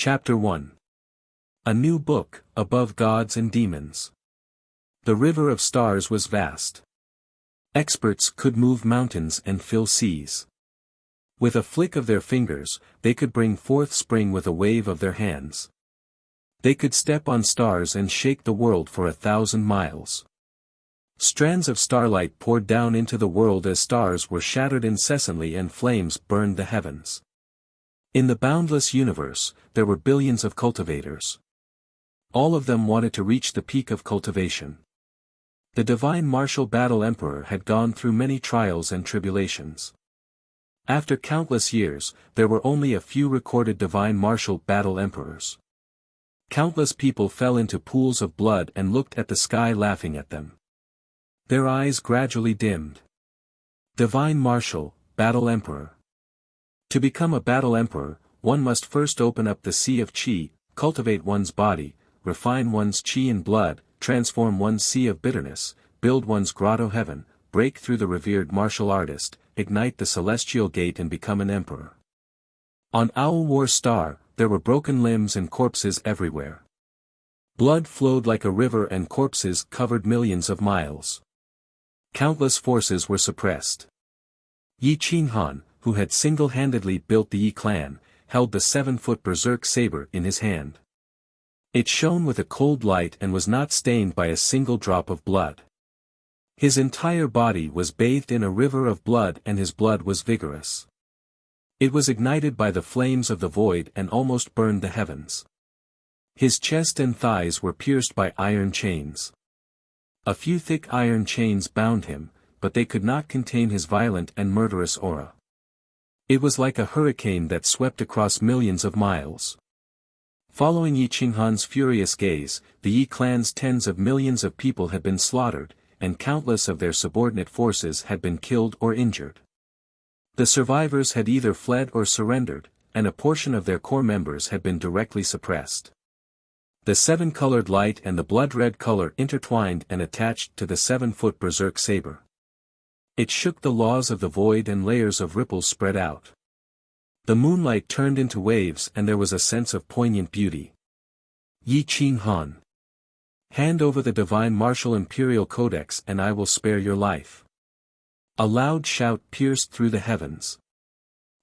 Chapter 1. A new book, above gods and demons. The river of stars was vast. Experts could move mountains and fill seas. With a flick of their fingers, they could bring forth spring with a wave of their hands. They could step on stars and shake the world for 1,000 miles. Strands of starlight poured down into the world as stars were shattered incessantly and flames burned the heavens. In the boundless universe, there were billions of cultivators. All of them wanted to reach the peak of cultivation. The divine martial battle emperor had gone through many trials and tribulations. After countless years, there were only a few recorded divine martial battle emperors. Countless people fell into pools of blood and looked at the sky laughing at them. Their eyes gradually dimmed. Divine martial, battle emperor. To become a battle emperor, one must first open up the sea of qi, cultivate one's body, refine one's qi in blood, transform one's sea of bitterness, build one's grotto heaven, break through the revered martial artist, ignite the celestial gate and become an emperor. On Owl War Star, there were broken limbs and corpses everywhere. Blood flowed like a river and corpses covered millions of miles. Countless forces were suppressed. Yi Qinghan, who had single-handedly built the Yi clan, held the 7-foot berserk saber in his hand. It shone with a cold light and was not stained by a single drop of blood. His entire body was bathed in a river of blood and his blood was vigorous. It was ignited by the flames of the void and almost burned the heavens. His chest and thighs were pierced by iron chains. A few thick iron chains bound him, but they could not contain his violent and murderous aura. It was like a hurricane that swept across millions of miles. Following Yi Qinghan's furious gaze, the Yi clan's tens of millions of people had been slaughtered, and countless of their subordinate forces had been killed or injured. The survivors had either fled or surrendered, and a portion of their core members had been directly suppressed. The 7-colored light and the blood-red color intertwined and attached to the 7-foot berserk saber. It shook the laws of the void and layers of ripples spread out. The moonlight turned into waves and there was a sense of poignant beauty. Yi Qinghan. Hand over the divine martial imperial codex and I will spare your life. A loud shout pierced through the heavens.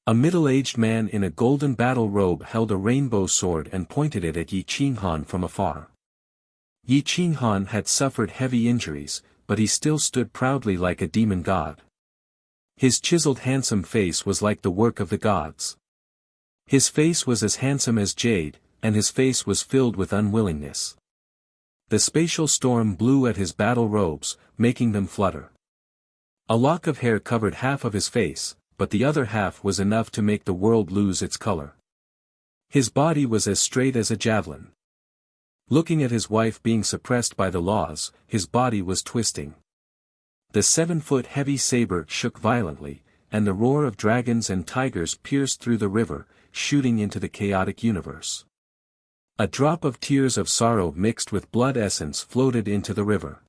A middle-aged man in a golden battle robe held a rainbow sword and pointed it at Yi Qinghan from afar. Yi Qinghan had suffered heavy injuries, but he still stood proudly like a demon god. His chiseled handsome face was like the work of the gods. His face was as handsome as jade, and his face was filled with unwillingness. The spatial storm blew at his battle robes, making them flutter. A lock of hair covered half of his face, but the other half was enough to make the world lose its color. His body was as straight as a javelin. Looking at his wife being suppressed by the laws, his body was twisting. The 7-foot heavy saber shook violently, and the roar of dragons and tigers pierced through the river, shooting into the chaotic universe. A drop of tears of sorrow mixed with blood essence floated into the river.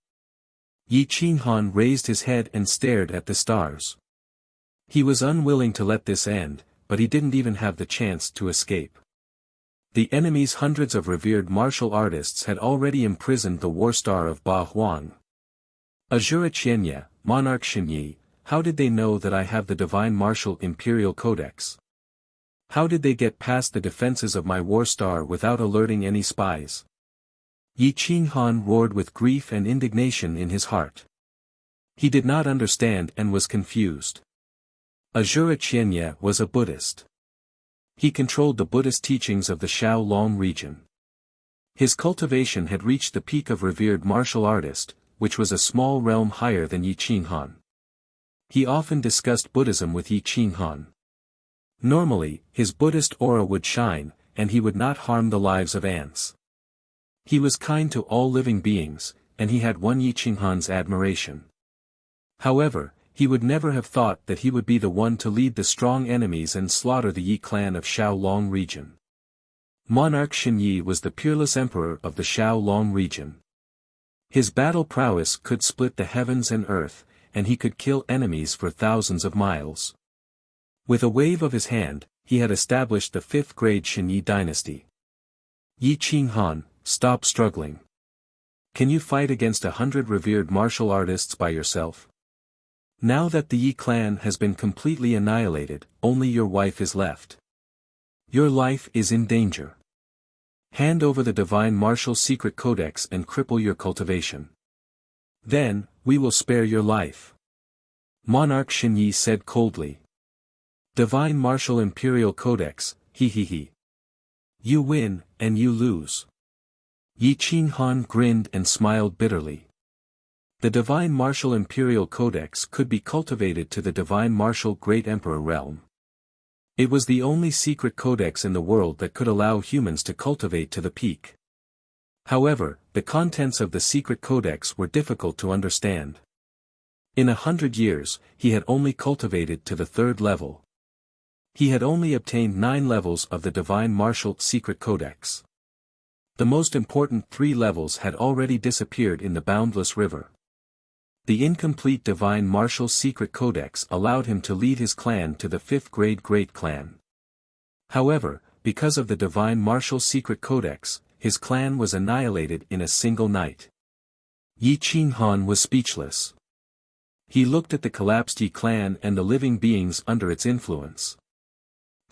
Yi Qinghan raised his head and stared at the stars. He was unwilling to let this end, but he didn't even have the chance to escape. The enemy's hundreds of revered martial artists had already imprisoned the war star of Ba Huang. Azura Qianye, Monarch Xinyi, how did they know that I have the divine martial imperial codex? How did they get past the defenses of my war star without alerting any spies? Yi Qinghan roared with grief and indignation in his heart. He did not understand and was confused. Azura Qianye was a Buddhist. He controlled the Buddhist teachings of the Shaolong region. His cultivation had reached the peak of revered martial artist, which was a small realm higher than Yi Qinghan. He often discussed Buddhism with Yi Qinghan. Normally, his Buddhist aura would shine, and he would not harm the lives of ants. He was kind to all living beings, and he had won Yi Qinghan's admiration. However, he would never have thought that he would be the one to lead the strong enemies and slaughter the Yi clan of Shaolong region. Monarch Xinyi was the peerless emperor of the Shaolong region. His battle prowess could split the heavens and earth, and he could kill enemies for thousands of miles. With a wave of his hand, he had established the 5th grade Xinyi dynasty. Yi Qinghan, stop struggling. Can you fight against 100 revered martial artists by yourself? Now that the Yi clan has been completely annihilated, only your wife is left. Your life is in danger. Hand over the divine martial secret codex and cripple your cultivation. Then, we will spare your life. Monarch Xinyi said coldly. Divine martial imperial codex, he. You win, and you lose. Yi Qinghan grinned and smiled bitterly. The divine martial imperial codex could be cultivated to the divine martial great emperor realm. It was the only secret codex in the world that could allow humans to cultivate to the peak. However, the contents of the secret codex were difficult to understand. In 100 years, he had only cultivated to the 3rd level. He had only obtained 9 levels of the divine martial secret codex. The most important 3 levels had already disappeared in the boundless river. The incomplete divine martial secret codex allowed him to lead his clan to the 5th grade great clan. However, because of the divine martial secret codex, his clan was annihilated in a single night. Yi Qinghan was speechless. He looked at the collapsed Yi clan and the living beings under its influence.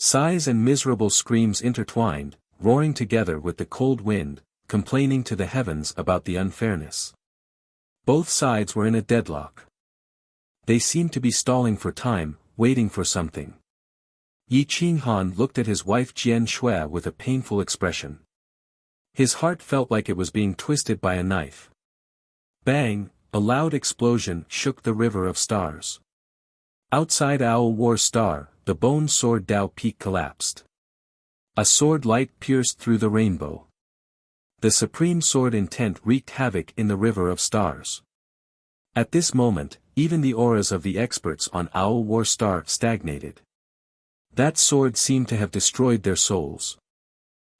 Sighs and miserable screams intertwined, roaring together with the cold wind, complaining to the heavens about the unfairness. Both sides were in a deadlock. They seemed to be stalling for time, waiting for something. Yi Qinghan looked at his wife Jian Shui with a painful expression. His heart felt like it was being twisted by a knife. Bang, a loud explosion shook the river of stars. Outside Owl War Star, the bone sword Dao Peak collapsed. A sword light pierced through the rainbow. The supreme sword intent wreaked havoc in the river of stars. At this moment, even the auras of the experts on Owl War Star stagnated. That sword seemed to have destroyed their souls.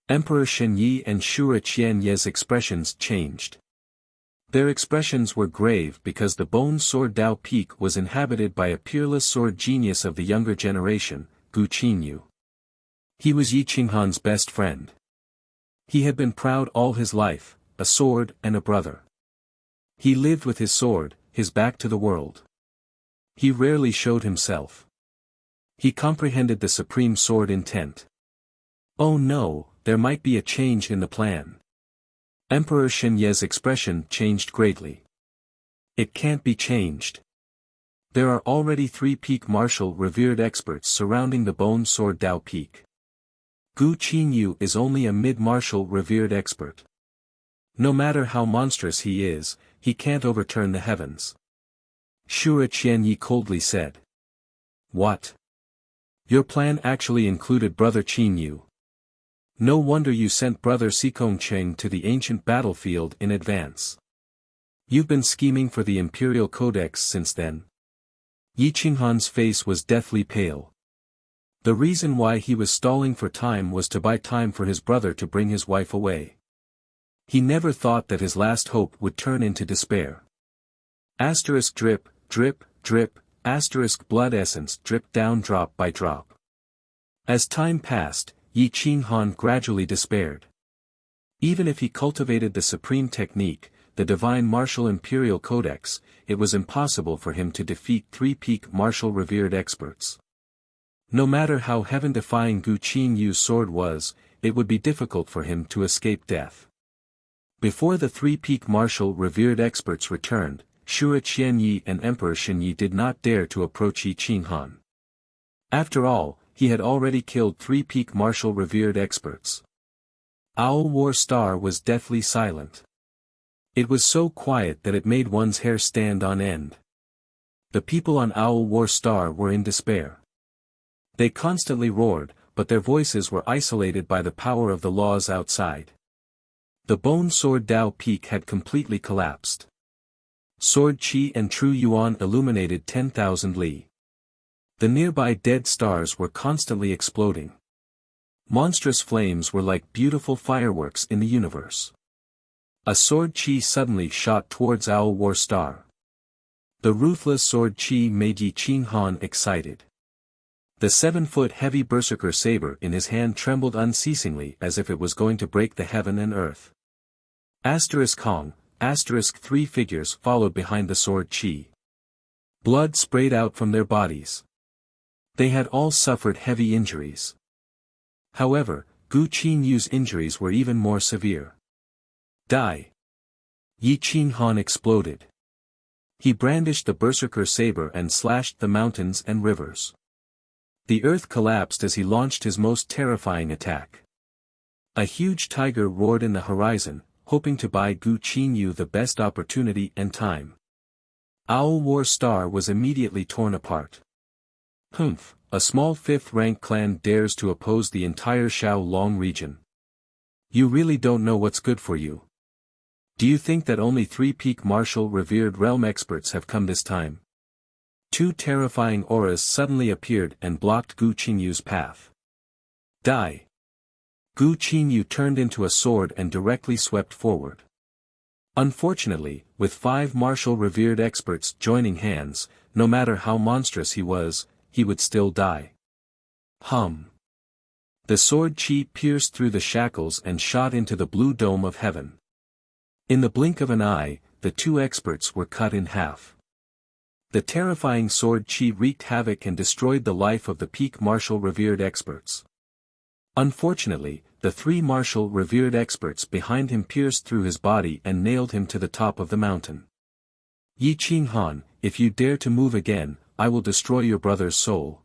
Emperor Shenyi and Shura Qianye's expressions changed. Their expressions were grave because the bone sword Dao Peak was inhabited by a peerless sword genius of the younger generation, Gu Qinyu. He was Yi Qinghan's best friend. He had been proud all his life, a sword and a brother. He lived with his sword, his back to the world. He rarely showed himself. He comprehended the supreme sword intent. Oh no, there might be a change in the plan. Emperor Shenye's expression changed greatly. It can't be changed. There are already 3 peak martial revered experts surrounding the bone sword Dao Peak. Gu Qinyu is only a mid-martial revered expert. No matter how monstrous he is, he can't overturn the heavens. Shura Qianyi coldly said. What? Your plan actually included Brother Qinyu. No wonder you sent Brother Sikongcheng to the ancient battlefield in advance. You've been scheming for the Imperial Codex since then. Yi Qinghan's face was deathly pale. The reason why he was stalling for time was to buy time for his brother to bring his wife away. He never thought that his last hope would turn into despair. Asterisk drip, drip, drip, asterisk blood essence dripped down drop by drop. As time passed, Yi Qinghan gradually despaired. Even if he cultivated the supreme technique, the divine martial imperial codex, it was impossible for him to defeat 3 peak martial revered experts. No matter how heaven-defying Gu Qinyu's sword was, it would be difficult for him to escape death. Before the 3 peak martial revered experts returned, Shura Qianyi and Emperor Shenyi did not dare to approach Yi Qinghan. After all, he had already killed 3 peak martial revered experts. Owl War Star was deathly silent. It was so quiet that it made one's hair stand on end. The people on Owl War Star were in despair. They constantly roared, but their voices were isolated by the power of the laws outside. The bone sword Dao Peak had completely collapsed. Sword Qi and True Yuan illuminated 10,000 li. The nearby dead stars were constantly exploding. Monstrous flames were like beautiful fireworks in the universe. A sword Qi suddenly shot towards Owl War Star. The ruthless sword Qi made Yi Qinghan excited. The 7-foot heavy berserker saber in his hand trembled unceasingly as if it was going to break the heaven and earth. Kong, 3 figures followed behind the sword chi. Blood sprayed out from their bodies. They had all suffered heavy injuries. However, Gu Qingyu's injuries were even more severe. Die! Yi Qinghan exploded. He brandished the berserker saber and slashed the mountains and rivers. The earth collapsed as he launched his most terrifying attack. A huge tiger roared in the horizon, hoping to buy Gu Qingyu the best opportunity and time. Owl War Star was immediately torn apart. Humph, a small 5th-rank clan dares to oppose the entire Xiaolong region. You really don't know what's good for you. Do you think that only 3 peak martial revered realm experts have come this time? 2 terrifying auras suddenly appeared and blocked Gu Qingyu's path. Die! Gu Qingyu turned into a sword and directly swept forward. Unfortunately, with 5 martial revered experts joining hands, no matter how monstrous he would still die. Hum! The sword chi pierced through the shackles and shot into the blue dome of heaven. In the blink of an eye, the 2 experts were cut in half. The terrifying sword chi wreaked havoc and destroyed the life of the peak martial revered experts. Unfortunately, the 3 martial revered experts behind him pierced through his body and nailed him to the top of the mountain. Yi Qinghan, if you dare to move again, I will destroy your brother's soul.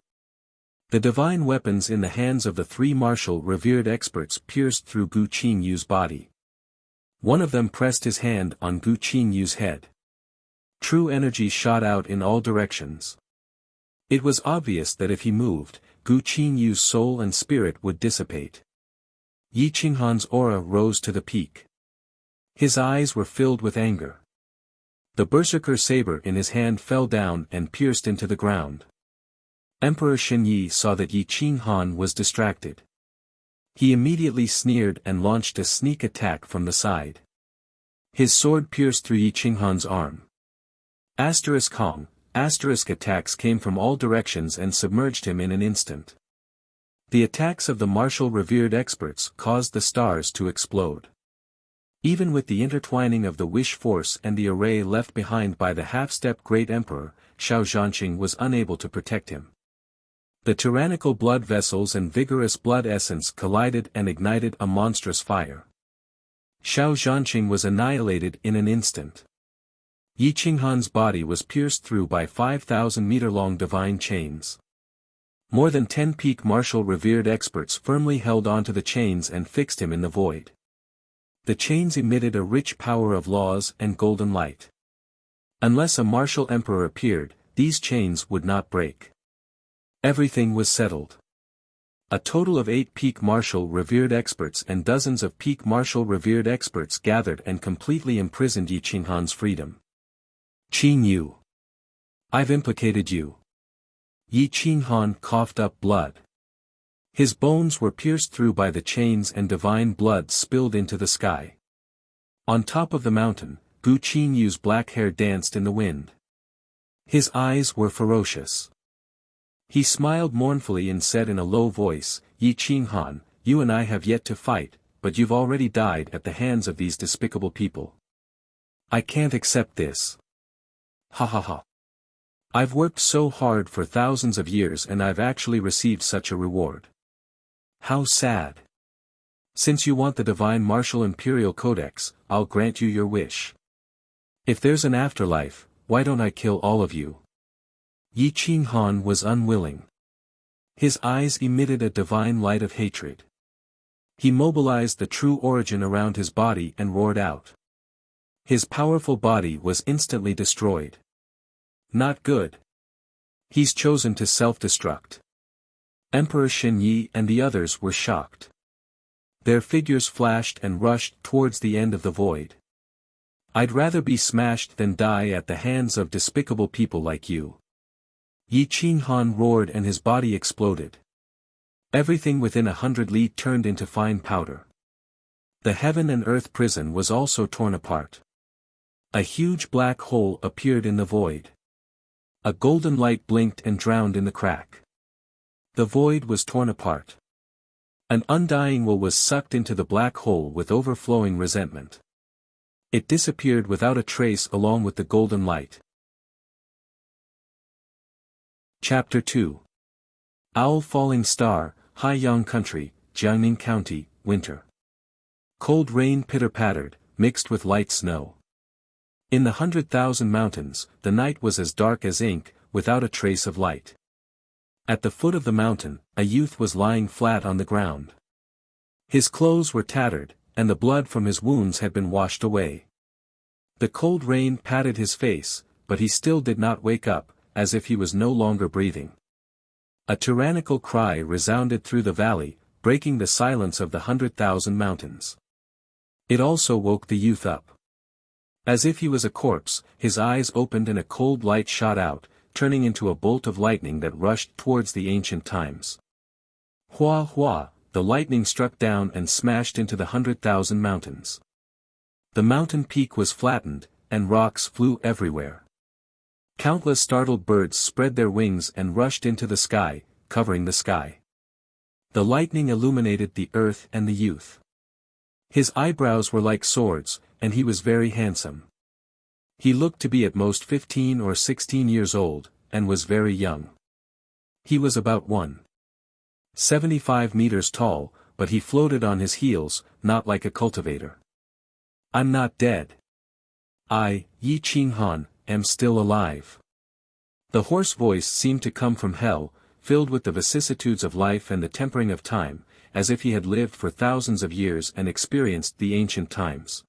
The divine weapons in the hands of the 3 martial revered experts pierced through Gu Qingyu's body. One of them pressed his hand on Gu Qingyu's head. True energy shot out in all directions. It was obvious that if he moved, Gu Qingyu's soul and spirit would dissipate. Yi Qinghan's aura rose to the peak. His eyes were filled with anger. The berserker saber in his hand fell down and pierced into the ground. Emperor Shenyi saw that Yi Qinghan was distracted. He immediately sneered and launched a sneak attack from the side. His sword pierced through Yi Qinghan's arm. Kong, attacks came from all directions and submerged him in an instant. The attacks of the martial revered experts caused the stars to explode. Even with the intertwining of the wish force and the array left behind by the half-step great emperor, Xiao Zhanqing was unable to protect him. The tyrannical blood vessels and vigorous blood essence collided and ignited a monstrous fire. Xiao Zhanqing was annihilated in an instant. Yi Qinghan's body was pierced through by 5,000-meter-long divine chains. More than 10 peak martial revered experts firmly held onto the chains and fixed him in the void. The chains emitted a rich power of laws and golden light. Unless a martial emperor appeared, these chains would not break. Everything was settled. A total of 8 peak martial revered experts and dozens of peak martial revered experts gathered and completely imprisoned Yi Qinghan's freedom. Qingyu. I've implicated you. Yi Qinghan coughed up blood. His bones were pierced through by the chains and divine blood spilled into the sky. On top of the mountain, Gu Qingyu's black hair danced in the wind. His eyes were ferocious. He smiled mournfully and said in a low voice, Yi Qinghan, you and I have yet to fight, but you've already died at the hands of these despicable people. I can't accept this. Ha ha ha. I've worked so hard for thousands of years and I've actually received such a reward. How sad. Since you want the Divine Martial Imperial Codex, I'll grant you your wish. If there's an afterlife, why don't I kill all of you? Yi Qinghan was unwilling. His eyes emitted a divine light of hatred. He mobilized the true origin around his body and roared out. His powerful body was instantly destroyed. Not good. He's chosen to self-destruct. Emperor Shenyi and the others were shocked. Their figures flashed and rushed towards the end of the void. I'd rather be smashed than die at the hands of despicable people like you. Yi Qinghan roared and his body exploded. Everything within 100 li turned into fine powder. The heaven and earth prison was also torn apart. A huge black hole appeared in the void. A golden light blinked and drowned in the crack. The void was torn apart. An undying will was sucked into the black hole with overflowing resentment. It disappeared without a trace along with the golden light. Chapter 2. Owl Falling Star, Haiyang Country, Jiangning County, Winter. Cold rain pitter-pattered, mixed with light snow. In the 100,000 mountains, the night was as dark as ink, without a trace of light. At the foot of the mountain, a youth was lying flat on the ground. His clothes were tattered, and the blood from his wounds had been washed away. The cold rain patted his face, but he still did not wake up, as if he was no longer breathing. A tyrannical cry resounded through the valley, breaking the silence of the 100,000 mountains. It also woke the youth up. As if he was a corpse, his eyes opened and a cold light shot out, turning into a bolt of lightning that rushed towards the ancient times. Hua hua, the lightning struck down and smashed into the 100,000 mountains. The mountain peak was flattened, and rocks flew everywhere. Countless startled birds spread their wings and rushed into the sky, covering the sky. The lightning illuminated the earth and the youth. His eyebrows were like swords, and he was very handsome. He looked to be at most 15 or 16 years old, and was very young. He was about 1.75 meters tall, but he floated on his heels, not like a cultivator. I'm not dead. I, Yi Qinghan, am still alive. The hoarse voice seemed to come from hell, filled with the vicissitudes of life and the tempering of time, as if he had lived for thousands of years and experienced the ancient times.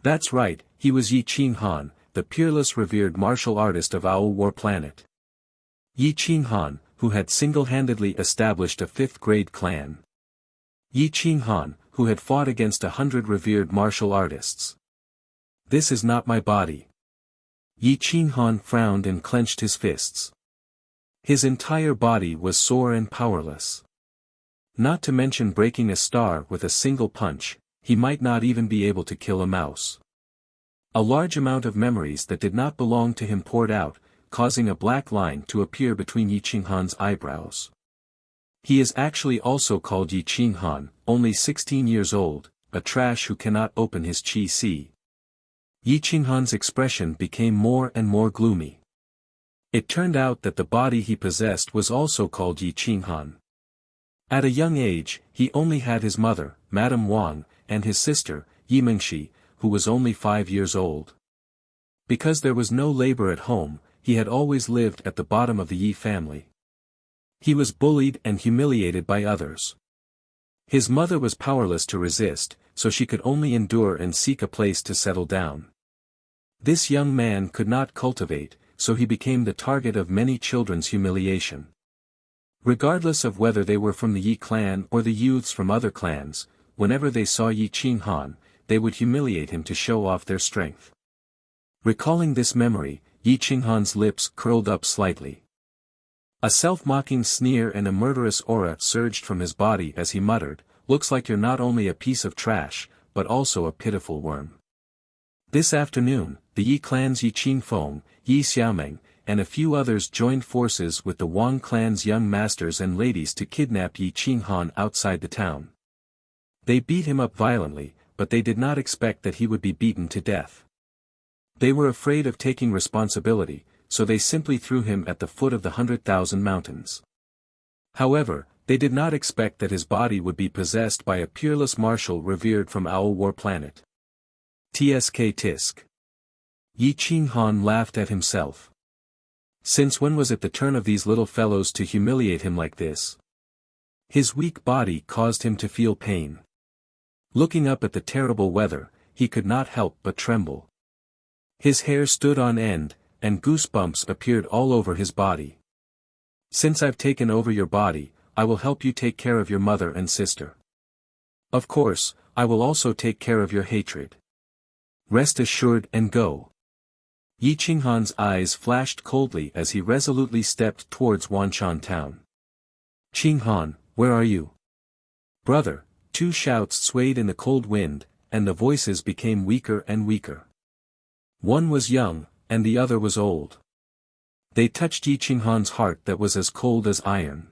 That's right, he was Yi Qinghan, the peerless revered martial artist of Owl War Planet. Yi Qinghan, who had single-handedly established a 5th-grade clan. Yi Qinghan, who had fought against 100 revered martial artists. This is not my body. Yi Qinghan frowned and clenched his fists. His entire body was sore and powerless. Not to mention breaking a star with a single punch, he might not even be able to kill a mouse. A large amount of memories that did not belong to him poured out, causing a black line to appear between Yi Qinghan's eyebrows. He is actually also called Yi Qinghan, only 16 years old, a trash who cannot open his qi. Yi Qinghan's expression became more and more gloomy. It turned out that the body he possessed was also called Yi Qinghan. At a young age, he only had his mother, Madame Wang, and his sister, Yi Mingxi, who was only 5 years old. Because there was no labor at home, he had always lived at the bottom of the Yi family. He was bullied and humiliated by others. His mother was powerless to resist, so she could only endure and seek a place to settle down. This young man could not cultivate, so he became the target of many children's humiliation. Regardless of whether they were from the Yi clan or the youths from other clans, whenever they saw Yi Qinghan, they would humiliate him to show off their strength. Recalling this memory, Yi Qinghan's lips curled up slightly. A self-mocking sneer and a murderous aura surged from his body as he muttered, "Looks like you're not only a piece of trash, but also a pitiful worm." This afternoon, the Yi clan's Yi Qingfeng, Yi Xiaomeng, and a few others joined forces with the Wang clan's young masters and ladies to kidnap Yi Qinghan outside the town. They beat him up violently, but they did not expect that he would be beaten to death. They were afraid of taking responsibility, so they simply threw him at the foot of the 100,000 mountains. However, they did not expect that his body would be possessed by a peerless marshal revered from Owl War Planet. Tsk tisk. Yi Qinghan laughed at himself. Since when was it the turn of these little fellows to humiliate him like this? His weak body caused him to feel pain. Looking up at the terrible weather, he could not help but tremble. His hair stood on end, and goosebumps appeared all over his body. Since I've taken over your body, I will help you take care of your mother and sister. Of course, I will also take care of your hatred. Rest assured and go. Yi Qinghan's eyes flashed coldly as he resolutely stepped towards Wanshan town. Qinghan, where are you? Brother, two shouts swayed in the cold wind, and the voices became weaker and weaker. One was young, and the other was old. They touched Yi Qinghan's heart that was as cold as iron.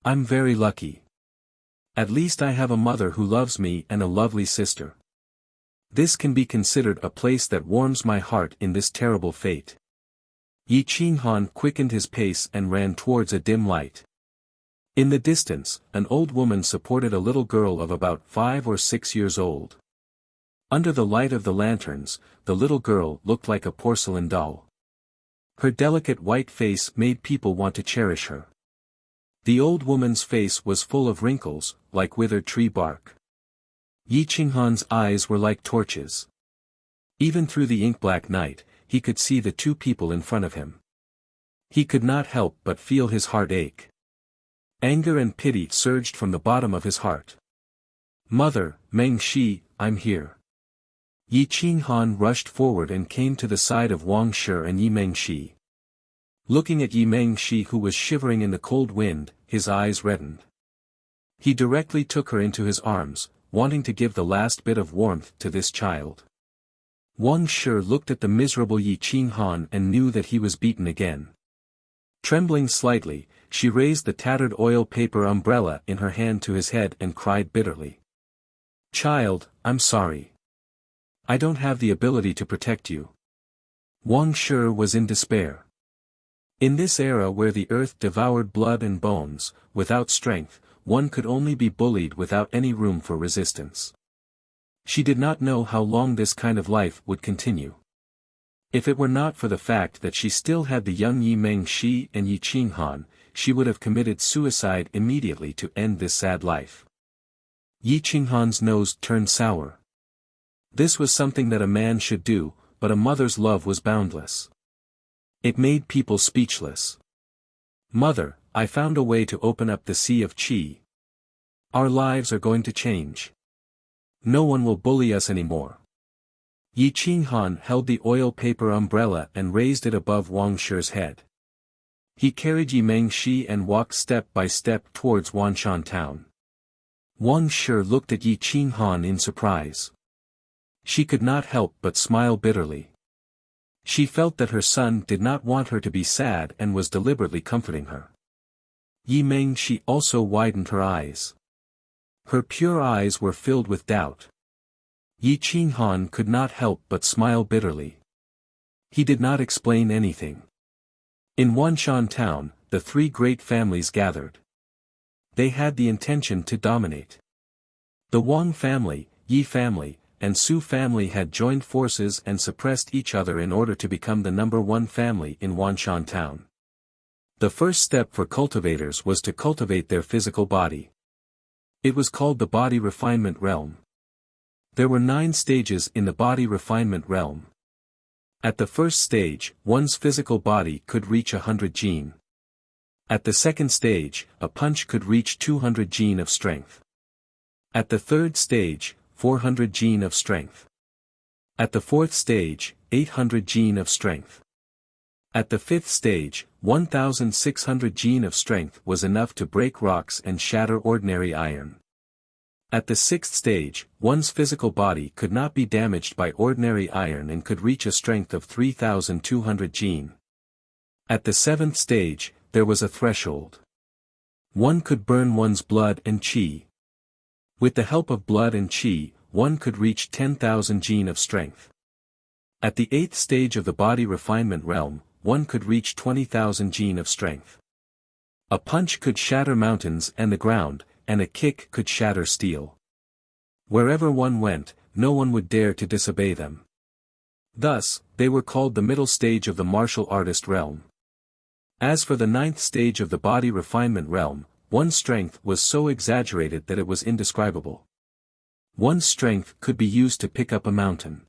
I'm very lucky. At least I have a mother who loves me and a lovely sister. This can be considered a place that warms my heart in this terrible fate. Yi Qinghan quickened his pace and ran towards a dim light. In the distance, an old woman supported a little girl of about 5 or 6 years old. Under the light of the lanterns, the little girl looked like a porcelain doll. Her delicate white face made people want to cherish her. The old woman's face was full of wrinkles, like withered tree bark. Yi Qinghan's eyes were like torches. Even through the ink-black night, he could see the two people in front of him. He could not help but feel his heart ache. Anger and pity surged from the bottom of his heart. "Mother, Meng Shi, I'm here." Yi Qinghan rushed forward and came to the side of Wang Shi and Yi Meng Shi. Looking at Yi Meng Shi, who was shivering in the cold wind, his eyes reddened. He directly took her into his arms, wanting to give the last bit of warmth to this child. Wang Shi looked at the miserable Yi Qinghan and knew that he was beaten again. Trembling slightly, she raised the tattered oil paper umbrella in her hand to his head and cried bitterly. "Child, I'm sorry. I don't have the ability to protect you." Wang Shi was in despair. In this era where the earth devoured blood and bones, without strength, one could only be bullied without any room for resistance. She did not know how long this kind of life would continue. If it were not for the fact that she still had the young Yi Meng Shi and Yi Qinghan, she would have committed suicide immediately to end this sad life. Yi Qinghan's nose turned sour. This was something that a man should do, but a mother's love was boundless. It made people speechless. "Mother, I found a way to open up the Sea of Qi. Our lives are going to change. No one will bully us anymore." Yi Qinghan held the oil paper umbrella and raised it above Wang Shi's head. He carried Yi Meng Shi and walked step by step towards Wanshan town. Wang Shi looked at Yi Qinghan in surprise. She could not help but smile bitterly. She felt that her son did not want her to be sad and was deliberately comforting her. Yi Meng Shi also widened her eyes. Her pure eyes were filled with doubt. Yi Qinghan could not help but smile bitterly. He did not explain anything. In Wanshan town, the three great families gathered. They had the intention to dominate. The Wang family, Yi family, and Su family had joined forces and suppressed each other in order to become the #1 family in Wanshan town. The first step for cultivators was to cultivate their physical body. It was called the body refinement realm. There were 9 stages in the body refinement realm. At the first stage, one's physical body could reach 100 jin. At the second stage, a punch could reach 200 jin of strength. At the third stage, 400 jin of strength. At the fourth stage, 800 jin of strength. At the fifth stage, 1,600 jin of strength was enough to break rocks and shatter ordinary iron. At the sixth stage, one's physical body could not be damaged by ordinary iron and could reach a strength of 3,200 jin. At the seventh stage, there was a threshold. One could burn one's blood and qi. With the help of blood and qi, one could reach 10,000 jin of strength. At the 8th stage of the body refinement realm, one could reach 20,000 jin of strength. A punch could shatter mountains and the ground, and a kick could shatter steel. Wherever one went, no one would dare to disobey them. Thus, they were called the middle stage of the martial artist realm. As for the 9th stage of the body refinement realm, one's strength was so exaggerated that it was indescribable. One's strength could be used to pick up a mountain.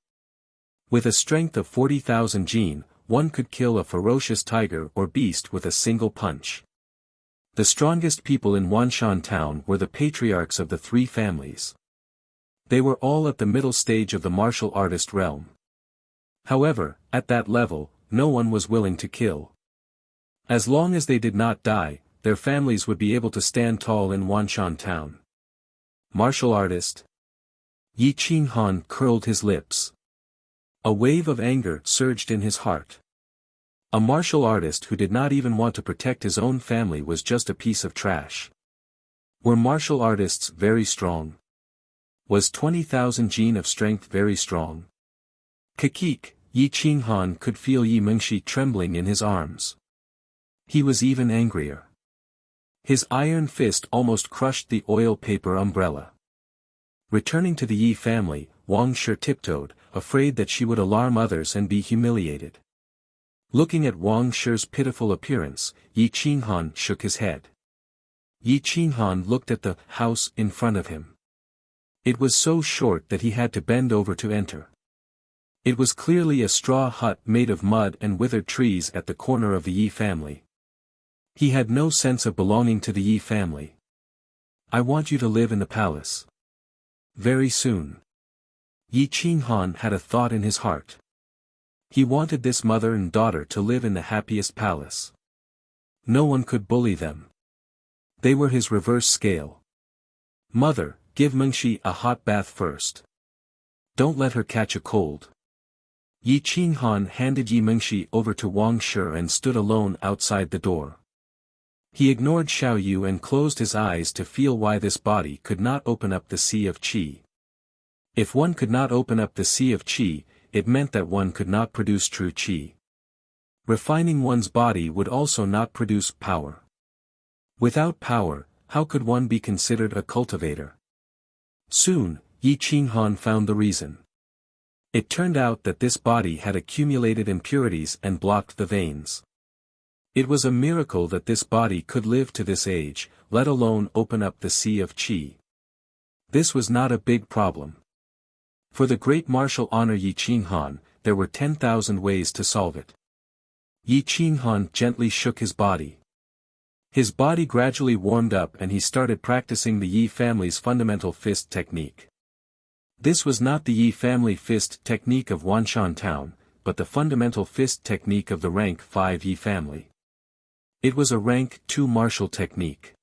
With a strength of 40,000 jin, one could kill a ferocious tiger or beast with a single punch. The strongest people in Wanshan town were the patriarchs of the 3 families. They were all at the middle stage of the martial artist realm. However, at that level, no one was willing to kill. As long as they did not die, their families would be able to stand tall in Wanshan town. Martial artist? Yi Qinghan curled his lips. A wave of anger surged in his heart. A martial artist who did not even want to protect his own family was just a piece of trash. Were martial artists very strong? Was 20,000 gene of strength very strong? Kakik, Yi Qinghan could feel Yi Mengshi trembling in his arms. He was even angrier. His iron fist almost crushed the oil paper umbrella. Returning to the Yi family, Wang Shi tiptoed, afraid that she would alarm others and be humiliated. Looking at Wang Shi's pitiful appearance, Yi Qinghan shook his head. Yi Qinghan looked at the house in front of him. It was so short that he had to bend over to enter. It was clearly a straw hut made of mud and withered trees at the corner of the Yi family. He had no sense of belonging to the Yi family. I want you to live in the palace. Very soon. Yi Qinghan had a thought in his heart. He wanted this mother and daughter to live in the happiest palace. No one could bully them. They were his reverse scale. Mother, give Mengshi a hot bath first. Don't let her catch a cold. Yi Qinghan handed Yi Mengshi over to Wang Shi and stood alone outside the door. He ignored Xiao Yu and closed his eyes to feel why this body could not open up the sea of qi. If one could not open up the sea of qi, it meant that one could not produce true qi. Refining one's body would also not produce power. Without power, how could one be considered a cultivator? Soon, Yi Qinghan found the reason. It turned out that this body had accumulated impurities and blocked the veins. It was a miracle that this body could live to this age, let alone open up the sea of qi. This was not a big problem. For the great martial honor Yi Qinghan, there were 10,000 ways to solve it. Yi Qinghan gently shook his body. His body gradually warmed up and he started practicing the Yi family's fundamental fist technique. This was not the Yi family fist technique of Wanshan Town, but the fundamental fist technique of the rank 5 Yi family. It was a rank 2 martial technique.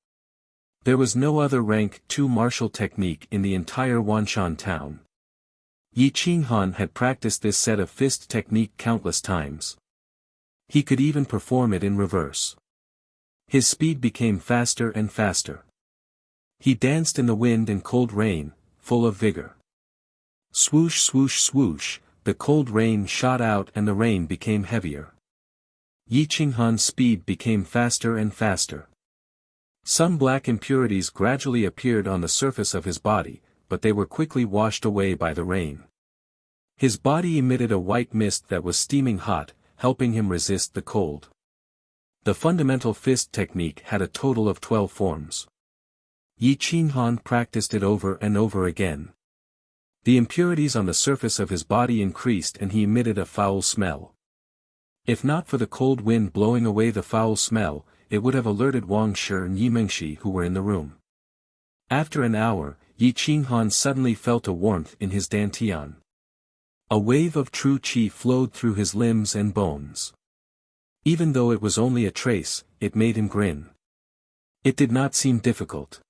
There was no other rank 2 martial technique in the entire Wanshan Town. Yi Qinghan had practiced this set of fist technique countless times. He could even perform it in reverse. His speed became faster and faster. He danced in the wind and cold rain, full of vigor. Swoosh swoosh swoosh, the cold rain shot out and the rain became heavier. Yi Qinghan's speed became faster and faster. Some black impurities gradually appeared on the surface of his body, but they were quickly washed away by the rain. His body emitted a white mist that was steaming hot, helping him resist the cold. The fundamental fist technique had a total of 12 forms. Yi Qinghan practiced it over and over again. The impurities on the surface of his body increased and he emitted a foul smell. If not for the cold wind blowing away the foul smell, it would have alerted Wang Shi and Yi Mengshi who were in the room. After an hour, Yi Qinghan suddenly felt a warmth in his dantian. A wave of true qi flowed through his limbs and bones. Even though it was only a trace, it made him grin. It did not seem difficult.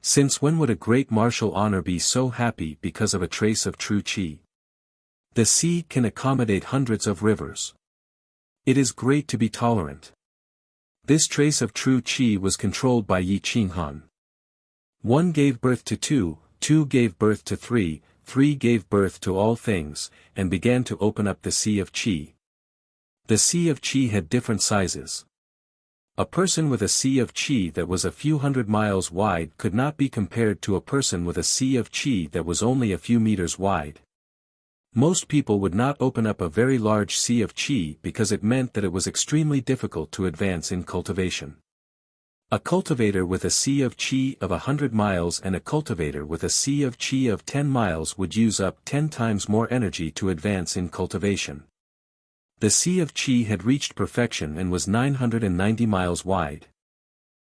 Since when would a great martial honor be so happy because of a trace of true qi? The sea can accommodate hundreds of rivers. It is great to be tolerant. This trace of true qi was controlled by Yi Qinghan. 1 gave birth to 2, 2 gave birth to 3, 3 gave birth to all things, and began to open up the sea of qi. The sea of qi had different sizes. A person with a sea of qi that was a few hundred miles wide could not be compared to a person with a sea of qi that was only a few meters wide. Most people would not open up a very large sea of qi because it meant that it was extremely difficult to advance in cultivation. A cultivator with a sea of qi of 100 miles and a cultivator with a sea of qi of 10 miles would use up 10 times more energy to advance in cultivation. The sea of qi had reached perfection and was 990 miles wide.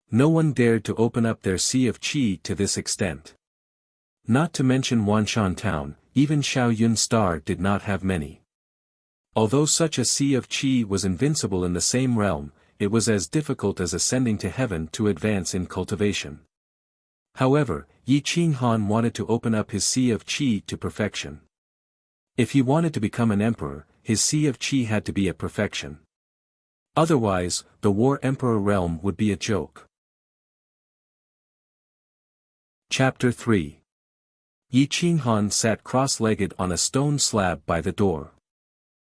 No one dared to open up their sea of qi to this extent. Not to mention Wanshan Town, even Xiao Yun Star did not have many. Although such a sea of qi was invincible in the same realm, it was as difficult as ascending to heaven to advance in cultivation. However, Yi Qinghan wanted to open up his sea of qi to perfection. If he wanted to become an emperor, his sea of qi had to be at perfection. Otherwise, the war emperor realm would be a joke. Chapter 3. Yi Qinghan sat cross-legged on a stone slab by the door.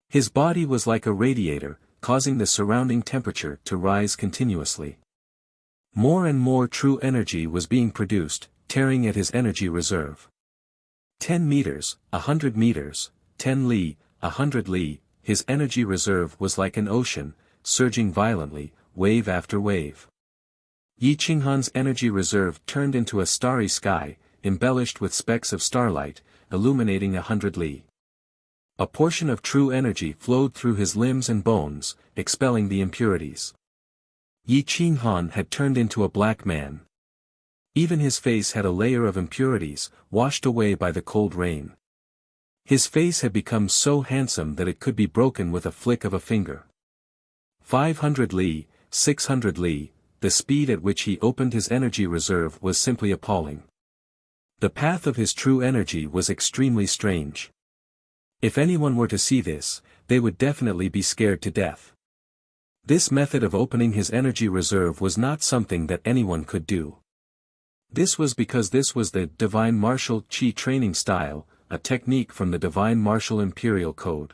His body was like a radiator, causing the surrounding temperature to rise continuously. More and more true energy was being produced, tearing at his energy reserve. 10 meters, 100 meters, 10 li, 100 li, his energy reserve was like an ocean, surging violently, wave after wave. Yi Qinghan's energy reserve turned into a starry sky, embellished with specks of starlight, illuminating 100 li. A portion of true energy flowed through his limbs and bones, expelling the impurities. Yi Qinghan had turned into a black man. Even his face had a layer of impurities, washed away by the cold rain. His face had become so handsome that it could be broken with a flick of a finger. 500 li, 600 li, the speed at which he opened his energy reserve was simply appalling. The path of his true energy was extremely strange. If anyone were to see this, they would definitely be scared to death. This method of opening his energy reserve was not something that anyone could do. This was because this was the Divine Martial Qi training style, a technique from the Divine Martial Imperial Code.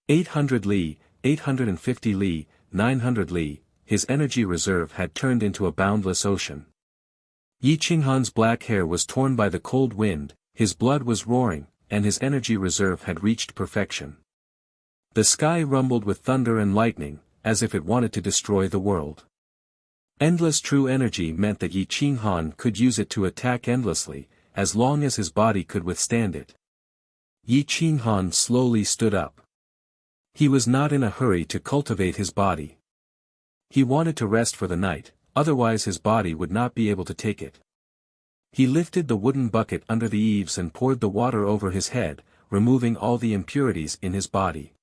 800 li, 850 li, 900 li, his energy reserve had turned into a boundless ocean. Yi Qinghan's black hair was torn by the cold wind, his blood was roaring, and his energy reserve had reached perfection. The sky rumbled with thunder and lightning, as if it wanted to destroy the world. Endless true energy meant that Yi Qinghan could use it to attack endlessly, as long as his body could withstand it. Yi Qinghan slowly stood up. He was not in a hurry to cultivate his body. He wanted to rest for the night, otherwise his body would not be able to take it. He lifted the wooden bucket under the eaves and poured the water over his head, removing all the impurities in his body.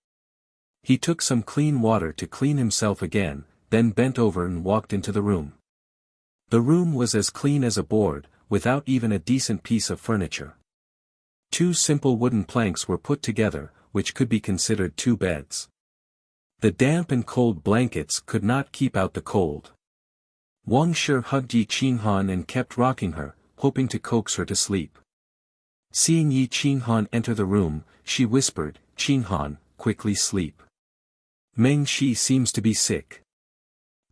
He took some clean water to clean himself again, then bent over and walked into the room. The room was as clean as a board, without even a decent piece of furniture. 2 simple wooden planks were put together, which could be considered 2 beds. The damp and cold blankets could not keep out the cold. Wuxia hugged Yi Qinghan and kept rocking her, hoping to coax her to sleep. Seeing Yi Qinghan enter the room, she whispered, "Qinghan, quickly sleep. Meng Shi seems to be sick.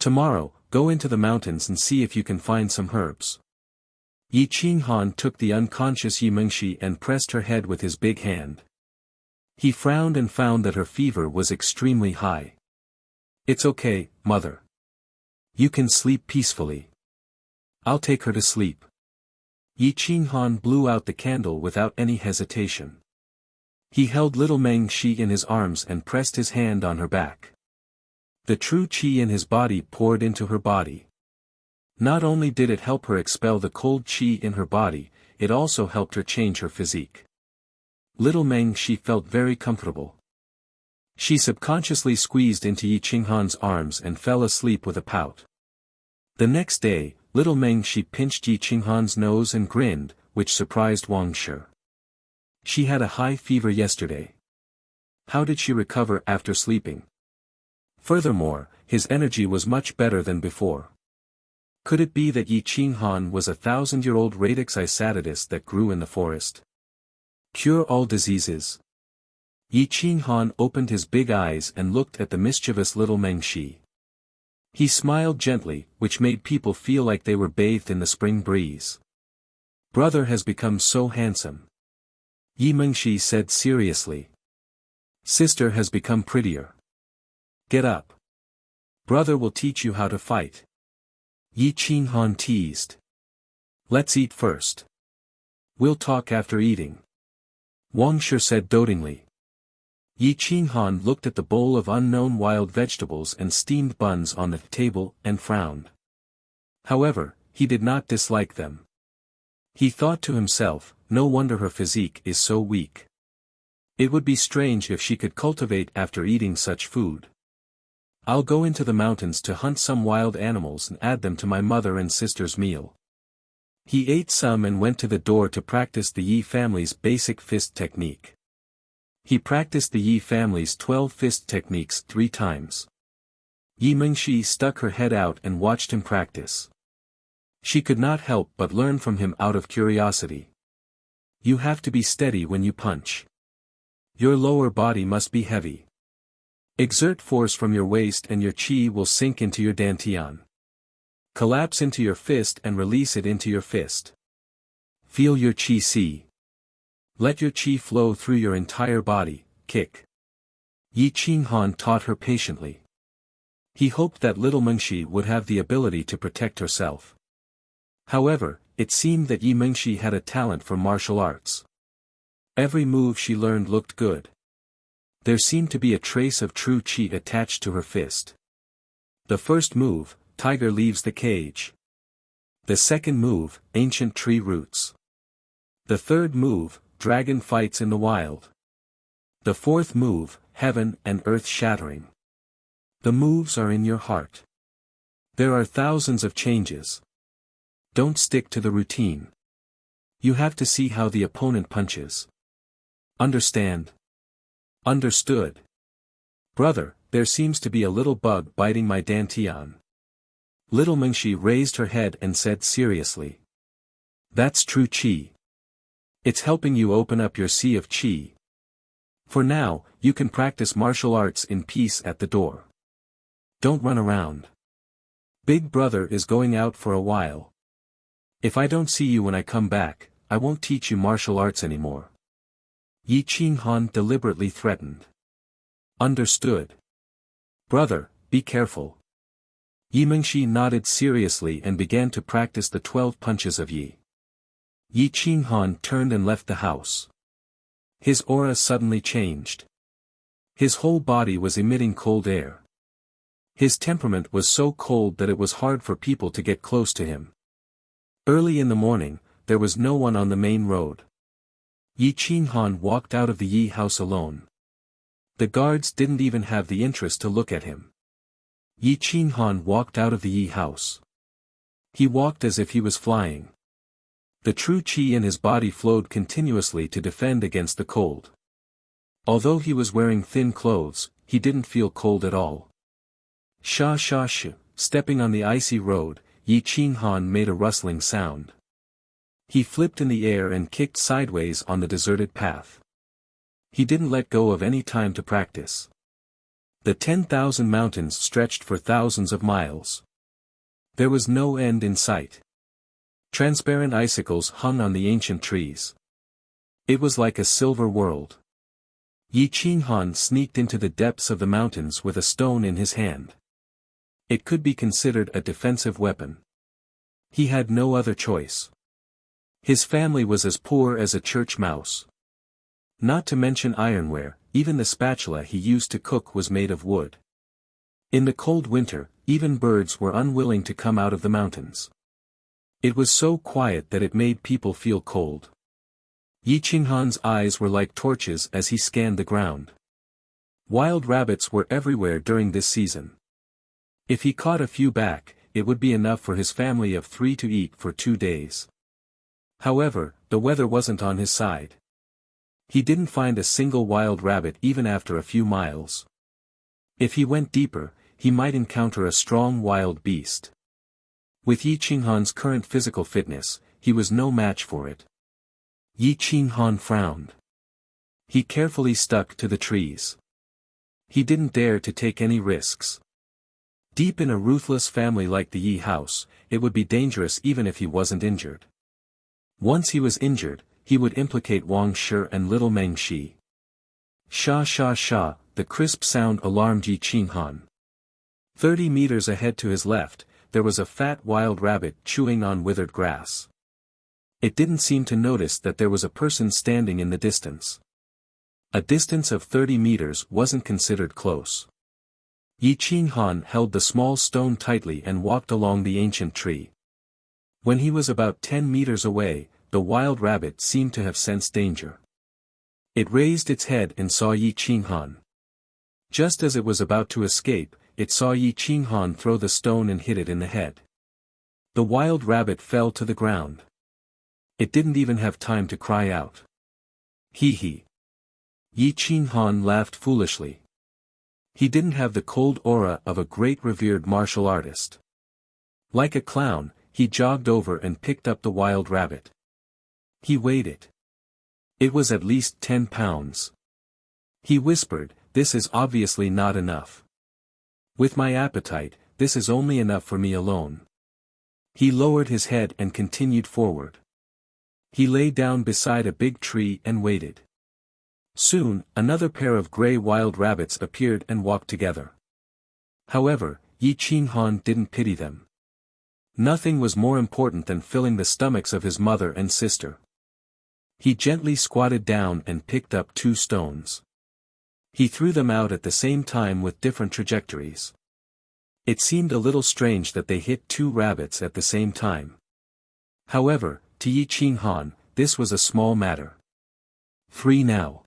Tomorrow, go into the mountains and see if you can find some herbs." Yi Qinghan took the unconscious Yi Mengshi and pressed her head with his big hand. He frowned and found that her fever was extremely high. "It's okay, mother. You can sleep peacefully. I'll take her to sleep." Yi Qinghan blew out the candle without any hesitation. He held little Meng Shi in his arms and pressed his hand on her back. The true qi in his body poured into her body. Not only did it help her expel the cold qi in her body, it also helped her change her physique. Little Meng Shi felt very comfortable. She subconsciously squeezed into Yi Qinghan's arms and fell asleep with a pout. The next day, little Meng Shi pinched Yi Qinghan's nose and grinned, which surprised Wuxia. She had a high fever yesterday. How did she recover after sleeping? Furthermore, his energy was much better than before. Could it be that Yi Qinghan was a 1,000-year-old radix isatidas that grew in the forest? Cure all diseases. Yi Qinghan opened his big eyes and looked at the mischievous little Meng Shi. He smiled gently, which made people feel like they were bathed in the spring breeze. "Brother has become so handsome," Yi Mengshi said seriously. "Sister has become prettier. Get up. Brother will teach you how to fight." Yi Qinghan teased. "Let's eat first. We'll talk after eating," Wuxia said dotingly. Yi Qinghan looked at the bowl of unknown wild vegetables and steamed buns on the table and frowned. However, he did not dislike them. He thought to himself, no wonder her physique is so weak. It would be strange if she could cultivate after eating such food. "I'll go into the mountains to hunt some wild animals and add them to my mother and sister's meal." He ate some and went to the door to practice the Yi family's basic fist technique. He practiced the Yi family's 12 fist techniques 3 times. Yi Mengshi stuck her head out and watched him practice. She could not help but learn from him out of curiosity. You have to be steady when you punch. Your lower body must be heavy. Exert force from your waist and your chi will sink into your dantian. Collapse into your fist and release it into your fist. Feel your chi see. Let your chi flow through your entire body, kick. Yi Qinghan taught her patiently. He hoped that little Mengshi would have the ability to protect herself. However, it seemed that Yi Mengshi had a talent for martial arts. Every move she learned looked good. There seemed to be a trace of true chi attached to her fist. The first move, tiger leaves the cage. The second move, ancient tree roots. The third move, dragon fights in the wild. The fourth move, heaven and earth shattering. The moves are in your heart. There are thousands of changes. Don't stick to the routine. You have to see how the opponent punches. Understand? Understood. Brother, there seems to be a little bug biting my dantian. Little Mengshi raised her head and said seriously. That's true chi. It's helping you open up your sea of chi. For now, you can practice martial arts in peace at the door. Don't run around. Big brother is going out for a while. If I don't see you when I come back, I won't teach you martial arts anymore. Yi Qinghan deliberately threatened. Understood. Brother, be careful. Yi Mengshi nodded seriously and began to practice the 12 punches of Yi. Yi Qinghan turned and left the house. His aura suddenly changed. His whole body was emitting cold air. His temperament was so cold that it was hard for people to get close to him. Early in the morning, there was no one on the main road. Yi Qinghan walked out of the Yi house alone. The guards didn't even have the interest to look at him. Yi Qinghan walked out of the Yi house. He walked as if he was flying. The true chi in his body flowed continuously to defend against the cold. Although he was wearing thin clothes, he didn't feel cold at all. Sha sha sh, stepping on the icy road, Yi Qinghan made a rustling sound. He flipped in the air and kicked sideways on the deserted path. He didn't let go of any time to practice. The 10,000 mountains stretched for thousands of miles. There was no end in sight. Transparent icicles hung on the ancient trees. It was like a silver world. Yi Qinghan sneaked into the depths of the mountains with a stone in his hand. It could be considered a defensive weapon. He had no other choice. His family was as poor as a church mouse. Not to mention ironware, even the spatula he used to cook was made of wood. In the cold winter, even birds were unwilling to come out of the mountains. It was so quiet that it made people feel cold. Yi Qinghan's eyes were like torches as he scanned the ground. Wild rabbits were everywhere during this season. If he caught a few back, it would be enough for his family of 3 to eat for 2 days. However, the weather wasn't on his side. He didn't find a single wild rabbit even after a few miles. If he went deeper, he might encounter a strong wild beast. With Yi Qinghan's current physical fitness, he was no match for it. Yi Qinghan frowned. He carefully stuck to the trees. He didn't dare to take any risks. Deep in a ruthless family like the Yi house, it would be dangerous even if he wasn't injured. Once he was injured, he would implicate Wang Shi and little Meng Shi. Sha sha sha, the crisp sound alarmed Yi Qinghan. 30 meters ahead to his left, there was a fat wild rabbit chewing on withered grass. It didn't seem to notice that there was a person standing in the distance. A distance of 30 meters wasn't considered close. Yi Qinghan held the small stone tightly and walked along the ancient tree. When he was about 10 meters away, the wild rabbit seemed to have sensed danger. It raised its head and saw Yi Qinghan. Just as it was about to escape, it saw Yi Qinghan throw the stone and hit it in the head. The wild rabbit fell to the ground. It didn't even have time to cry out. Hee hee. Yi Qinghan laughed foolishly. He didn't have the cold aura of a great revered martial artist. Like a clown, he jogged over and picked up the wild rabbit. He weighed it. It was at least 10 pounds. He whispered, "This is obviously not enough. With my appetite, this is only enough for me alone." He lowered his head and continued forward. He lay down beside a big tree and waited. Soon, another pair of gray wild rabbits appeared and walked together. However, Yi Qinghan didn't pity them. Nothing was more important than filling the stomachs of his mother and sister. He gently squatted down and picked up 2 stones. He threw them out at the same time with different trajectories. It seemed a little strange that they hit 2 rabbits at the same time. However, to Yi Qinghan, this was a small matter. 3 now.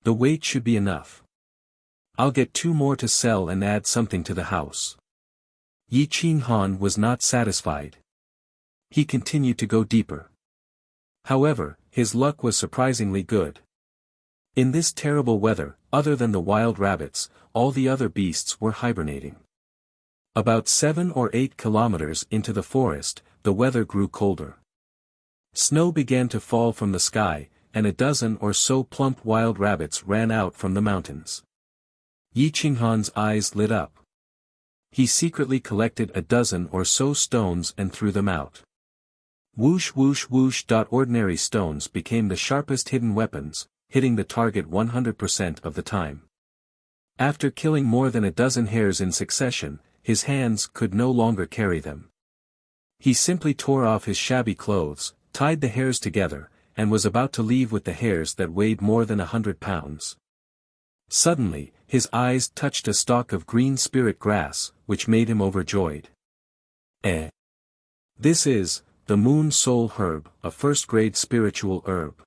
The weight should be enough. I'll get 2 more to sell and add something to the house. Yi Qinghan was not satisfied. He continued to go deeper. However, his luck was surprisingly good. In this terrible weather, other than the wild rabbits, all the other beasts were hibernating. About 7 or 8 kilometers into the forest, the weather grew colder. Snow began to fall from the sky, and a dozen or so plump wild rabbits ran out from the mountains. Yi Qinghan's eyes lit up. He secretly collected a dozen or so stones and threw them out. Whoosh whoosh whoosh. Ordinary stones became the sharpest hidden weapons, hitting the target 100% of the time. After killing more than a dozen hares in succession, his hands could no longer carry them. He simply tore off his shabby clothes, tied the hares together, and was about to leave with the hares that weighed more than 100 pounds. Suddenly, his eyes touched a stalk of green spirit grass, which made him overjoyed. This is the moon soul herb, a first-grade spiritual herb.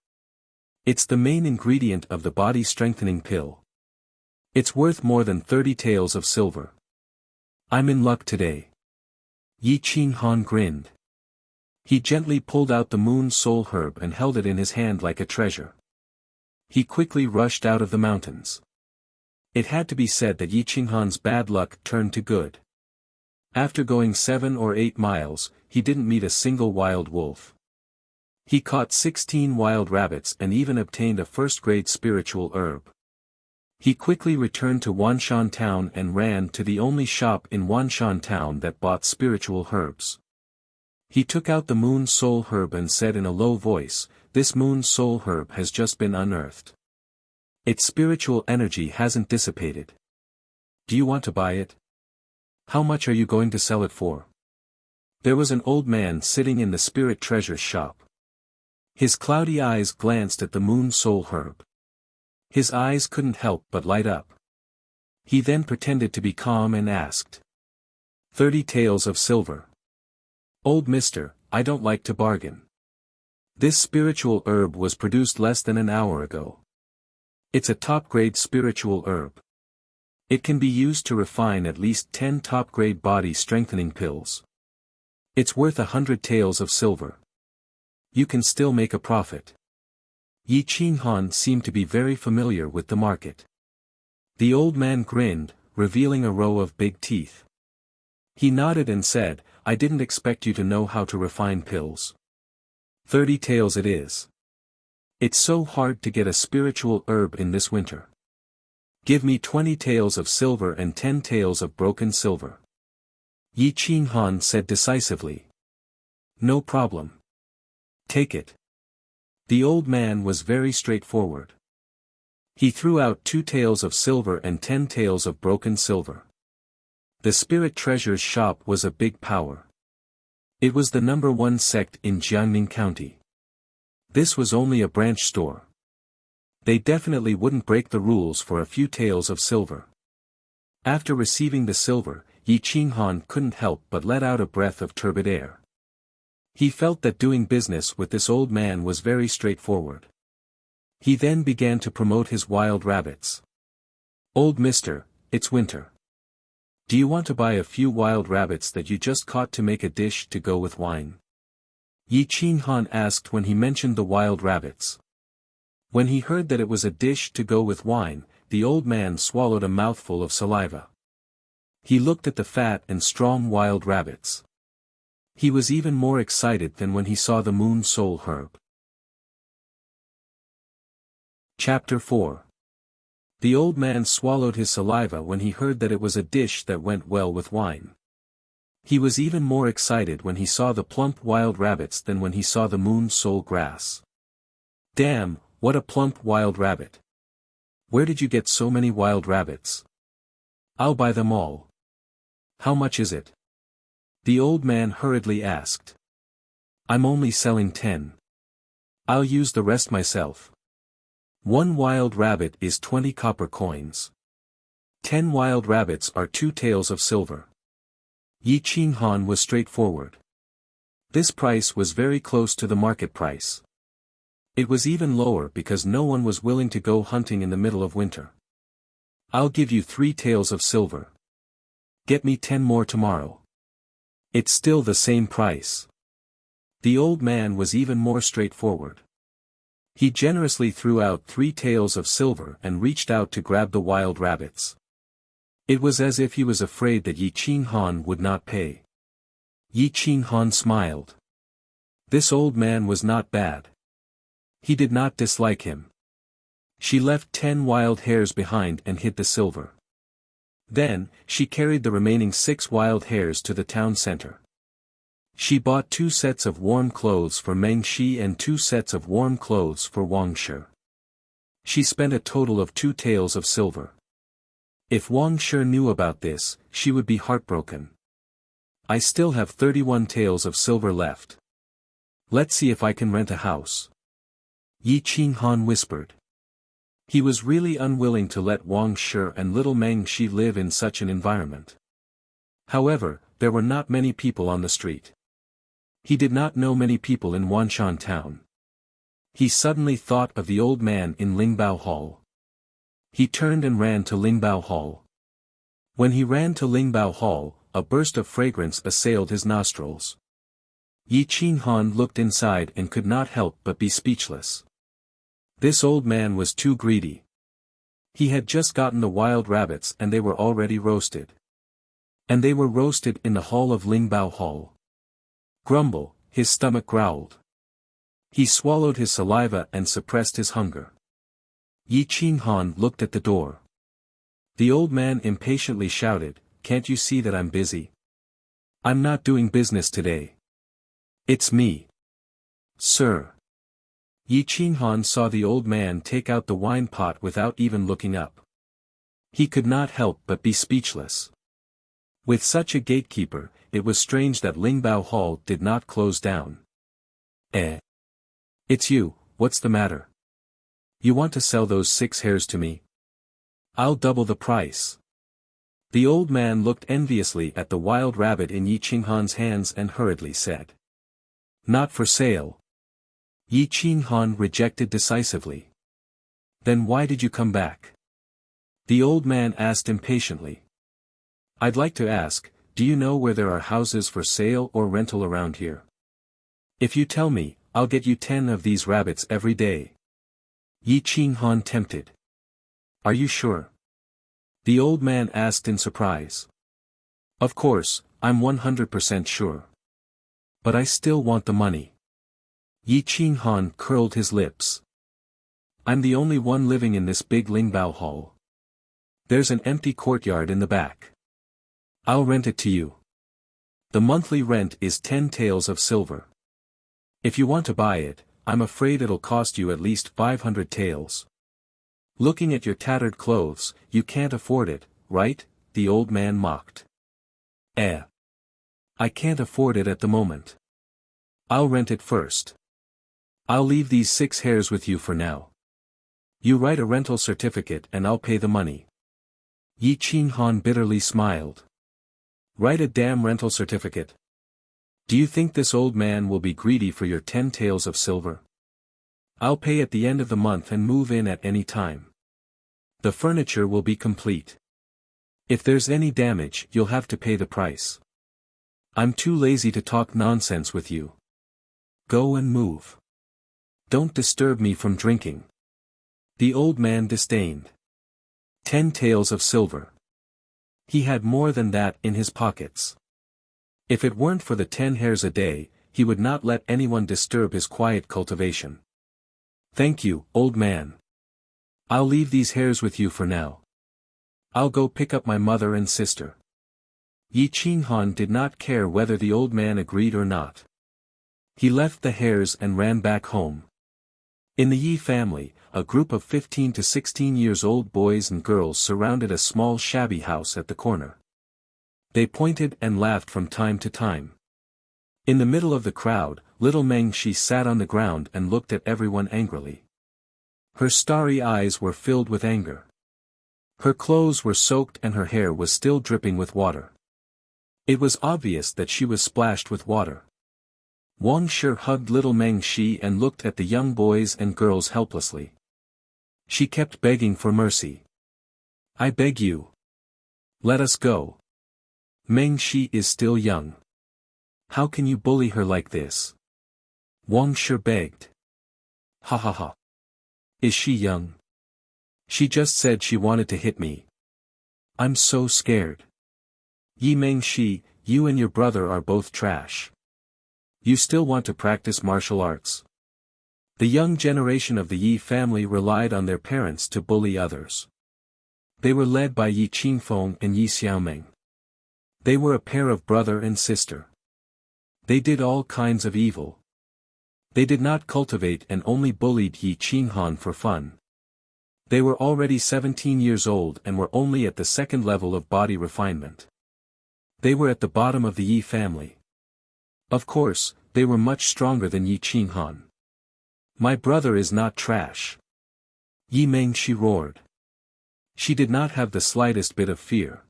It's the main ingredient of the body-strengthening pill. It's worth more than 30 taels of silver. I'm in luck today. Yi Qinghan grinned. He gently pulled out the moon soul herb and held it in his hand like a treasure. He quickly rushed out of the mountains. It had to be said that Yi Qinghan's bad luck turned to good. After going 7 or 8 miles, he didn't meet a single wild wolf. He caught 16 wild rabbits and even obtained a first-grade spiritual herb. He quickly returned to Wanshan town and ran to the only shop in Wanshan town that bought spiritual herbs. He took out the moon soul herb and said in a low voice, "This moon soul herb has just been unearthed. Its spiritual energy hasn't dissipated. Do you want to buy it? How much are you going to sell it for?" There was an old man sitting in the spirit treasure shop. His cloudy eyes glanced at the moon soul herb. His eyes couldn't help but light up. He then pretended to be calm and asked, 30 taels of silver. "Old mister, I don't like to bargain. This spiritual herb was produced less than an hour ago. It's a top-grade spiritual herb. It can be used to refine at least 10 top-grade body-strengthening pills. It's worth 100 taels of silver. You can still make a profit." Yi Qinghan seemed to be very familiar with the market. The old man grinned, revealing a row of big teeth. He nodded and said, "I didn't expect you to know how to refine pills. 30 taels it is. It's so hard to get a spiritual herb in this winter. Give me 20 taels of silver and 10 taels of broken silver." Yi Qinghan said decisively. "No problem. Take it." The old man was very straightforward. He threw out 2 taels of silver and 10 taels of broken silver. The spirit treasure's shop was a big power. It was the #1 sect in Jiangning County. This was only a branch store. They definitely wouldn't break the rules for a few taels of silver. After receiving the silver, Yi Qinghan couldn't help but let out a breath of turbid air. He felt that doing business with this old man was very straightforward. He then began to promote his wild rabbits. "Old mister, it's winter. Do you want to buy a few wild rabbits that you just caught to make a dish to go with wine?" Yi Qinghan asked when he mentioned the wild rabbits. When he heard that it was a dish to go with wine, the old man swallowed a mouthful of saliva. He looked at the fat and strong wild rabbits. He was even more excited than when he saw the moon soul herb. Chapter 4. The old man swallowed his saliva when he heard that it was a dish that went well with wine. He was even more excited when he saw the plump wild rabbits than when he saw the moon soul grass. Damn, what a plump wild rabbit. Where did you get so many wild rabbits? I'll buy them all. How much is it? The old man hurriedly asked. I'm only selling 10. I'll use the rest myself. 1 wild rabbit is 20 copper coins. 10 wild rabbits are 2 taels of silver. Yi Qinghan was straightforward. This price was very close to the market price. It was even lower because no one was willing to go hunting in the middle of winter. I'll give you 3 taels of silver. Get me 10 more tomorrow. It's still the same price. The old man was even more straightforward. He generously threw out 3 taels of silver and reached out to grab the wild rabbits. It was as if he was afraid that Yi Qinghan would not pay. Yi Qinghan smiled. This old man was not bad. He did not dislike him. She left 10 wild hares behind and hid the silver. Then, she carried the remaining 6 wild hares to the town center. She bought 2 sets of warm clothes for Meng Shi and 2 sets of warm clothes for Wang Shi. She spent a total of 2 taels of silver. If Wang Shi knew about this, she would be heartbroken. I still have 31 taels of silver left. Let's see if I can rent a house. Yi Qinghan whispered. He was really unwilling to let Wang Shi and little Meng Shi live in such an environment. However, there were not many people on the street. He did not know many people in Wanshan town. He suddenly thought of the old man in Lingbao Hall. He turned and ran to Lingbao Hall. When he ran to Lingbao Hall, a burst of fragrance assailed his nostrils. Yi Qinghan looked inside and could not help but be speechless. This old man was too greedy. He had just gotten the wild rabbits and they were already roasted. And they were roasted in the hall of Lingbao Hall. Grumble, his stomach growled. He swallowed his saliva and suppressed his hunger. Yi Qinghan looked at the door. The old man impatiently shouted, "Can't you see that I'm busy? I'm not doing business today. It's me. Sir." Yi Qinghan saw the old man take out the wine pot without even looking up. He could not help but be speechless. With such a gatekeeper, it was strange that Lingbao Hall did not close down. It's you, what's the matter? You want to sell those 6 hares to me? I'll double the price. The old man looked enviously at the wild rabbit in Yi Qinghan's hands and hurriedly said. Not for sale. Yi Qinghan rejected decisively. Then why did you come back? The old man asked impatiently. I'd like to ask, do you know where there are houses for sale or rental around here? If you tell me, I'll get you 10 of these rabbits every day. Yi Qinghan tempted. Are you sure? The old man asked in surprise. Of course, I'm 100% sure. But I still want the money. Yi Qinghan curled his lips. I'm the only one living in this big Lingbao Hall. There's an empty courtyard in the back. I'll rent it to you. The monthly rent is 10 taels of silver. If you want to buy it, I'm afraid it'll cost you at least 500 taels. Looking at your tattered clothes, you can't afford it, right? The old man mocked. I can't afford it at the moment. I'll rent it first. I'll leave these 6 hares with you for now. You write a rental certificate and I'll pay the money. Yi Qinghan bitterly smiled. Write a damn rental certificate. Do you think this old man will be greedy for your 10 taels of silver? I'll pay at the end of the month and move in at any time. The furniture will be complete. If there's any damage, you'll have to pay the price. I'm too lazy to talk nonsense with you. Go and move. Don't disturb me from drinking. The old man disdained. 10 taels of silver. He had more than that in his pockets. If it weren't for the 10 hairs a day, he would not let anyone disturb his quiet cultivation. Thank you, old man. I'll leave these hairs with you for now. I'll go pick up my mother and sister. Yi Qinghan did not care whether the old man agreed or not. He left the hairs and ran back home. In the Yi family, a group of 15 to 16 years old boys and girls surrounded a small shabby house at the corner. They pointed and laughed from time to time. In the middle of the crowd, little Meng Shi sat on the ground and looked at everyone angrily. Her starry eyes were filled with anger. Her clothes were soaked and her hair was still dripping with water. It was obvious that she was splashed with water. Wang Shi hugged little Meng Shi and looked at the young boys and girls helplessly. She kept begging for mercy. I beg you. Let us go. Meng Shi is still young. How can you bully her like this? Wang Shi begged. Ha ha ha. Is she young? She just said she wanted to hit me. I'm so scared. Yi Meng Shi, you and your brother are both trash. You still want to practice martial arts. The young generation of the Yi family relied on their parents to bully others. They were led by Yi Qingfeng and Yi Xiaomeng. They were a pair of brother and sister. They did all kinds of evil. They did not cultivate and only bullied Yi Qinghan for fun. They were already 17 years old and were only at the second level of body refinement. They were at the bottom of the Yi family. Of course, they were much stronger than Yi Qinghan. My brother is not trash. Yi Meng Shi roared. She did not have the slightest bit of fear.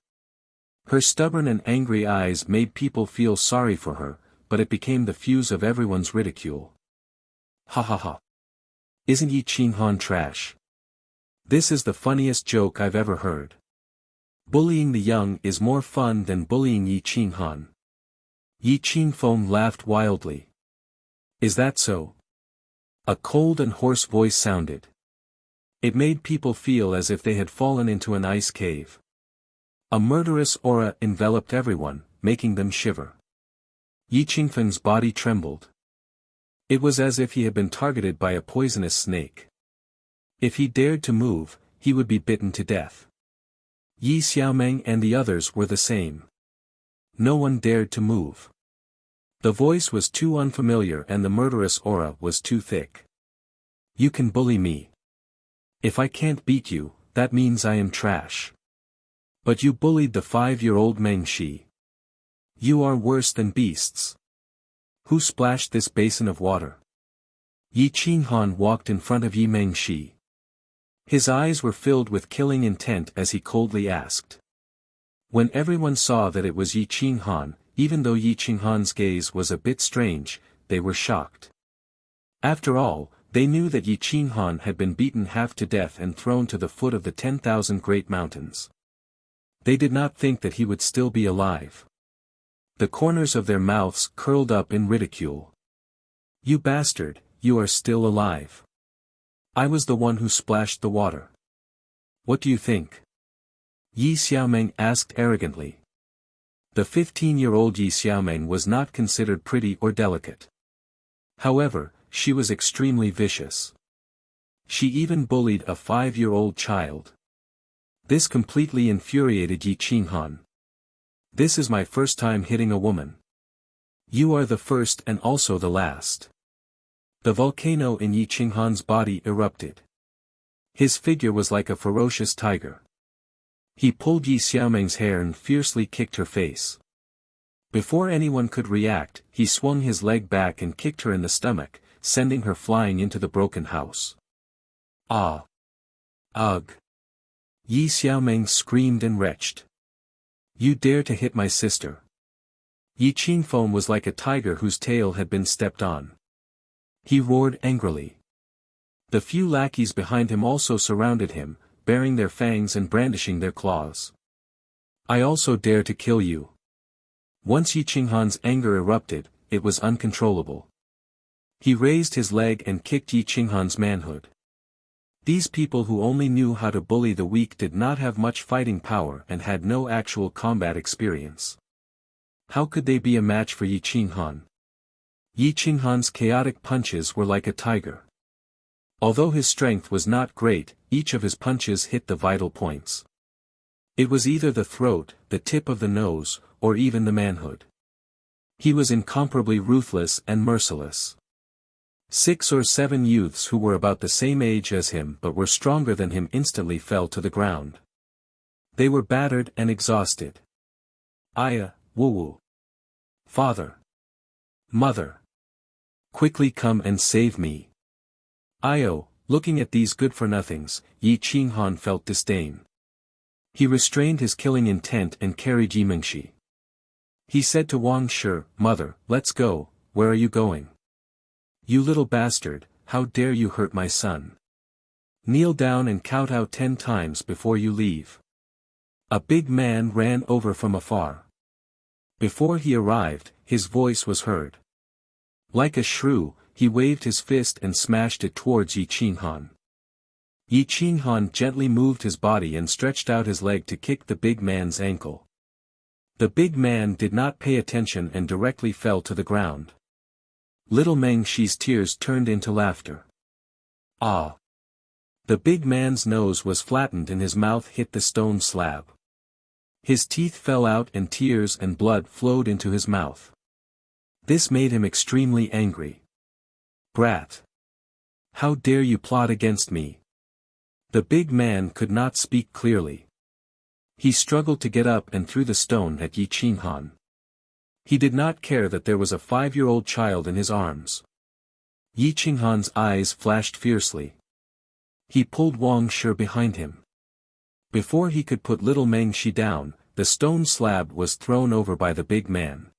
Her stubborn and angry eyes made people feel sorry for her, but it became the fuse of everyone's ridicule. Ha ha ha. Isn't Yi Qinghan trash? This is the funniest joke I've ever heard. Bullying the young is more fun than bullying Yi Qinghan. Yi Qingfeng laughed wildly. Is that so? A cold and hoarse voice sounded. It made people feel as if they had fallen into an ice cave. A murderous aura enveloped everyone, making them shiver. Yi Qingfeng's body trembled. It was as if he had been targeted by a poisonous snake. If he dared to move, he would be bitten to death. Yi Xiaomeng and the others were the same. No one dared to move. The voice was too unfamiliar and the murderous aura was too thick. You can bully me. If I can't beat you, that means I am trash. But you bullied the 5-year-old Meng Shi. You are worse than beasts. Who splashed this basin of water? Yi Qinghan walked in front of Yi Meng Shi. His eyes were filled with killing intent as he coldly asked. When everyone saw that it was Yi Qinghan, even though Yi Qinghan's gaze was a bit strange, they were shocked. After all, they knew that Yi Qinghan had been beaten half to death and thrown to the foot of the 10,000 great mountains. They did not think that he would still be alive. The corners of their mouths curled up in ridicule. You bastard, you are still alive. I was the one who splashed the water. What do you think? Yi Xiaomeng asked arrogantly. The 15-year-old Yi Xiaomeng was not considered pretty or delicate. However, she was extremely vicious. She even bullied a 5-year-old child. This completely infuriated Yi Qinghan. This is my first time hitting a woman. You are the first and also the last. The volcano in Yi Qinghan's body erupted. His figure was like a ferocious tiger. He pulled Yi Xiaomeng's hair and fiercely kicked her face. Before anyone could react, he swung his leg back and kicked her in the stomach, sending her flying into the broken house. Ah! Ugh! Yi Xiaomeng screamed and retched. You dare to hit my sister. Yi Qingfeng was like a tiger whose tail had been stepped on. He roared angrily. The few lackeys behind him also surrounded him, baring their fangs and brandishing their claws. I also dare to kill you. Once Yi Qinghan's anger erupted, it was uncontrollable. He raised his leg and kicked Yi Qinghan's manhood. These people who only knew how to bully the weak did not have much fighting power and had no actual combat experience. how could they be a match for Yi Qinghan? Yi Qinghan's chaotic punches were like a tiger. Although his strength was not great, each of his punches hit the vital points. It was either the throat, the tip of the nose, or even the manhood. He was incomparably ruthless and merciless. 6 or 7 youths who were about the same age as him but were stronger than him instantly fell to the ground. They were battered and exhausted. Aya, Wu. Father. Mother. Quickly come and save me. Io, looking at these good-for-nothings, Yi Qinghan felt disdain. He restrained his killing intent and carried Yi Mengshi. He said to Wang Shi, Mother, let's go, where are you going? You little bastard, how dare you hurt my son? Kneel down and kowtow 10 times before you leave. A big man ran over from afar. Before he arrived, his voice was heard. Like a shrew, he waved his fist and smashed it towards Yi Qinghan. Yi Qinghan gently moved his body and stretched out his leg to kick the big man's ankle. The big man did not pay attention and directly fell to the ground. Little Meng Shi's tears turned into laughter. Ah! The big man's nose was flattened and his mouth hit the stone slab. His teeth fell out and tears and blood flowed into his mouth. This made him extremely angry. Brat! How dare you plot against me? The big man could not speak clearly. He struggled to get up and threw the stone at Yi Qinghan. He did not care that there was a 5-year-old child in his arms. Yi Qinghan's eyes flashed fiercely. He pulled Wang Shi behind him. Before he could put little Meng Shi down, the stone slab was thrown over by the big man.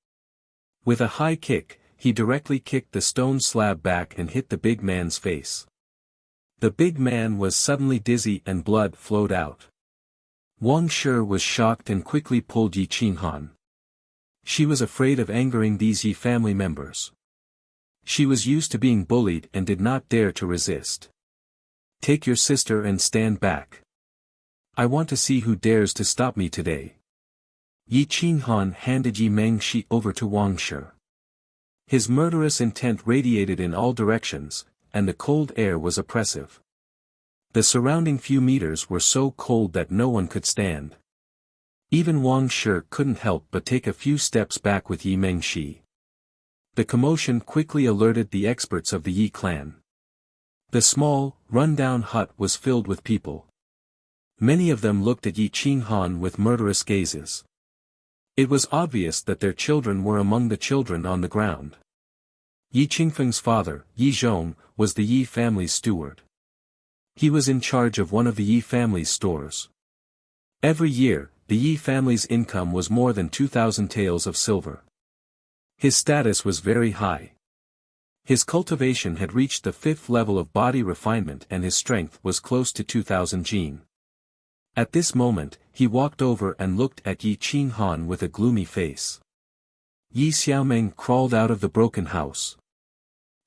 With a high kick, he directly kicked the stone slab back and hit the big man's face. The big man was suddenly dizzy and blood flowed out. Wang Shi was shocked and quickly pulled Yi Qinghan. She was afraid of angering these Yi family members. She was used to being bullied and did not dare to resist. Take your sister and stand back. I want to see who dares to stop me today. Yi Qinghan handed Yi Mengshi over to Wang Shi. His murderous intent radiated in all directions, and the cold air was oppressive. The surrounding few meters were so cold that no one could stand. Even Wang Shi couldn't help but take a few steps back with Yi Mengshi. The commotion quickly alerted the experts of the Yi clan. The small, run-down hut was filled with people. Many of them looked at Yi Qinghan with murderous gazes. It was obvious that their children were among the children on the ground. Yi Qingfeng's father, Yi Zhong, was the Yi family's steward. He was in charge of one of the Yi family's stores. Every year, the Yi family's income was more than 2,000 taels of silver. His status was very high. His cultivation had reached the 5th level of body refinement and his strength was close to 2,000 jin. At this moment, he walked over and looked at Yi Qinghan with a gloomy face. Yi Xiaomeng crawled out of the broken house.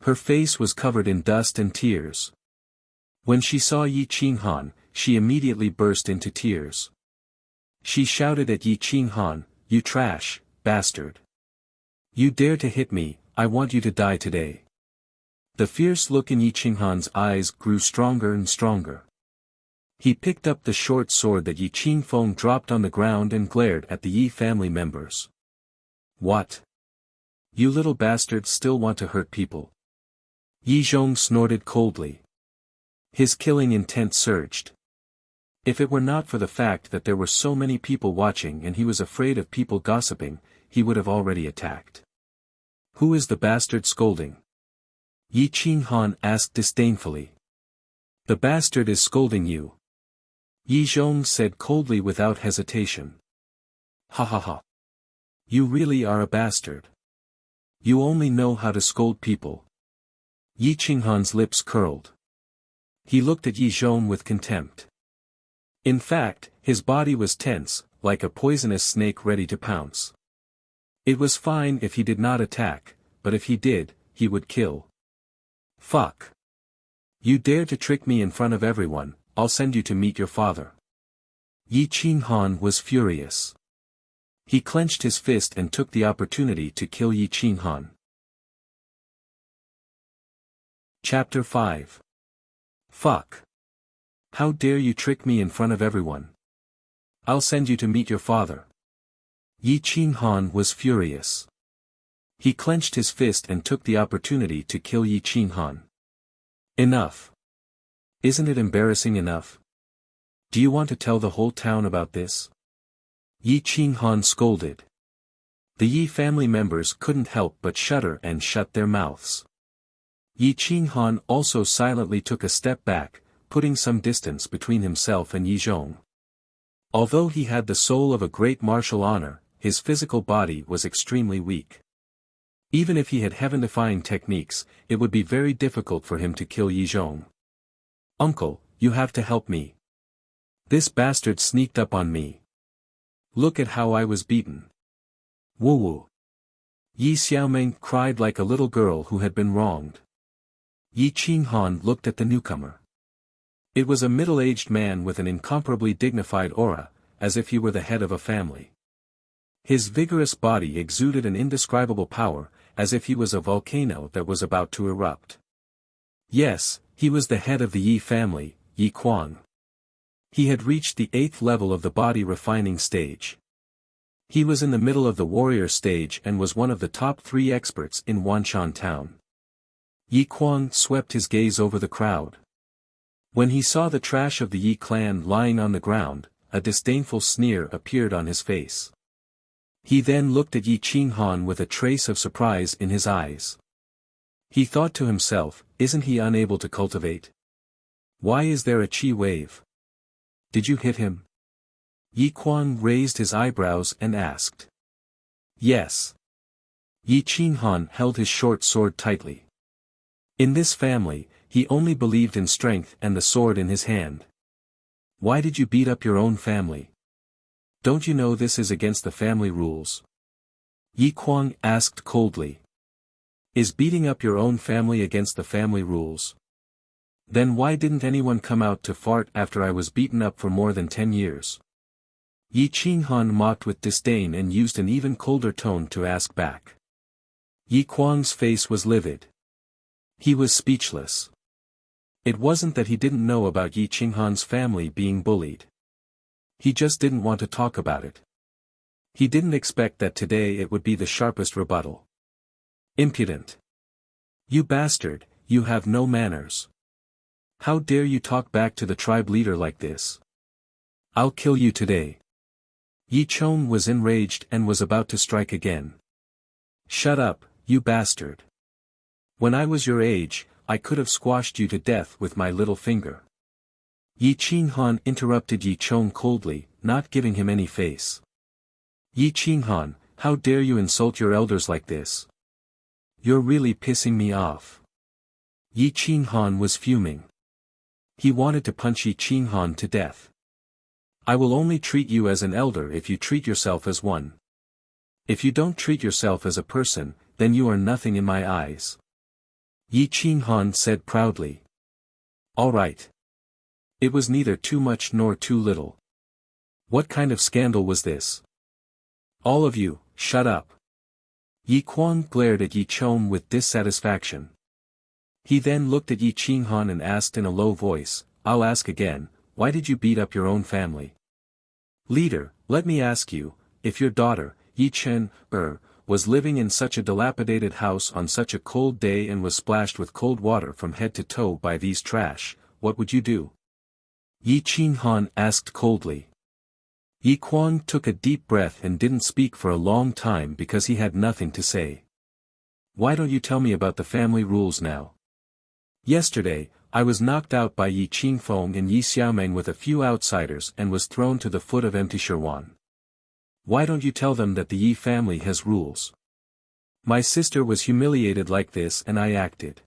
Her face was covered in dust and tears. When she saw Yi Qinghan, she immediately burst into tears. She shouted at Yi Qinghan, "You trash, bastard! You dare to hit me, I want you to die today." The fierce look in Yi Qinghan's eyes grew stronger and stronger. He picked up the short sword that Yi Qingfeng dropped on the ground and glared at the Yi family members. What? You little bastards still want to hurt people? Yi Zhong snorted coldly. His killing intent surged. If it were not for the fact that there were so many people watching and he was afraid of people gossiping, he would have already attacked. Who is the bastard scolding? Yi Qinghan asked disdainfully. The bastard is scolding you. Yi Zhong said coldly without hesitation. Ha ha ha. You really are a bastard. You only know how to scold people. Yi Qinghan's lips curled. He looked at Yi Zhong with contempt. In fact, his body was tense, like a poisonous snake ready to pounce. It was fine if he did not attack, but if he did, he would kill. Fuck. You dare to trick me in front of everyone, I'll send you to meet your father. Yi Qinghan was furious. He clenched his fist and took the opportunity to kill Yi Qinghan. Chapter 5. Fuck. How dare you trick me in front of everyone? I'll send you to meet your father. Yi Qinghan was furious. He clenched his fist and took the opportunity to kill Yi Qinghan. Enough. Isn't it embarrassing enough? Do you want to tell the whole town about this? Yi Qinghan scolded. The Yi family members couldn't help but shudder and shut their mouths. Yi Qinghan also silently took a step back, putting some distance between himself and Yi Zhong. Although he had the soul of a great martial honor, his physical body was extremely weak. Even if he had heaven-defying techniques, it would be very difficult for him to kill Yi Zhong. Uncle, you have to help me. This bastard sneaked up on me. Look at how I was beaten. Woo-woo. Yi Xiaoming cried like a little girl who had been wronged. Yi Qinghan looked at the newcomer. It was a middle-aged man with an incomparably dignified aura, as if he were the head of a family. His vigorous body exuded an indescribable power, as if he was a volcano that was about to erupt. Yes, he was the head of the Yi family, Yi Kuang. He had reached the 8th level of the body refining stage. He was in the middle of the warrior stage and was one of the top 3 experts in Wanshan town. Yi Kuang swept his gaze over the crowd. When he saw the trash of the Yi clan lying on the ground, a disdainful sneer appeared on his face. He then looked at Yi Qinghan with a trace of surprise in his eyes. He thought to himself, isn't he unable to cultivate? Why is there a chi wave? Did you hit him? Yi Kuang raised his eyebrows and asked. Yes. Yi Qinghan held his short sword tightly. In this family, he only believed in strength and the sword in his hand. Why did you beat up your own family? Don't you know this is against the family rules? Yi Kuang asked coldly. Is beating up your own family against the family rules? Then why didn't anyone come out to fart after I was beaten up for more than 10 years? Yi Qinghan mocked with disdain and used an even colder tone to ask back. Yi Kuang's face was livid. He was speechless. It wasn't that he didn't know about Yi Qinghan's family being bullied. He just didn't want to talk about it. He didn't expect that today it would be the sharpest rebuttal. Impudent. You bastard, you have no manners. How dare you talk back to the tribe leader like this? I'll kill you today. Yi Chong was enraged and was about to strike again. Shut up, you bastard. When I was your age, I could have squashed you to death with my little finger. Yi Qinghan interrupted Yi Chong coldly, not giving him any face. Yi Qinghan, how dare you insult your elders like this? You're really pissing me off. Yi Qinghan was fuming. He wanted to punch Yi Qinghan to death. I will only treat you as an elder if you treat yourself as one. If you don't treat yourself as a person, then you are nothing in my eyes. Yi Qinghan said proudly. All right. It was neither too much nor too little. What kind of scandal was this? All of you, shut up. Yi Kuang glared at Yi Chong with dissatisfaction. He then looked at Yi Qinghan and asked in a low voice, I'll ask again, why did you beat up your own family? Leader, let me ask you, if your daughter, Yi Chen, was living in such a dilapidated house on such a cold day and was splashed with cold water from head to toe by these trash, what would you do? Yi Qinghan asked coldly. Yi Kuang took a deep breath and didn't speak for a long time because he had nothing to say. Why don't you tell me about the family rules now? Yesterday, I was knocked out by Yi Qingfeng and Yi Xiaoming with a few outsiders and was thrown to the foot of empty Shirwan. Why don't you tell them that the Yi family has rules? My sister was humiliated like this and I acted.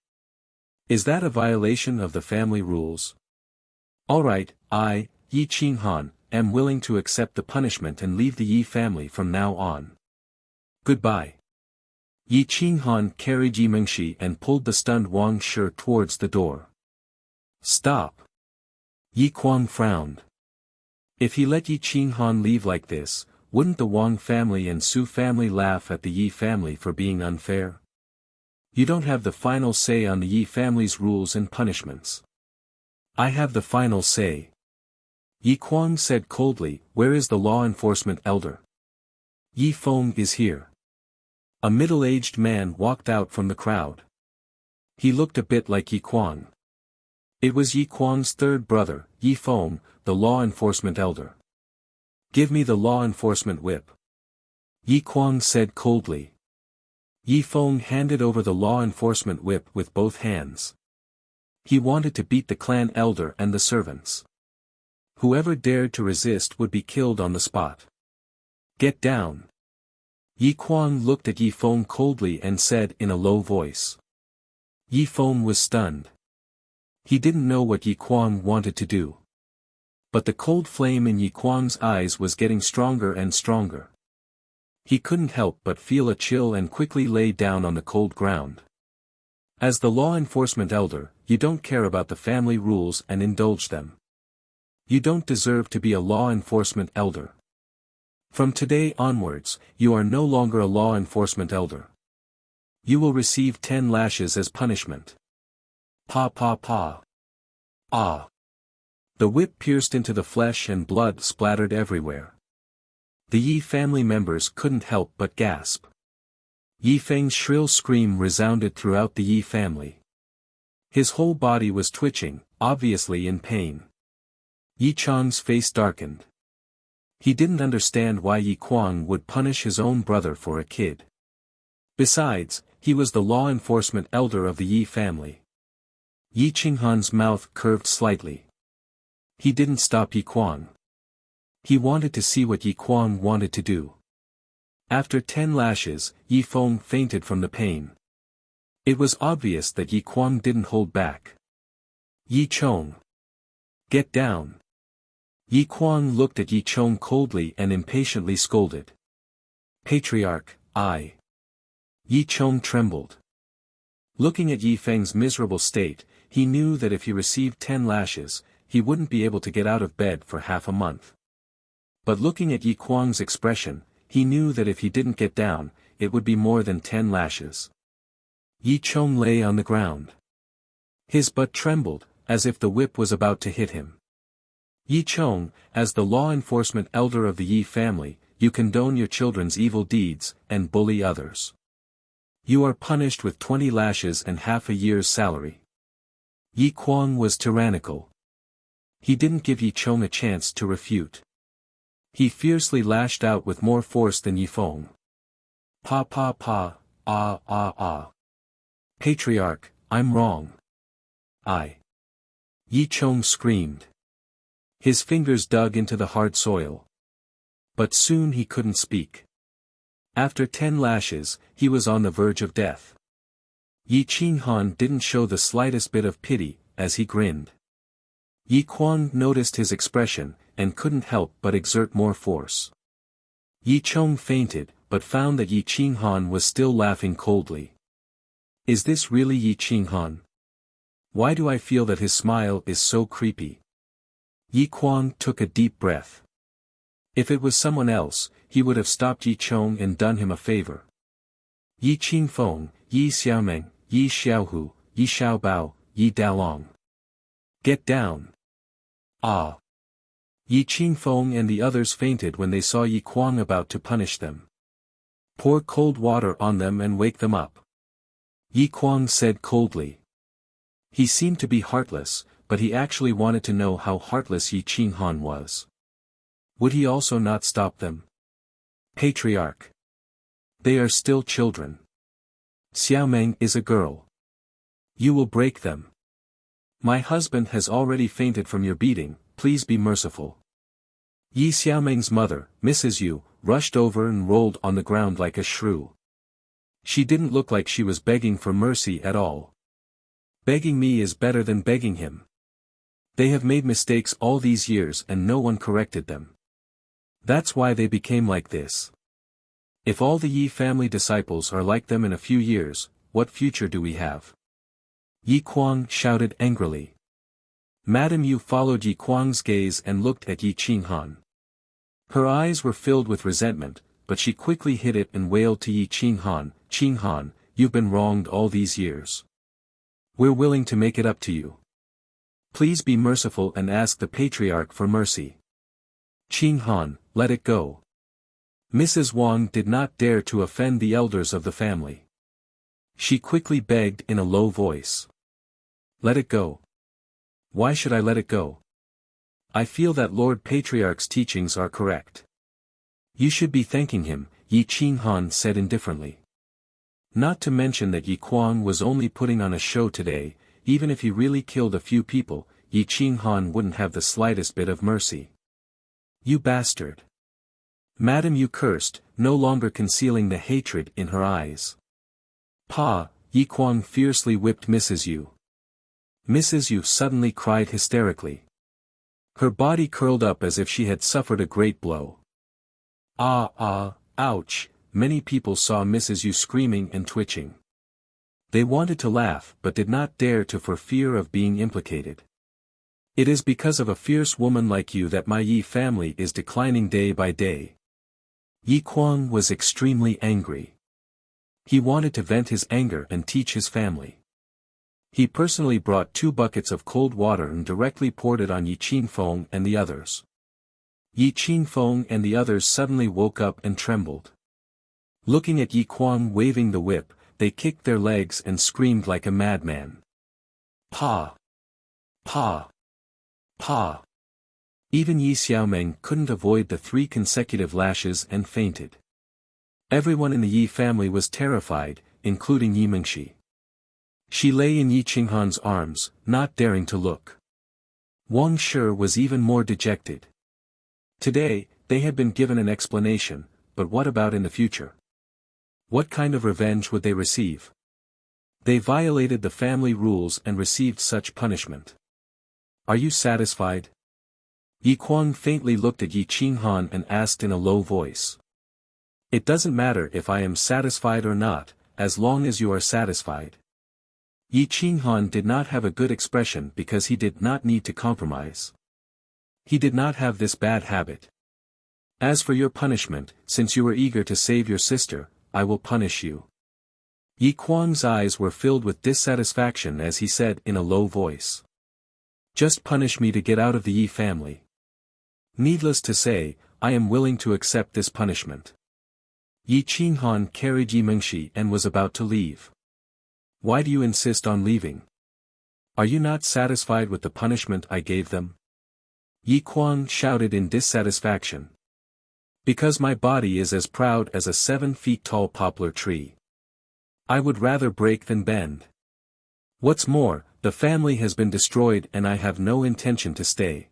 Is that a violation of the family rules? Alright, I, Yi Qinghan, am willing to accept the punishment and leave the Yi family from now on. Goodbye. Yi Qinghan carried Yi Mengshi and pulled the stunned Wang Shi towards the door. Stop. Yi Kuang frowned. If he let Yi Qinghan leave like this, wouldn't the Wang family and Su family laugh at the Yi family for being unfair? You don't have the final say on the Yi family's rules and punishments. I have the final say. Yi Kuang said coldly, where is the law enforcement elder? Yi Feng is here. A middle-aged man walked out from the crowd. He looked a bit like Yi Kuang. It was Yi Kuang's third brother, Yi Feng, the law enforcement elder. Give me the law enforcement whip. Yi Kuang said coldly. Yi Feng handed over the law enforcement whip with both hands. He wanted to beat the clan elder and the servants. Whoever dared to resist would be killed on the spot. Get down. Yi Kuang looked at Yi Feng coldly and said in a low voice. Yi Feng was stunned. He didn't know what Yi Kuang wanted to do. But the cold flame in Yi Kuang's eyes was getting stronger and stronger. He couldn't help but feel a chill and quickly lay down on the cold ground. As the law enforcement elder, you don't care about the family rules and indulge them. You don't deserve to be a law enforcement elder. From today onwards, you are no longer a law enforcement elder. You will receive 10 lashes as punishment. Pa pa pa. Ah. The whip pierced into the flesh and blood splattered everywhere. The Yi family members couldn't help but gasp. Yi Feng's shrill scream resounded throughout the Yi family. His whole body was twitching, obviously in pain. Yi Chang's face darkened. He didn't understand why Yi Kuang would punish his own brother for a kid. Besides, he was the law enforcement elder of the Yi family. Yi Qinghan's mouth curved slightly. He didn't stop Yi Kuang. He wanted to see what Yi Kuang wanted to do. After 10 lashes, Yi Feng fainted from the pain. It was obvious that Yi Kuang didn't hold back. Yi Chong. Get down. Yi Kuang looked at Yi Chong coldly and impatiently scolded. Patriarch, I. Yi Chong trembled. Looking at Yi Feng's miserable state, he knew that if he received 10 lashes, he wouldn't be able to get out of bed for half a month. But looking at Yi Kuang's expression, he knew that if he didn't get down, it would be more than 10 lashes. Yi Chong lay on the ground. His butt trembled, as if the whip was about to hit him. Yi Chong, as the law enforcement elder of the Yi family, you condone your children's evil deeds, and bully others. You are punished with 20 lashes and half a year's salary. Yi Kuang was tyrannical. He didn't give Yi Chong a chance to refute. He fiercely lashed out with more force than Yi Feng. Pa pa pa, ah ah ah. Patriarch, I'm wrong. I. Yi Chong screamed. His fingers dug into the hard soil. But soon he couldn't speak. After 10 lashes, he was on the verge of death. Yi Qinghan didn't show the slightest bit of pity, as he grinned. Yi Kuang noticed his expression, and couldn't help but exert more force. Yi Chong fainted, but found that Yi Qinghan was still laughing coldly. Is this really Yi Qinghan? Why do I feel that his smile is so creepy? Yi Kuang took a deep breath. If it was someone else, he would have stopped Yi Chong and done him a favor. Yi Qingfeng, Yi Xiaomeng, Yi Xiaohu, Yi Xiaobao, Yi Dalong. Get down. Ah. Yi Qingfeng and the others fainted when they saw Yi Kuang about to punish them. Pour cold water on them and wake them up. Yi Kuang said coldly. He seemed to be heartless, but he actually wanted to know how heartless Yi Qinghan was. Would he also not stop them? Patriarch. They are still children. Xiaomeng is a girl. You will break them. My husband has already fainted from your beating, please be merciful. Yi Xiaomeng's mother, Mrs. Yu, rushed over and rolled on the ground like a shrew. She didn't look like she was begging for mercy at all. Begging me is better than begging him. They have made mistakes all these years and no one corrected them. That's why they became like this. If all the Yi family disciples are like them in a few years, what future do we have? Yi Kuang shouted angrily. Madam Yu followed Yi Kuang's gaze and looked at Yi Qinghan. Her eyes were filled with resentment, but she quickly hid it and wailed to Yi Qinghan, you've been wronged all these years. We're willing to make it up to you. Please be merciful and ask the patriarch for mercy. Qinghan, let it go. Mrs. Wang did not dare to offend the elders of the family. She quickly begged in a low voice. Let it go. Why should I let it go? I feel that Lord Patriarch's teachings are correct. You should be thanking him, Yi Qinghan said indifferently. Not to mention that Yi Kuang was only putting on a show today, even if he really killed a few people, Yi Qinghan wouldn't have the slightest bit of mercy. You bastard. Madam, you cursed, no longer concealing the hatred in her eyes. Pa, Yi Kuang fiercely whipped Mrs. Yu. Mrs. Yu suddenly cried hysterically. Her body curled up as if she had suffered a great blow. Ouch, many people saw Mrs. Yu screaming and twitching. They wanted to laugh but did not dare to for fear of being implicated. It is because of a fierce woman like you that my Yi family is declining day by day. Yi Kuang was extremely angry. He wanted to vent his anger and teach his family. He personally brought 2 buckets of cold water and directly poured it on Yi Qingfeng and the others. Yi Qingfeng and the others suddenly woke up and trembled. Looking at Yi Kuang waving the whip, they kicked their legs and screamed like a madman. Pa! Pa! Pa! Even Yi Xiaomeng couldn't avoid the 3 consecutive lashes and fainted. Everyone in the Yi family was terrified, including Yi Mingxi. She lay in Yi Qinghan's arms, not daring to look. Wang Shi was even more dejected. Today, they had been given an explanation, but what about in the future? What kind of revenge would they receive? They violated the family rules and received such punishment. Are you satisfied? Yi Kuang faintly looked at Yi Qinghan and asked in a low voice. It doesn't matter if I am satisfied or not, as long as you are satisfied. Yi Qinghan did not have a good expression because he did not need to compromise. He did not have this bad habit. As for your punishment, since you were eager to save your sister, I will punish you. Yi Kuang's eyes were filled with dissatisfaction as he said in a low voice. Just punish me to get out of the Yi family. Needless to say, I am willing to accept this punishment. Yi Qinghan carried Yi Mingxi and was about to leave. Why do you insist on leaving? Are you not satisfied with the punishment I gave them? Yi Kuang shouted in dissatisfaction. Because my body is as proud as a 7 feet tall poplar tree. I would rather break than bend. What's more, the family has been destroyed and I have no intention to stay.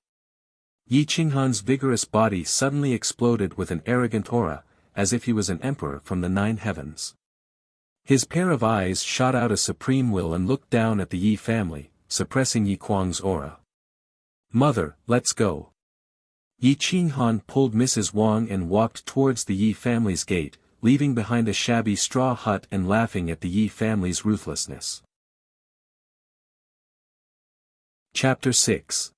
Yi Qinghan's vigorous body suddenly exploded with an arrogant aura, as if he was an emperor from the 9 heavens. His pair of eyes shot out a supreme will and looked down at the Yi family, suppressing Yi Kuang's aura. Mother, let's go. Yi Qinghan pulled Mrs. Wang and walked towards the Yi family's gate, leaving behind a shabby straw hut and laughing at the Yi family's ruthlessness. Chapter 6.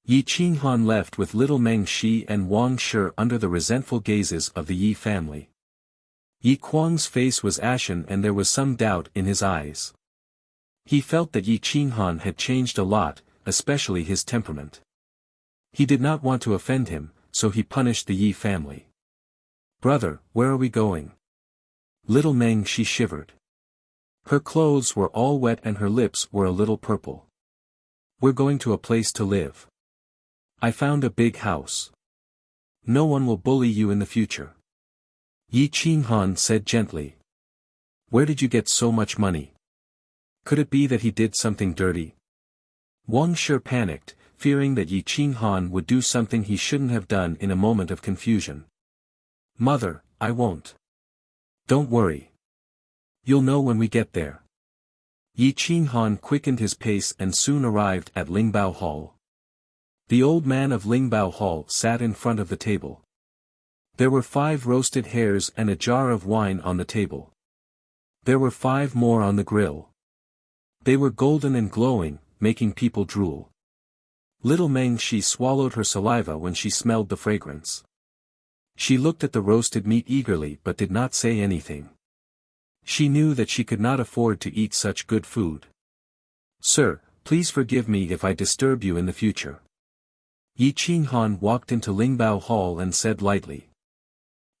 Yi Qinghan left with little Meng Shi and Wang Shi under the resentful gazes of the Yi family. Yi Kuang's face was ashen and there was some doubt in his eyes. He felt that Yi Qinghan had changed a lot, especially his temperament. He did not want to offend him, so he punished the Yi family. Brother, where are we going? Little Meng Shi shivered. Her clothes were all wet and her lips were a little purple. We're going to a place to live. I found a big house. No one will bully you in the future. Yi Qinghan said gently. Where did you get so much money? Could it be that he did something dirty? Wang Shi panicked, fearing that Yi Qinghan would do something he shouldn't have done in a moment of confusion. Mother, I won't. Don't worry. You'll know when we get there. Yi Qinghan quickened his pace and soon arrived at Lingbao Hall. The old man of Lingbao Hall sat in front of the table. There were 5 roasted hares and a jar of wine on the table. There were 5 more on the grill. They were golden and glowing, making people drool. Little Meng Shi swallowed her saliva when she smelled the fragrance. She looked at the roasted meat eagerly but did not say anything. She knew that she could not afford to eat such good food. "Sir, please forgive me if I disturb you in the future." Yi Qinghan walked into Lingbao Hall and said lightly.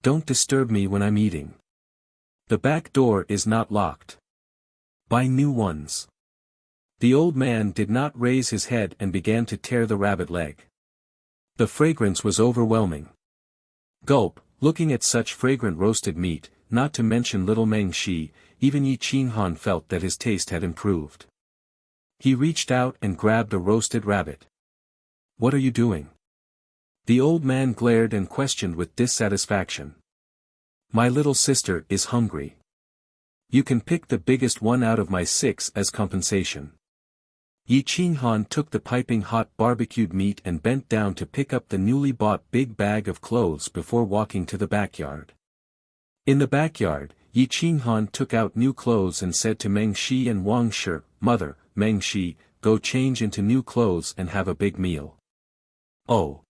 "Don't disturb me when I'm eating. The back door is not locked. Buy new ones." The old man did not raise his head and began to tear the rabbit leg. The fragrance was overwhelming. Gulp, looking at such fragrant roasted meat, not to mention little Meng Shi, even Yi Qinghan felt that his taste had improved. He reached out and grabbed a roasted rabbit. "What are you doing?" The old man glared and questioned with dissatisfaction. "My little sister is hungry. You can pick the biggest one out of my 6 as compensation." Yi Qinghan took the piping hot barbecued meat and bent down to pick up the newly bought big bag of clothes before walking to the backyard. In the backyard, Yi Qinghan took out new clothes and said to Meng Shi and Wang Shi, "Mother, Meng Shi, go change into new clothes and have a big meal." "Oh!"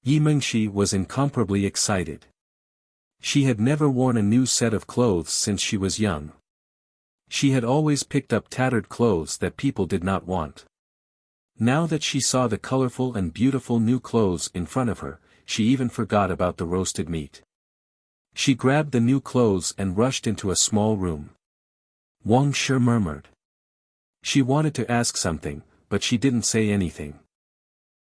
Yi Mengshi was incomparably excited. She had never worn a new set of clothes since she was young. She had always picked up tattered clothes that people did not want. Now that she saw the colorful and beautiful new clothes in front of her, she even forgot about the roasted meat. She grabbed the new clothes and rushed into a small room. Wang Shi murmured. She wanted to ask something, but she didn't say anything.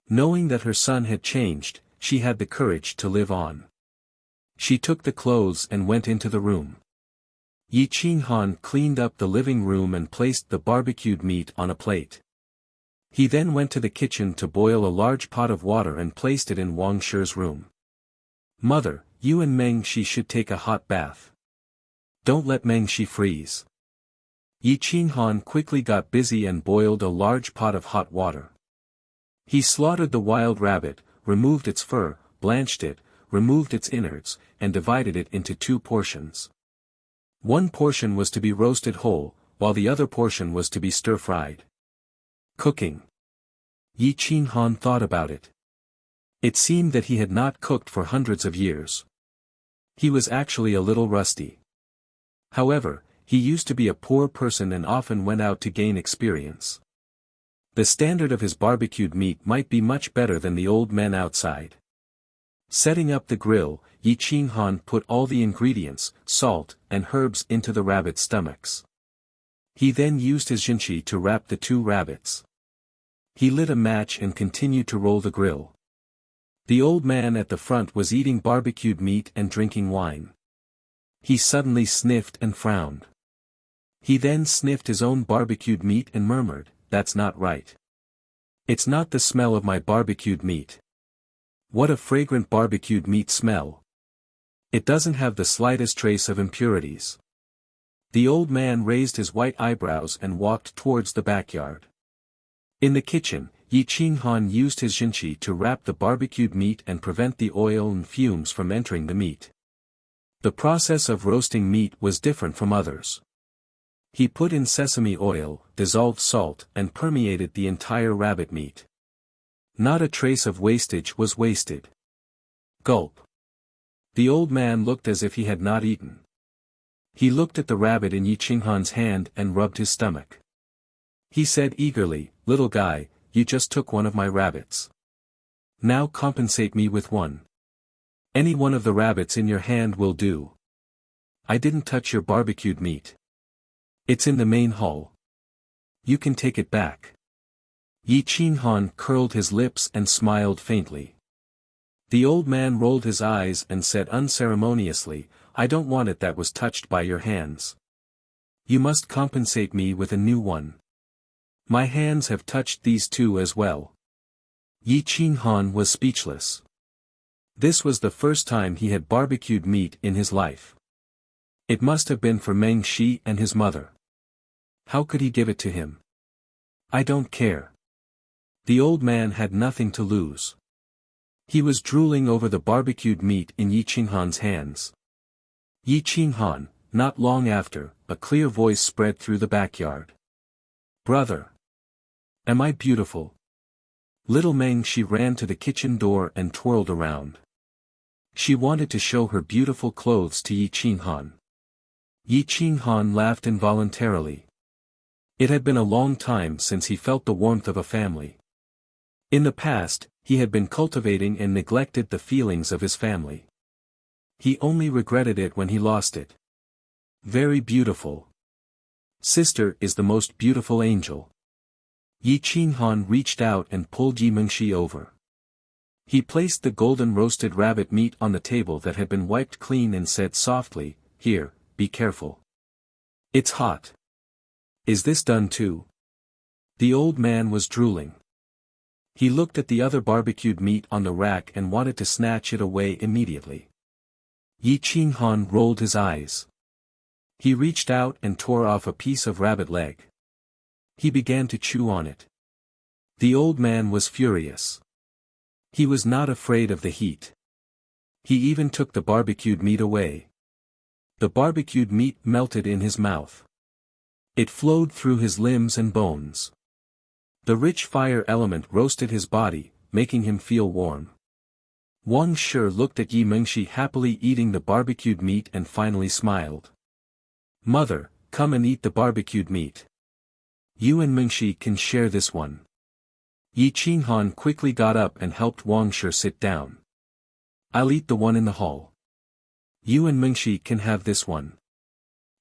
Knowing that her son had changed, she had the courage to live on. She took the clothes and went into the room. Yi Qinghan cleaned up the living room and placed the barbecued meat on a plate. He then went to the kitchen to boil a large pot of water and placed it in Wang Shi's room. "Mother, you and Meng Shi should take a hot bath. Don't let Meng Shi freeze." Yi Qinghan quickly got busy and boiled a large pot of hot water. He slaughtered the wild rabbit, removed its fur, blanched it, removed its innards, and divided it into 2 portions. One portion was to be roasted whole, while the other portion was to be stir-fried. Cooking. Yi Qinghan thought about it. It seemed that he had not cooked for hundreds of years. He was actually a little rusty. However, he used to be a poor person and often went out to gain experience. The standard of his barbecued meat might be much better than the old men outside. Setting up the grill, Yi Qinghan put all the ingredients, salt, and herbs into the rabbit's stomachs. He then used his jinchi to wrap the 2 rabbits. He lit a match and continued to roll the grill. The old man at the front was eating barbecued meat and drinking wine. He suddenly sniffed and frowned. He then sniffed his own barbecued meat and murmured, "That's not right. It's not the smell of my barbecued meat. What a fragrant barbecued meat smell. It doesn't have the slightest trace of impurities." The old man raised his white eyebrows and walked towards the backyard. In the kitchen, Yi Qinghan used his jinchi to wrap the barbecued meat and prevent the oil and fumes from entering the meat. The process of roasting meat was different from others. He put in sesame oil, dissolved salt, and permeated the entire rabbit meat. Not a trace of wastage was wasted. Gulp. The old man looked as if he had not eaten. He looked at the rabbit in Yi Qinghan's hand and rubbed his stomach. He said eagerly, "Little guy, you just took one of my rabbits. Now compensate me with one. Any one of the rabbits in your hand will do. I didn't touch your barbecued meat. It's in the main hall. You can take it back." Yi Qinghan curled his lips and smiled faintly. The old man rolled his eyes and said unceremoniously, "I don't want it that was touched by your hands. You must compensate me with a new one. My hands have touched these 2 as well." Yi Qinghan was speechless. This was the first time he had barbecued meat in his life. It must have been for Meng Shi and his mother. How could he give it to him? "I don't care." The old man had nothing to lose. He was drooling over the barbecued meat in Yi Qinghan's hands. Yi Qinghan, not long after, a clear voice spread through the backyard. "Brother! Am I beautiful?" Little Meng Shi ran to the kitchen door and twirled around. She wanted to show her beautiful clothes to Yi Qinghan. Yi Qinghan laughed involuntarily. It had been a long time since he felt the warmth of a family. In the past, he had been cultivating and neglected the feelings of his family. He only regretted it when he lost it. Very beautiful. Sister is the most beautiful angel. Yi Qinghan reached out and pulled Yi Mengxi over. He placed the golden roasted rabbit meat on the table that had been wiped clean and said softly, "Here, be careful. It's hot. Is this done too?" The old man was drooling. He looked at the other barbecued meat on the rack and wanted to snatch it away immediately. Yi Qinghan rolled his eyes. He reached out and tore off a piece of rabbit leg. He began to chew on it. The old man was furious. He was not afraid of the heat. He even took the barbecued meat away. The barbecued meat melted in his mouth. It flowed through his limbs and bones. The rich fire element roasted his body, making him feel warm. Wang Shi looked at Yi Mengxi happily eating the barbecued meat and finally smiled. "Mother, come and eat the barbecued meat. You and Mengxi can share this one." Yi Qinghan quickly got up and helped Wang Shi sit down. "I'll eat the one in the hall. You and Mengxi can have this one."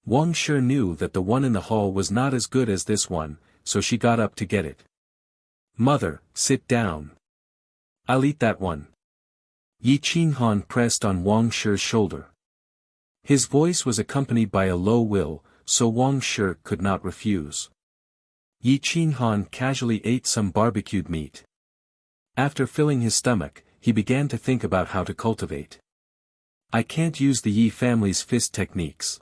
Wang Shi knew that the one in the hall was not as good as this one, so she got up to get it. "Mother, sit down. I'll eat that one." Yi Qinghan pressed on Wang Shi's shoulder. His voice was accompanied by a low will, so Wang Shi could not refuse. Yi Qinghan casually ate some barbecued meat. After filling his stomach, he began to think about how to cultivate. "I can't use the Yi family's fist techniques.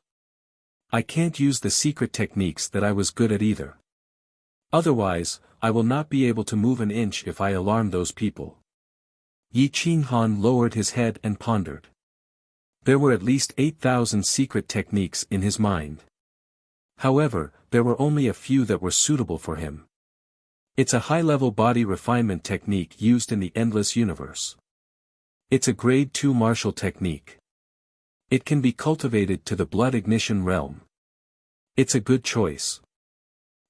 I can't use the secret techniques that I was good at either. Otherwise, I will not be able to move an inch if I alarm those people." Yi Qinghan lowered his head and pondered. There were at least 8,000 secret techniques in his mind. However, there were only a few that were suitable for him. It's a high-level body refinement technique used in the endless universe. It's a grade 2 martial technique. It can be cultivated to the blood ignition realm. It's a good choice.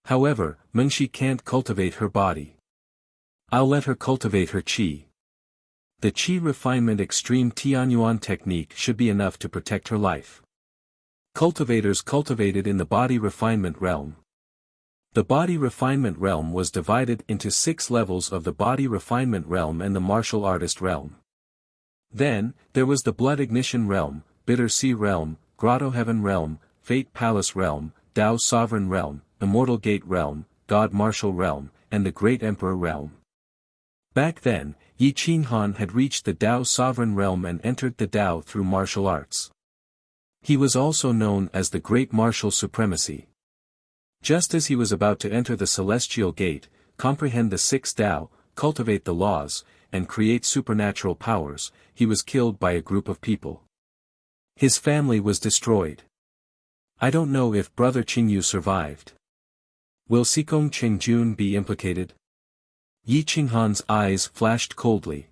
However, Mengxi can't cultivate her body. I'll let her cultivate her qi. The qi refinement extreme Tianyuan technique should be enough to protect her life. Cultivators cultivated in the body refinement realm. The body refinement realm was divided into 6 levels of the body refinement realm and the martial artist realm. Then, there was the blood ignition realm, bitter sea realm, grotto heaven realm, fate palace realm, Tao sovereign realm, immortal gate realm, god martial realm, and the great emperor realm. Back then, Yi Qinghan had reached the Tao sovereign realm and entered the Tao through martial arts. He was also known as the Great Martial Supremacy. Just as he was about to enter the Celestial Gate, comprehend the 6 Tao, cultivate the laws, and create supernatural powers, he was killed by a group of people. His family was destroyed. I don't know if Brother Qingyu survived. Will Sikong Qingjun be implicated? Yi Qinghan's eyes flashed coldly.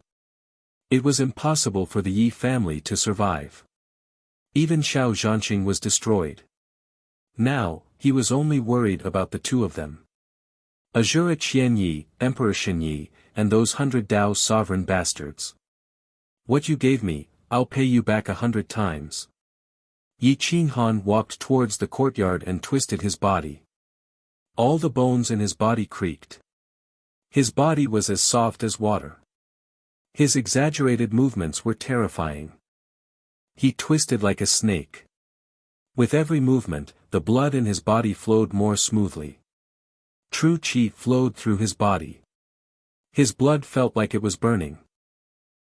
It was impossible for the Yi family to survive. Even Xiao Zhanqing was destroyed. Now, he was only worried about the 2 of them. Azura Qianyi, Emperor Xinyi, and those 100 Tao sovereign bastards. What you gave me, I'll pay you back 100 times. Yi Qinghan walked towards the courtyard and twisted his body. All the bones in his body creaked. His body was as soft as water. His exaggerated movements were terrifying. He twisted like a snake. With every movement, the blood in his body flowed more smoothly. True qi flowed through his body. His blood felt like it was burning.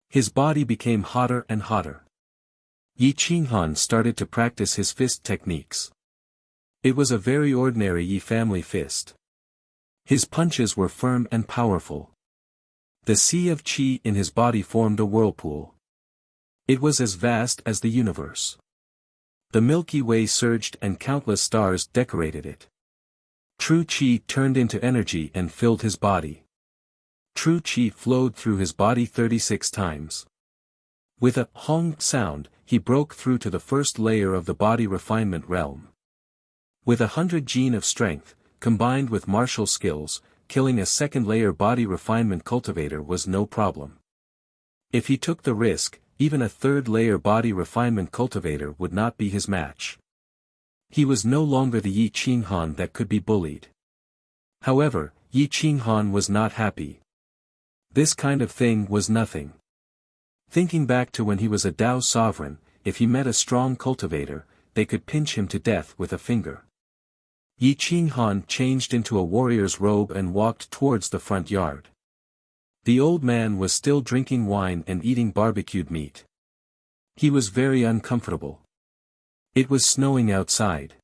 His body became hotter and hotter. Yi Qinghan started to practice his fist techniques. It was a very ordinary Yi family fist. His punches were firm and powerful. The sea of qi in his body formed a whirlpool. It was as vast as the universe. The Milky Way surged and countless stars decorated it. True qi turned into energy and filled his body. True qi flowed through his body 36 times. With a hong sound, he broke through to the first layer of the body refinement realm. With 100 gene of strength, combined with martial skills, killing a second-layer body refinement cultivator was no problem. If he took the risk, even a third-layer body refinement cultivator would not be his match. He was no longer the Yi Qinghan that could be bullied. However, Yi Qinghan was not happy. This kind of thing was nothing. Thinking back to when he was a Dao sovereign, if he met a strong cultivator, they could pinch him to death with a finger. Yi Qinghan changed into a warrior's robe and walked towards the front yard. The old man was still drinking wine and eating barbecued meat. He was very uncomfortable. It was snowing outside.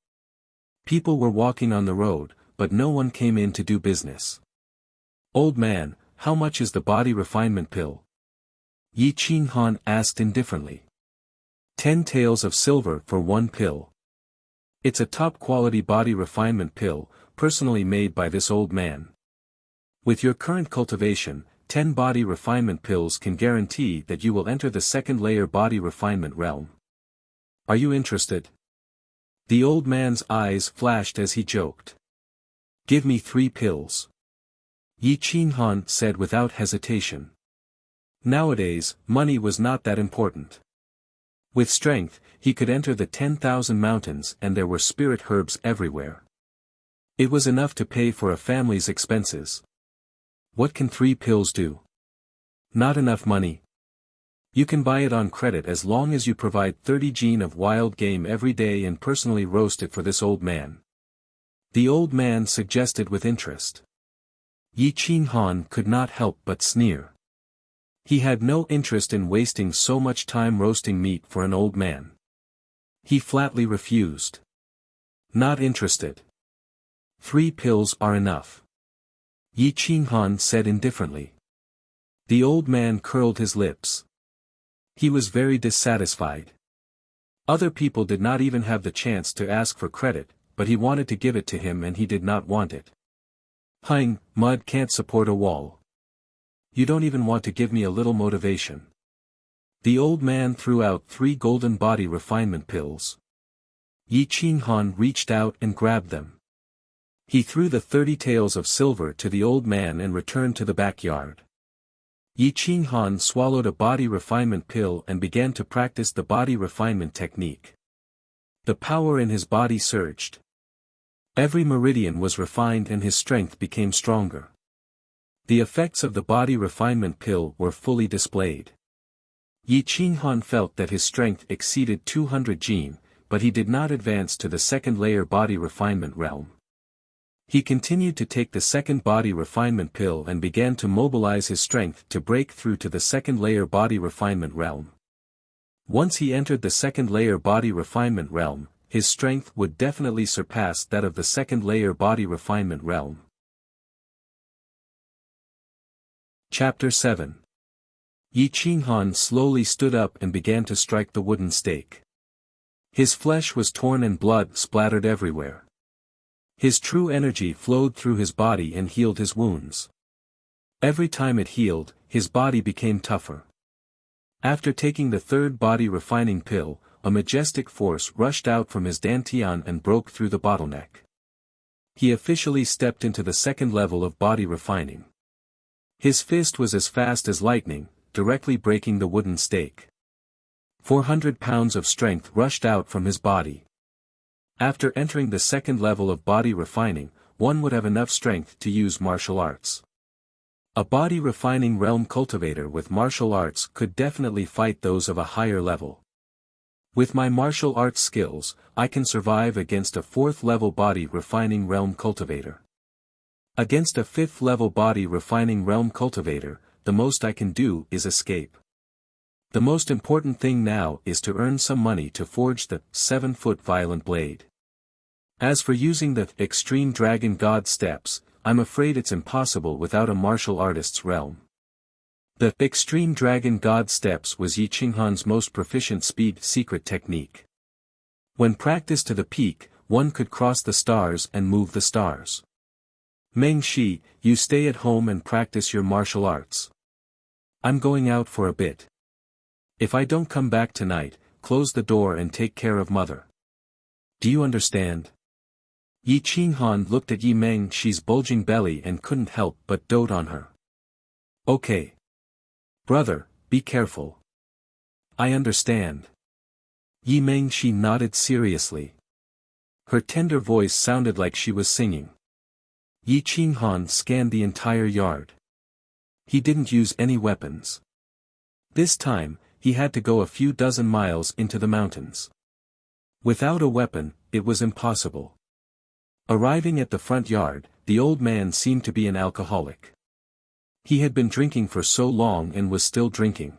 People were walking on the road, but no one came in to do business. "Old man, how much is the body refinement pill?" Yi Qinghan asked indifferently. 10 taels of silver for 1 pill. It's a top-quality body refinement pill, personally made by this old man. With your current cultivation, 10 body refinement pills can guarantee that you will enter the second-layer body refinement realm. Are you interested? The old man's eyes flashed as he joked. "Give me 3 pills." Yi Qinghan said without hesitation. Nowadays, money was not that important. With strength, he could enter the 10,000 mountains and there were spirit herbs everywhere. It was enough to pay for a family's expenses. What can 3 pills do? Not enough money. You can buy it on credit as long as you provide 30 gene of wild game every day and personally roast it for this old man. The old man suggested with interest. Yi Qinghan could not help but sneer. He had no interest in wasting so much time roasting meat for an old man. He flatly refused. Not interested. 3 pills are enough. Yi Qinghan said indifferently. The old man curled his lips. He was very dissatisfied. Other people did not even have the chance to ask for credit, but he wanted to give it to him and he did not want it. "Hein, mud can't support a wall. You don't even want to give me a little motivation." The old man threw out 3 golden body refinement pills. Yi Qinghan reached out and grabbed them. He threw the 30 taels of silver to the old man and returned to the backyard. Yi Qinghan swallowed a body refinement pill and began to practice the body refinement technique. The power in his body surged. Every meridian was refined and his strength became stronger. The effects of the body refinement pill were fully displayed. Yi Qinghan felt that his strength exceeded 200 gene, but he did not advance to the second-layer body refinement realm. He continued to take the second body refinement pill and began to mobilize his strength to break through to the second-layer body refinement realm. Once he entered the second-layer body refinement realm, his strength would definitely surpass that of the second-layer body refinement realm. Chapter 7. Yi Qinghan slowly stood up and began to strike the wooden stake. His flesh was torn and blood splattered everywhere. His true energy flowed through his body and healed his wounds. Every time it healed, his body became tougher. After taking the third body refining pill, a majestic force rushed out from his dantian and broke through the bottleneck. He officially stepped into the second level of body refining. His fist was as fast as lightning, directly breaking the wooden stake. 400 pounds of strength rushed out from his body. After entering the second level of body refining, one would have enough strength to use martial arts. A body refining realm cultivator with martial arts could definitely fight those of a higher level. With my martial arts skills, I can survive against a 4th level body refining realm cultivator. Against a 5th level body refining realm cultivator, the most I can do is escape. The most important thing now is to earn some money to forge the 7-foot violent blade. As for using the extreme dragon god steps, I'm afraid it's impossible without a martial artist's realm. The extreme dragon god steps was Yi Qinghan's most proficient speed secret technique. When practiced to the peak, one could cross the stars and move the stars. Meng Shi, you stay at home and practice your martial arts. I'm going out for a bit. If I don't come back tonight, close the door and take care of mother. Do you understand? Yi Qinghan looked at Yi Mengxi's bulging belly and couldn't help but dote on her. Okay. Brother, be careful. I understand. Yi Mengxi nodded seriously. Her tender voice sounded like she was singing. Yi Qinghan scanned the entire yard. He didn't use any weapons. This time, he had to go a few dozen miles into the mountains. Without a weapon, it was impossible. Arriving at the front yard, the old man seemed to be an alcoholic. He had been drinking for so long and was still drinking.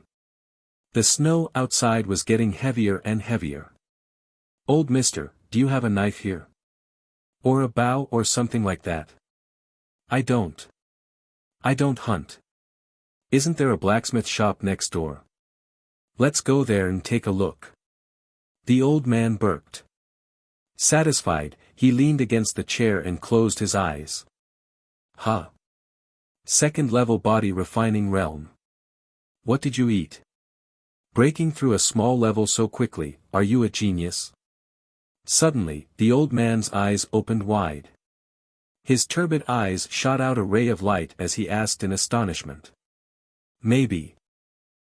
The snow outside was getting heavier and heavier. Old mister, do you have a knife here? Or a bow or something like that? I don't. I don't hunt. Isn't there a blacksmith shop next door? Let's go there and take a look. The old man burped. Satisfied, he leaned against the chair and closed his eyes. Ha! Second-level body refining realm. What did you eat? Breaking through a small level so quickly, are you a genius? Suddenly, the old man's eyes opened wide. His turbid eyes shot out a ray of light as he asked in astonishment. Maybe.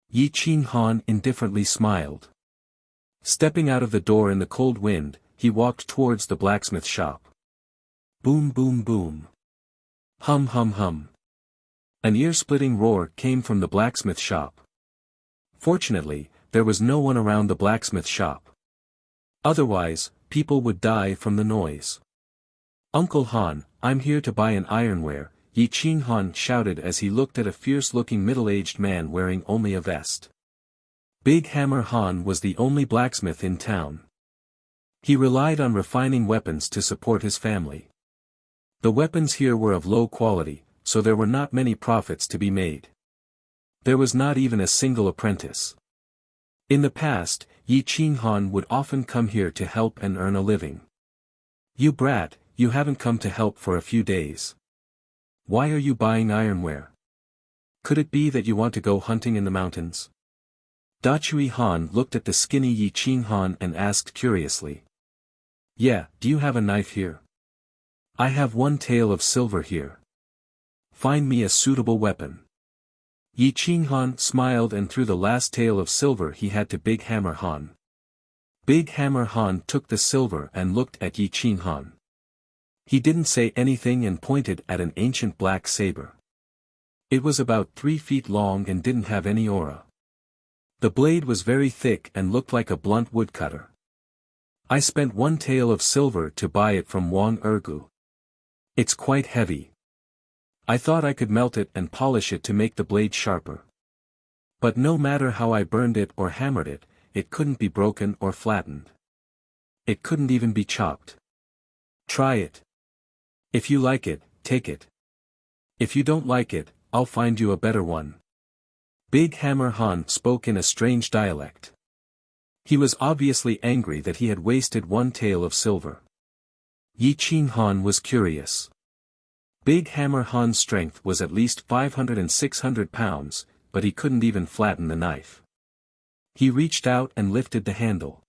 Yi Qinghan indifferently smiled. Stepping out of the door in the cold wind, he walked towards the blacksmith shop. Boom boom boom. Hum hum hum. An ear-splitting roar came from the blacksmith shop. Fortunately, there was no one around the blacksmith shop. Otherwise, people would die from the noise. Uncle Han, I'm here to buy an ironware, Yi Qinghan shouted as he looked at a fierce-looking middle-aged man wearing only a vest. Big Hammer Han was the only blacksmith in town. He relied on refining weapons to support his family. The weapons here were of low quality, so there were not many profits to be made. There was not even a single apprentice. In the past, Yi Qinghan would often come here to help and earn a living. You brat, you haven't come to help for a few days. Why are you buying ironware? Could it be that you want to go hunting in the mountains? Dachui Han looked at the skinny Yi Qinghan and asked curiously. Yeah, do you have a knife here? I have one tael of silver here. Find me a suitable weapon. Yi Qinghan smiled and threw the last tael of silver he had to Big Hammer Han. Big Hammer Han took the silver and looked at Yi Qinghan. He didn't say anything and pointed at an ancient black saber. It was about 3 feet long and didn't have any aura. The blade was very thick and looked like a blunt woodcutter. I spent one tael of silver to buy it from Wang Ergu. It's quite heavy. I thought I could melt it and polish it to make the blade sharper. But no matter how I burned it or hammered it, it couldn't be broken or flattened. It couldn't even be chopped. Try it. If you like it, take it. If you don't like it, I'll find you a better one. Big Hammer Han spoke in a strange dialect. He was obviously angry that he had wasted one tael of silver. Yi Qinghan was curious. Big Hammer Han's strength was at least 500 and 600 pounds, but he couldn't even flatten the knife. He reached out and lifted the handle.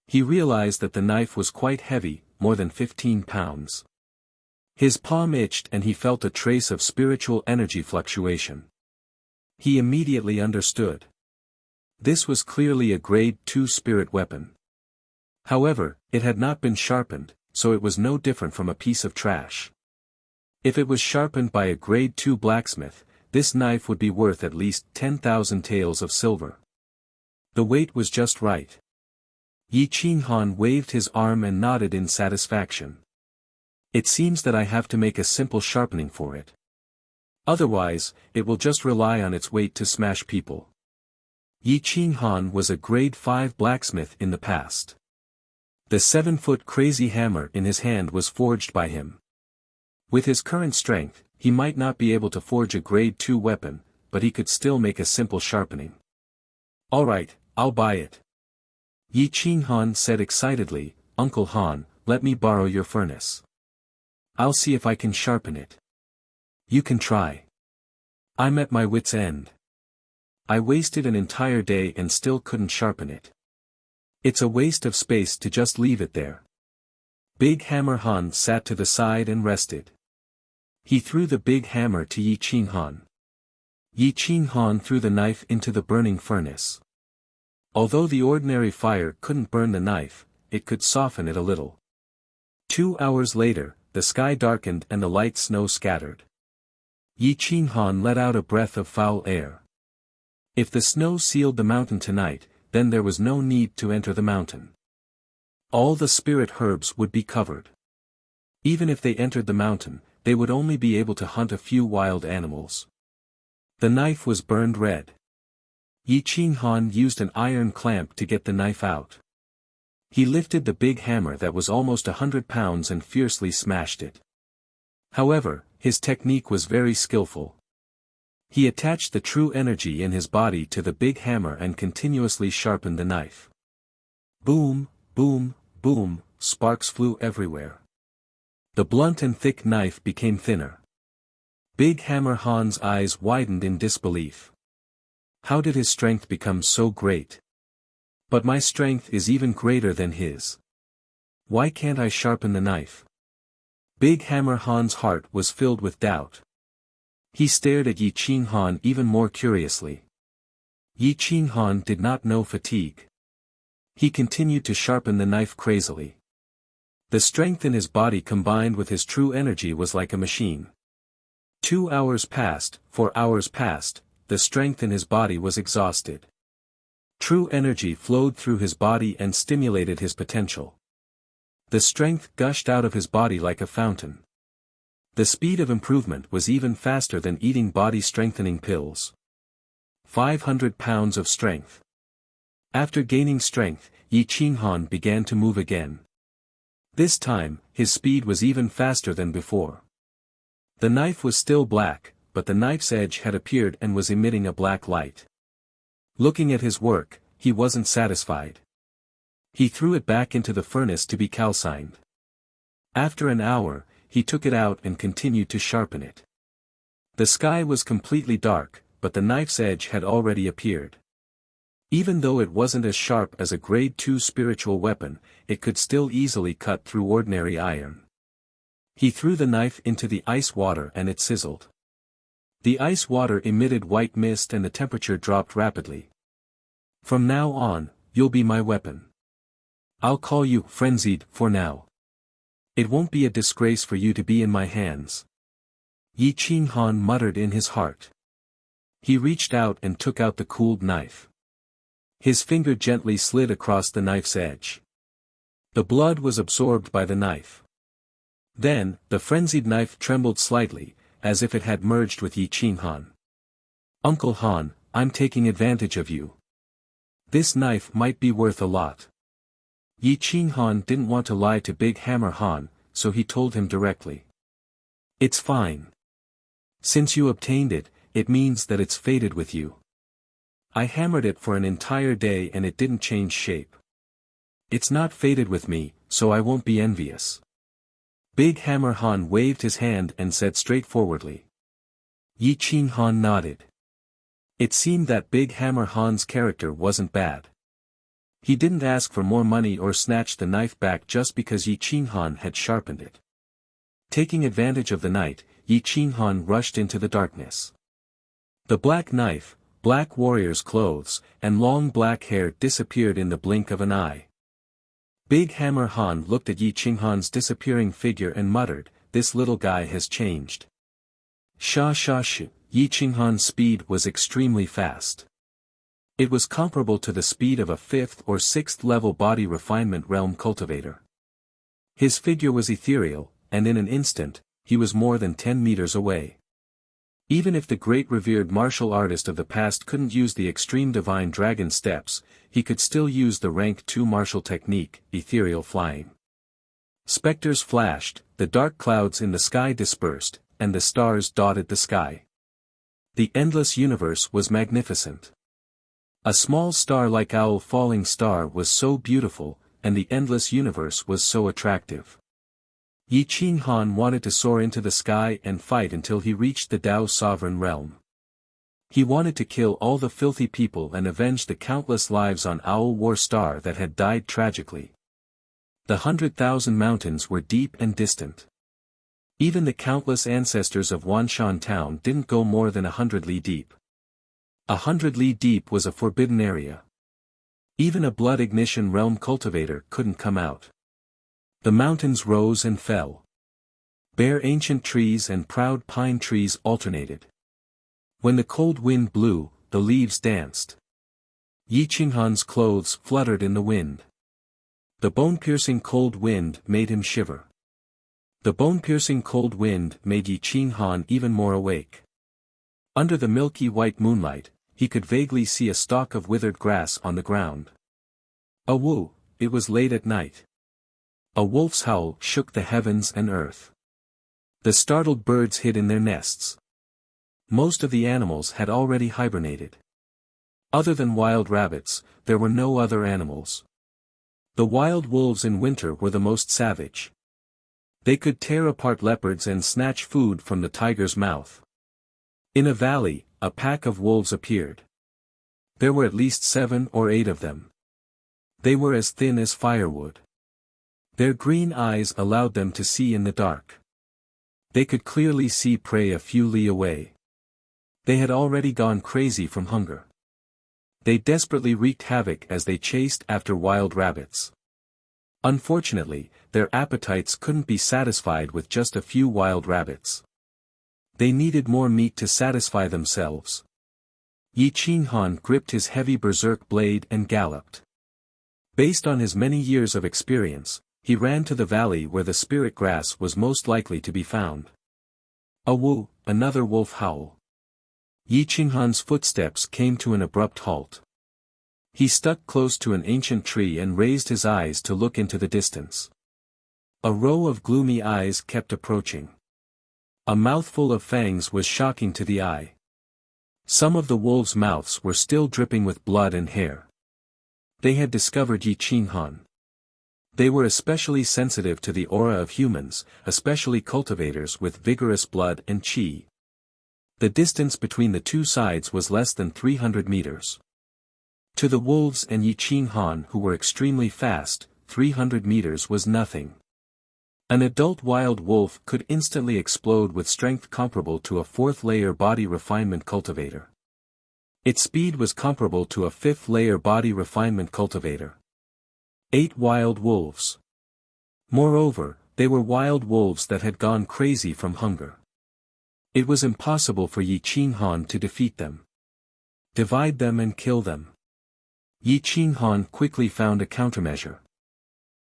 He realized that the knife was quite heavy, more than 15 pounds. His palm itched and he felt a trace of spiritual energy fluctuation. He immediately understood. This was clearly a grade 2 spirit weapon. However, it had not been sharpened, so it was no different from a piece of trash. If it was sharpened by a grade 2 blacksmith, this knife would be worth at least 10,000 taels of silver. The weight was just right. Yi Qinghan waved his arm and nodded in satisfaction. It seems that I have to make a simple sharpening for it. Otherwise, it will just rely on its weight to smash people. Yi Qinghan was a grade 5 blacksmith in the past. The 7-foot crazy hammer in his hand was forged by him. With his current strength, he might not be able to forge a grade 2 weapon, but he could still make a simple sharpening. Alright, I'll buy it. Yi Qinghan said excitedly, Uncle Han, let me borrow your furnace. I'll see if I can sharpen it. You can try. I'm at my wit's end. I wasted an entire day and still couldn't sharpen it. It's a waste of space to just leave it there. Big Hammer Han sat to the side and rested. He threw the big hammer to Yi Qing Han. Yi Qing Han threw the knife into the burning furnace. Although the ordinary fire couldn't burn the knife, it could soften it a little. 2 hours later, the sky darkened and the light snow scattered. Yi Qing Han let out a breath of foul air. If the snow sealed the mountain tonight, then there was no need to enter the mountain. All the spirit herbs would be covered. Even if they entered the mountain, they would only be able to hunt a few wild animals. The knife was burned red. Yi Qing Han used an iron clamp to get the knife out. He lifted the big hammer that was almost 100 pounds and fiercely smashed it. However, his technique was very skillful. He attached the true energy in his body to the big hammer and continuously sharpened the knife. Boom, boom, boom, sparks flew everywhere. The blunt and thick knife became thinner. Big Hammer Han's eyes widened in disbelief. How did his strength become so great? But my strength is even greater than his. Why can't I sharpen the knife? Big Hammer Han's heart was filled with doubt. He stared at Yi Qing Han even more curiously. Yi Qing Han did not know fatigue. He continued to sharpen the knife crazily. The strength in his body combined with his true energy was like a machine. 2 hours passed, 4 hours passed, the strength in his body was exhausted. True energy flowed through his body and stimulated his potential. The strength gushed out of his body like a fountain. The speed of improvement was even faster than eating body-strengthening pills. 500 pounds of strength. After gaining strength, Yi Qing Han began to move again. This time, his speed was even faster than before. The knife was still black, but the knife's edge had appeared and was emitting a black light. Looking at his work, he wasn't satisfied. He threw it back into the furnace to be calcined. After an hour, he took it out and continued to sharpen it. The sky was completely dark, but the knife's edge had already appeared. Even though it wasn't as sharp as a grade 2 spiritual weapon, it could still easily cut through ordinary iron. He threw the knife into the ice water and it sizzled. The ice water emitted white mist and the temperature dropped rapidly. From now on, you'll be my weapon. I'll call you Frenzied for now. It won't be a disgrace for you to be in my hands. Yi Qing Han muttered in his heart. He reached out and took out the cooled knife. His finger gently slid across the knife's edge. The blood was absorbed by the knife. Then, the frenzied knife trembled slightly, as if it had merged with Yi Qing Han. Uncle Han, I'm taking advantage of you. This knife might be worth a lot. Yi Qing Han didn't want to lie to Big Hammer Han, so he told him directly. It's fine. Since you obtained it, it means that it's fated with you. I hammered it for an entire day and it didn't change shape. It's not fated with me, so I won't be envious. Big Hammer Han waved his hand and said straightforwardly. Yi Qing Han nodded. It seemed that Big Hammer Han's character wasn't bad. He didn't ask for more money or snatch the knife back just because Yi Qing Han had sharpened it. Taking advantage of the night, Yi Qing Han rushed into the darkness. The black knife, black warrior's clothes, and long black hair disappeared in the blink of an eye. Big Hammer Han looked at Yi Qing Han's disappearing figure and muttered, "This little guy has changed." Sha. Yi Qing Han's speed was extremely fast. It was comparable to the speed of a 5th or 6th level body refinement realm cultivator. His figure was ethereal, and in an instant, he was more than 10 meters away. Even if the great revered martial artist of the past couldn't use the extreme divine dragon steps, he could still use the rank 2 martial technique, ethereal flying. Specters flashed, the dark clouds in the sky dispersed, and the stars dotted the sky. The endless universe was magnificent. A small star like Owl Falling Star was so beautiful, and the endless universe was so attractive. Yi Qing Han wanted to soar into the sky and fight until he reached the Tao Sovereign Realm. He wanted to kill all the filthy people and avenge the countless lives on Owl War Star that had died tragically. The 100,000 mountains were deep and distant. Even the countless ancestors of Wanshan town didn't go more than 100 li deep. 100 li deep was a forbidden area. Even a blood ignition realm cultivator couldn't come out. The mountains rose and fell. Bare ancient trees and proud pine trees alternated. When the cold wind blew, the leaves danced. Yi Qinghan's clothes fluttered in the wind. The bone-piercing cold wind made him shiver. The bone-piercing cold wind made Yi Qinghan even more awake. Under the milky white moonlight, he could vaguely see a stalk of withered grass on the ground. Awoo! It was late at night. A wolf's howl shook the heavens and earth. The startled birds hid in their nests. Most of the animals had already hibernated. Other than wild rabbits, there were no other animals. The wild wolves in winter were the most savage. They could tear apart leopards and snatch food from the tiger's mouth. In a valley, a pack of wolves appeared. There were at least 7 or 8 of them. They were as thin as firewood. Their green eyes allowed them to see in the dark. They could clearly see prey a few li away. They had already gone crazy from hunger. They desperately wreaked havoc as they chased after wild rabbits. Unfortunately, their appetites couldn't be satisfied with just a few wild rabbits. They needed more meat to satisfy themselves. Yi Qinghan gripped his heavy berserk blade and galloped. Based on his many years of experience, he ran to the valley where the spirit grass was most likely to be found. Awoo! Another wolf howl. Yi Qinghan's footsteps came to an abrupt halt. He stuck close to an ancient tree and raised his eyes to look into the distance. A row of gloomy eyes kept approaching. A mouthful of fangs was shocking to the eye. Some of the wolves' mouths were still dripping with blood and hair. They had discovered Yi Qinghan. They were especially sensitive to the aura of humans, especially cultivators with vigorous blood and qi. The distance between the two sides was less than 300 meters. To the wolves and Yi Qinghan who were extremely fast, 300 meters was nothing. An adult wild wolf could instantly explode with strength comparable to a 4th-layer body refinement cultivator. Its speed was comparable to a 5th-layer body refinement cultivator. 8 wild wolves. Moreover, they were wild wolves that had gone crazy from hunger. It was impossible for Yi Qinghan to defeat them. Divide them and kill them. Yi Qinghan quickly found a countermeasure.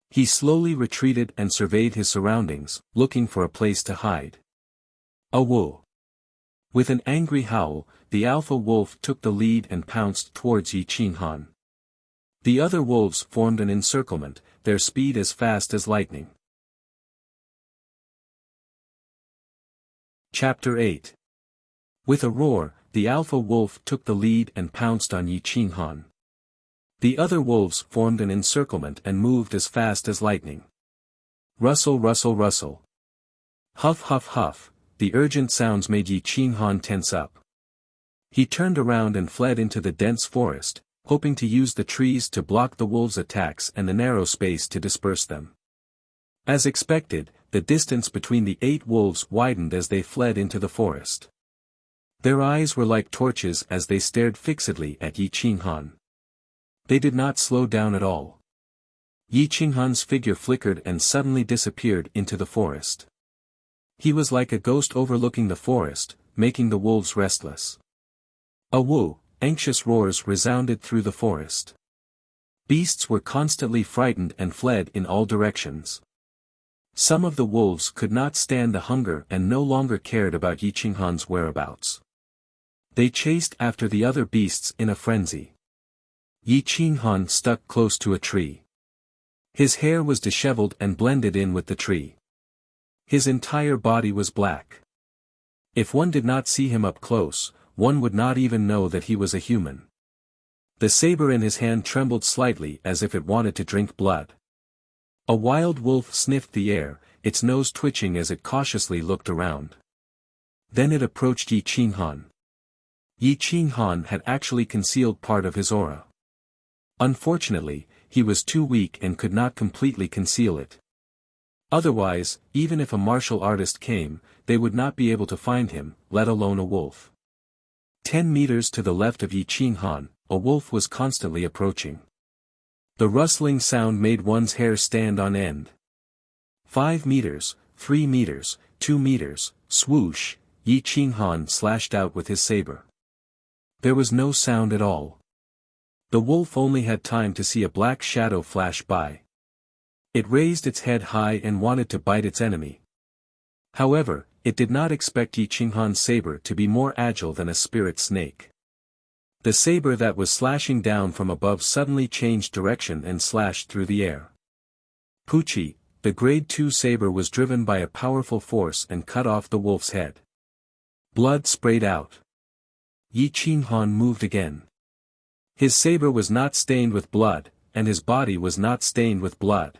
He slowly retreated and surveyed his surroundings, looking for a place to hide. Awoo! With an angry howl, the alpha wolf took the lead and pounced towards Yi Qinghan. The other wolves formed an encirclement, their speed as fast as lightning. Chapter 8. With a roar, the alpha wolf took the lead and pounced on Yi Qinghan. The other wolves formed an encirclement and moved as fast as lightning. Rustle, rustle, rustle. Huff, huff, huff. The urgent sounds made Yi Qinghan tense up. He turned around and fled into the dense forest, hoping to use the trees to block the wolves' attacks and the narrow space to disperse them. As expected, the distance between the 8 wolves widened as they fled into the forest. Their eyes were like torches as they stared fixedly at Yi Qinghan. They did not slow down at all. Yi Qinghan's figure flickered and suddenly disappeared into the forest. He was like a ghost overlooking the forest, making the wolves restless. Awoo! Anxious roars resounded through the forest. Beasts were constantly frightened and fled in all directions. Some of the wolves could not stand the hunger and no longer cared about Yi Qinghan's whereabouts. They chased after the other beasts in a frenzy. Yi Qinghan stuck close to a tree. His hair was disheveled and blended in with the tree. His entire body was black. If one did not see him up close, one would not even know that he was a human. The saber in his hand trembled slightly as if it wanted to drink blood. A wild wolf sniffed the air, its nose twitching as it cautiously looked around. Then it approached Yi Qinghan. Yi Qinghan had actually concealed part of his aura. Unfortunately, he was too weak and could not completely conceal it. Otherwise, even if a martial artist came, they would not be able to find him, let alone a wolf. 10 meters to the left of Yi Qinghan, a wolf was constantly approaching. The rustling sound made one's hair stand on end. 5 meters, 3 meters, 2 meters, swoosh, Yi Qinghan slashed out with his saber. There was no sound at all. The wolf only had time to see a black shadow flash by. It raised its head high and wanted to bite its enemy. However, it did not expect Yi Qinghan's saber to be more agile than a spirit snake. The saber that was slashing down from above suddenly changed direction and slashed through the air. Puchi, the grade 2 saber was driven by a powerful force and cut off the wolf's head. Blood sprayed out. Yi Qinghan moved again. His saber was not stained with blood, and his body was not stained with blood.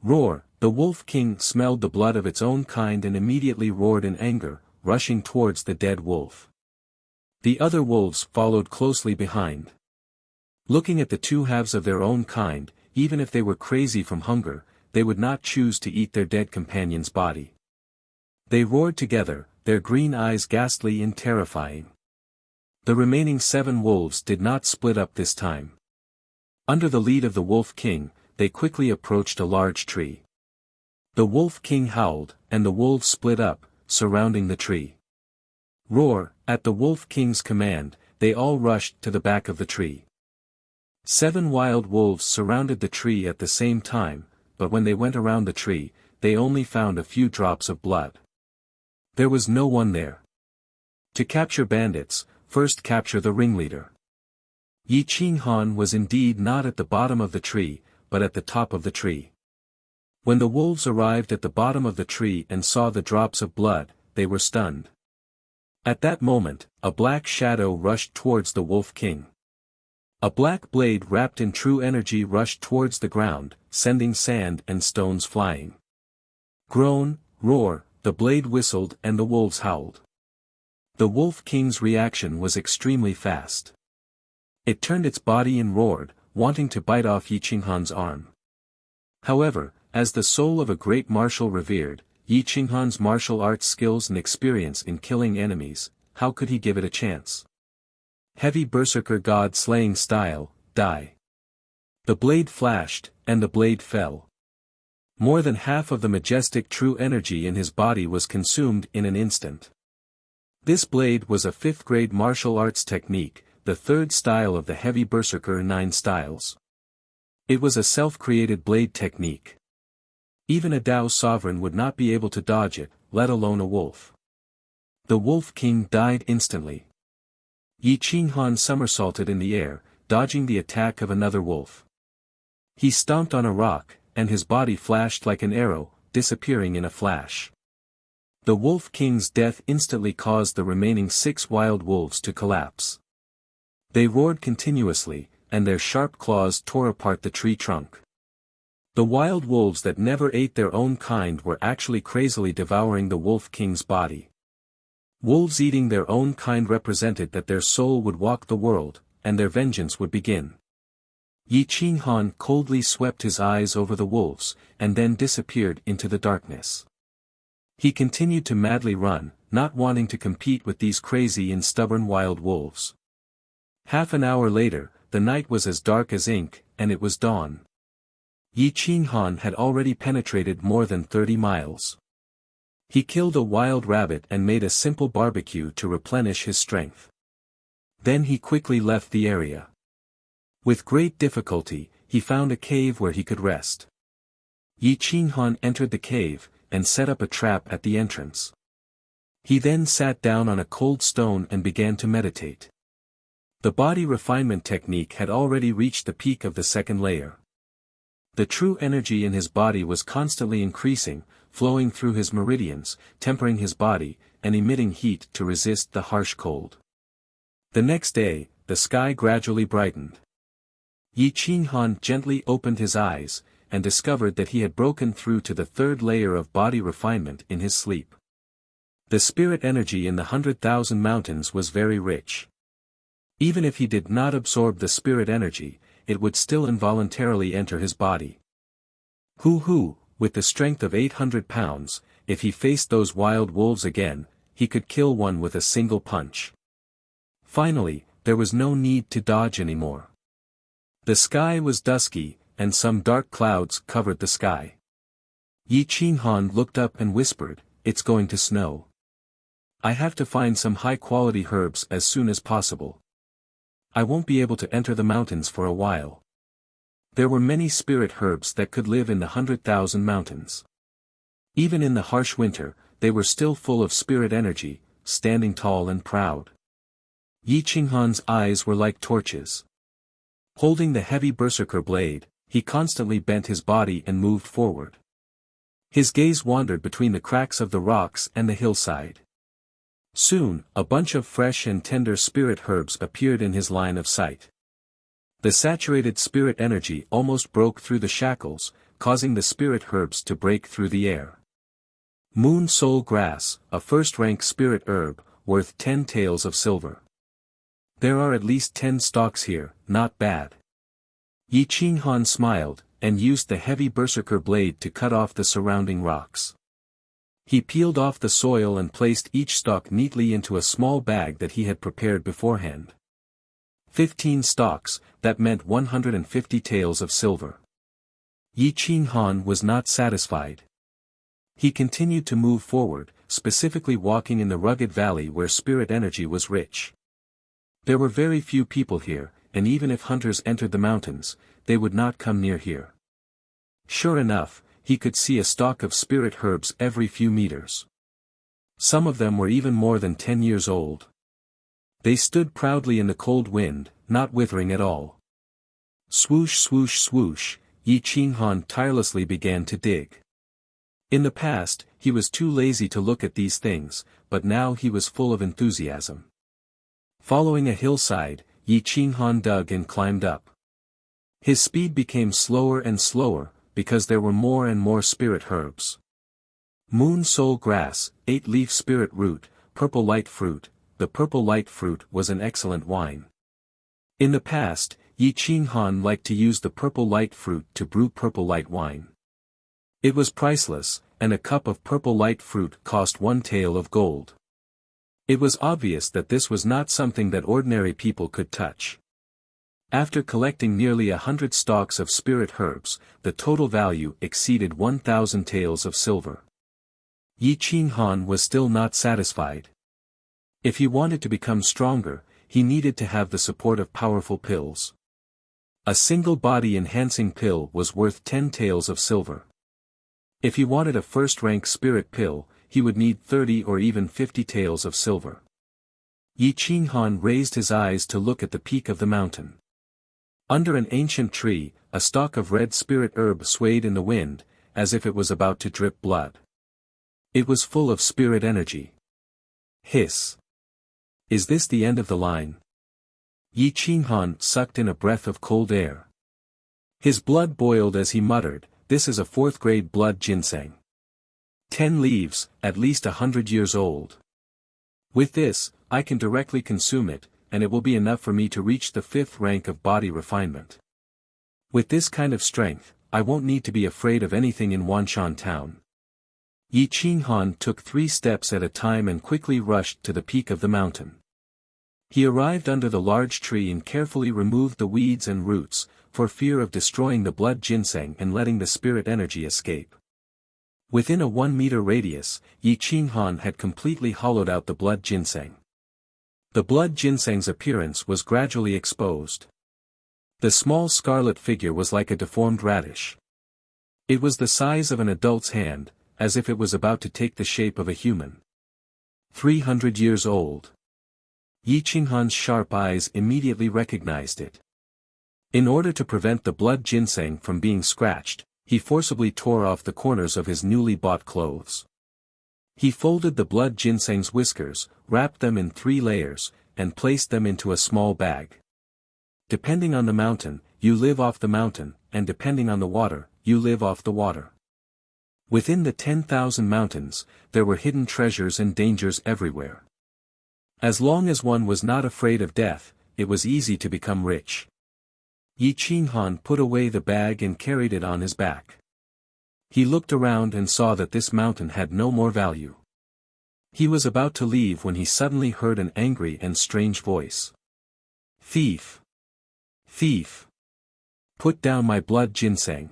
Roar, the Wolf King smelled the blood of its own kind and immediately roared in anger, rushing towards the dead wolf. The other wolves followed closely behind. Looking at the two halves of their own kind, even if they were crazy from hunger, they would not choose to eat their dead companion's body. They roared together, their green eyes ghastly and terrifying. The remaining 7 wolves did not split up this time. Under the lead of the Wolf King, they quickly approached a large tree. The Wolf King howled, and the wolves split up, surrounding the tree. Roar, at the Wolf King's command, they all rushed to the back of the tree. 7 wild wolves surrounded the tree at the same time, but when they went around the tree, they only found a few drops of blood. There was no one there. To capture bandits, first capture the ringleader. Yi Qinghan was indeed not at the bottom of the tree, but at the top of the tree. When the wolves arrived at the bottom of the tree and saw the drops of blood, they were stunned. At that moment, a black shadow rushed towards the Wolf King. A black blade wrapped in true energy rushed towards the ground, sending sand and stones flying. Groan, roar, the blade whistled and the wolves howled. The Wolf King's reaction was extremely fast. It turned its body and roared, wanting to bite off Yi Qinghan's arm. However, as the soul of a great martial revered, Yi Qinghan's martial arts skills and experience in killing enemies, how could he give it a chance? Heavy berserker god-slaying style, die. The blade flashed, and the blade fell. More than half of the majestic true energy in his body was consumed in an instant. This blade was a 5th-grade martial arts technique, the 3rd style of the heavy berserker 9 styles. It was a self-created blade technique. Even a Dao sovereign would not be able to dodge it, let alone a wolf. The Wolf King died instantly. Yi Qinghan somersaulted in the air, dodging the attack of another wolf. He stomped on a rock, and his body flashed like an arrow, disappearing in a flash. The Wolf King's death instantly caused the remaining 6 wild wolves to collapse. They roared continuously, and their sharp claws tore apart the tree trunk. The wild wolves that never ate their own kind were actually crazily devouring the Wolf King's body. Wolves eating their own kind represented that their soul would walk the world, and their vengeance would begin. Yi Qinghan coldly swept his eyes over the wolves, and then disappeared into the darkness. He continued to madly run, not wanting to compete with these crazy and stubborn wild wolves. Half an hour later, the night was as dark as ink, and it was dawn. Yi Qinghan had already penetrated more than 30 miles. He killed a wild rabbit and made a simple barbecue to replenish his strength. Then he quickly left the area. With great difficulty, he found a cave where he could rest. Yi Qinghan entered the cave, and set up a trap at the entrance. He then sat down on a cold stone and began to meditate. The body refinement technique had already reached the peak of the 2nd layer. The true energy in his body was constantly increasing, flowing through his meridians, tempering his body, and emitting heat to resist the harsh cold. The next day, the sky gradually brightened. Yi Qinghan gently opened his eyes, and discovered that he had broken through to the 3rd layer of body refinement in his sleep. The spirit energy in the 100,000 mountains was very rich. Even if he did not absorb the spirit energy, it would still involuntarily enter his body. With the strength of 800 pounds, if he faced those wild wolves again, he could kill one with a single punch. Finally, there was no need to dodge anymore. The sky was dusky, and some dark clouds covered the sky. Yi Qinghan looked up and whispered, "It's going to snow. I have to find some high-quality herbs as soon as possible. I won't be able to enter the mountains for a while." There were many spirit herbs that could live in the 100,000 mountains. Even in the harsh winter, they were still full of spirit energy, standing tall and proud. Yi Qinghan's eyes were like torches. Holding the heavy berserker blade, he constantly bent his body and moved forward. His gaze wandered between the cracks of the rocks and the hillside. Soon, a bunch of fresh and tender spirit herbs appeared in his line of sight. The saturated spirit energy almost broke through the shackles, causing the spirit herbs to break through the air. Moon Soul Grass, a first-rank spirit herb, worth 10 taels of silver. There are at least 10 stalks here, not bad. Yi Qinghan smiled, and used the heavy berserker blade to cut off the surrounding rocks. He peeled off the soil and placed each stalk neatly into a small bag that he had prepared beforehand. 15 stalks, that meant 150 taels of silver. Yi Qinghan was not satisfied. He continued to move forward, specifically walking in the rugged valley where spirit energy was rich. There were very few people here, and even if hunters entered the mountains, they would not come near here. Sure enough, he could see a stalk of spirit herbs every few meters. Some of them were even more than 10 years old. They stood proudly in the cold wind, not withering at all. Swoosh swoosh swoosh, Yi Qinghan tirelessly began to dig. In the past, he was too lazy to look at these things, but now he was full of enthusiasm. Following a hillside, Yi Qinghan dug and climbed up. His speed became slower and slower, because there were more and more spirit herbs. Moon Soul Grass, 8-leaf spirit root, purple light fruit. The purple light fruit was an excellent wine. In the past, Yi Qinghan liked to use the purple light fruit to brew purple light wine. It was priceless, and a cup of purple light fruit cost 1 tael of gold. It was obvious that this was not something that ordinary people could touch. After collecting nearly 100 stalks of spirit herbs, the total value exceeded 1,000 taels of silver. Yi Qinghan was still not satisfied. If he wanted to become stronger, he needed to have the support of powerful pills. A single body-enhancing pill was worth 10 taels of silver. If he wanted a first-rank spirit pill, he would need 30 or even 50 taels of silver. Yi Qinghan raised his eyes to look at the peak of the mountain. Under an ancient tree, a stalk of red spirit herb swayed in the wind, as if it was about to drip blood. It was full of spirit energy. Hiss. Is this the end of the line? Yi Qinghan sucked in a breath of cold air. His blood boiled as he muttered, "This is a 4th-grade blood ginseng. 10 leaves, at least 100 years old. With this, I can directly consume it, and it will be enough for me to reach the 5th rank of body refinement. With this kind of strength, I won't need to be afraid of anything in Wanshan town." Yi Qinghan took 3 steps at a time and quickly rushed to the peak of the mountain. He arrived under the large tree and carefully removed the weeds and roots, for fear of destroying the blood ginseng and letting the spirit energy escape. Within a 1-meter radius, Yi Qinghan had completely hollowed out the blood ginseng. The blood ginseng's appearance was gradually exposed. The small scarlet figure was like a deformed radish. It was the size of an adult's hand, as if it was about to take the shape of a human. 300 years old. Yi Qinghan's sharp eyes immediately recognized it. In order to prevent the blood ginseng from being scratched, he forcibly tore off the corners of his newly bought clothes. He folded the blood ginseng's whiskers, wrapped them in 3 layers, and placed them into a small bag. Depending on the mountain, you live off the mountain, and depending on the water, you live off the water. Within the 10,000 mountains, there were hidden treasures and dangers everywhere. As long as one was not afraid of death, it was easy to become rich. Yi Qinghan put away the bag and carried it on his back. He looked around and saw that this mountain had no more value. He was about to leave when he suddenly heard an angry and strange voice. "Thief! Thief! Put down my blood ginseng."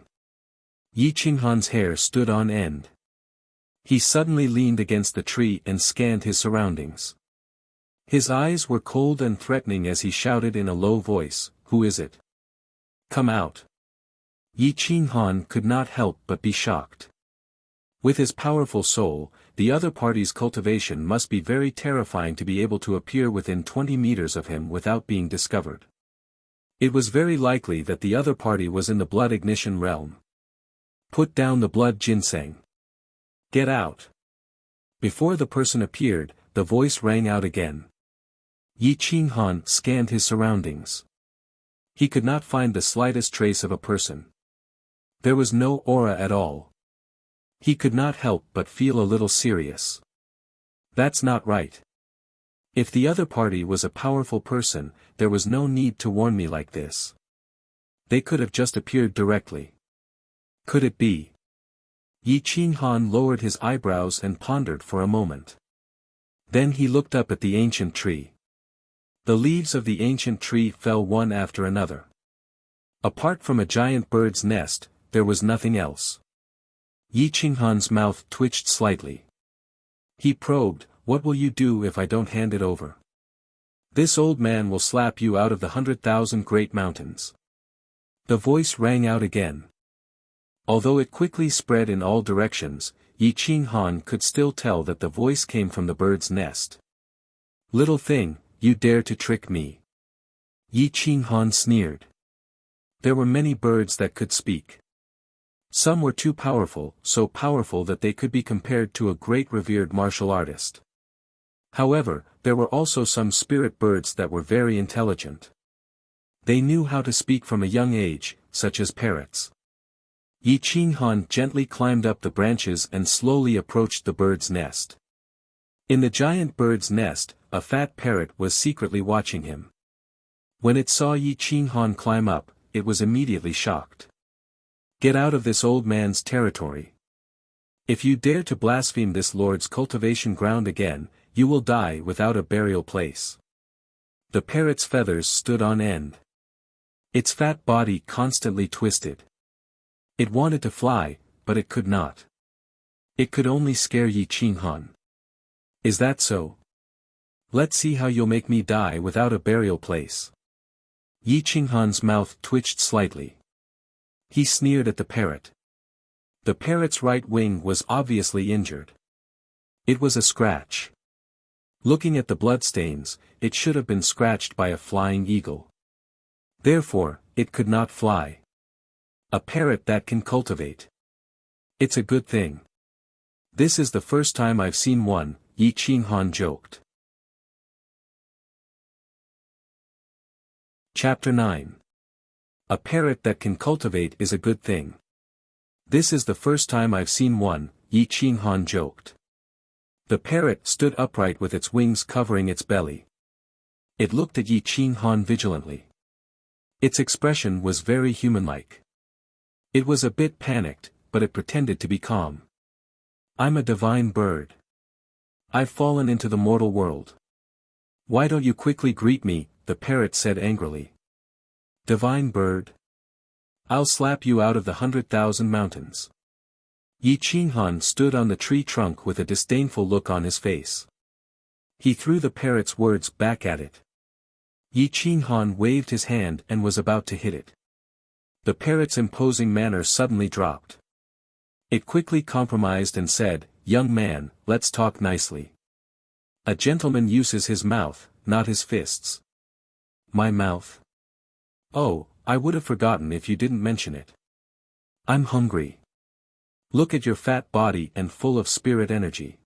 Yi Qinghan's hair stood on end. He suddenly leaned against the tree and scanned his surroundings. His eyes were cold and threatening as he shouted in a low voice, "Who is it? Come out." Yi Qinghan could not help but be shocked. With his powerful soul, the other party's cultivation must be very terrifying to be able to appear within 20 meters of him without being discovered. It was very likely that the other party was in the blood ignition realm. "Put down the blood ginseng. Get out." Before the person appeared, the voice rang out again. Yi Qinghan scanned his surroundings. He could not find the slightest trace of a person. There was no aura at all. He could not help but feel a little serious. That's not right. If the other party was a powerful person, there was no need to warn me like this. They could have just appeared directly. Could it be? Yi Qinghan lowered his eyebrows and pondered for a moment. Then he looked up at the ancient tree. The leaves of the ancient tree fell one after another. Apart from a giant bird's nest, there was nothing else. Yi Qinghan's mouth twitched slightly. He probed, "What will you do if I don't hand it over?" "This old man will slap you out of the 100,000 great mountains." The voice rang out again. Although it quickly spread in all directions, Yi Qinghan could still tell that the voice came from the bird's nest. "Little thing, you dare to trick me?" Yi Qinghan sneered. There were many birds that could speak. Some were too powerful, so powerful that they could be compared to a great revered martial artist. However, there were also some spirit birds that were very intelligent. They knew how to speak from a young age, such as parrots. Yi Qinghan gently climbed up the branches and slowly approached the bird's nest. In the giant bird's nest, a fat parrot was secretly watching him. When it saw Yi Qinghan climb up, it was immediately shocked. "Get out of this old man's territory. If you dare to blaspheme this lord's cultivation ground again, you will die without a burial place." The parrot's feathers stood on end. Its fat body constantly twisted. It wanted to fly, but it could not. It could only scare Yi Qinghan. "Is that so? Let's see how you'll make me die without a burial place." Yi Qinghan's mouth twitched slightly. He sneered at the parrot. The parrot's right wing was obviously injured. It was a scratch. Looking at the bloodstains, it should have been scratched by a flying eagle. Therefore, it could not fly. A parrot that can cultivate. It's a good thing. This is the first time I've seen one, Yi Qinghan joked. Chapter 9. A parrot that can cultivate is a good thing. This is the first time I've seen one, Yi Qinghan joked. The parrot stood upright with its wings covering its belly. It looked at Yi Qinghan vigilantly. Its expression was very human-like. It was a bit panicked, but it pretended to be calm. "I'm a divine bird. I've fallen into the mortal world. Why don't you quickly greet me?" the parrot said angrily. "Divine bird? I'll slap you out of the 100,000 mountains." Yi Qinghan stood on the tree trunk with a disdainful look on his face. He threw the parrot's words back at it. Yi Qinghan waved his hand and was about to hit it. The parrot's imposing manner suddenly dropped. It quickly compromised and said, "Young man, let's talk nicely. A gentleman uses his mouth, not his fists." "My mouth? Oh, I would have forgotten if you didn't mention it. I'm hungry. Look at your fat body and full of spirit energy.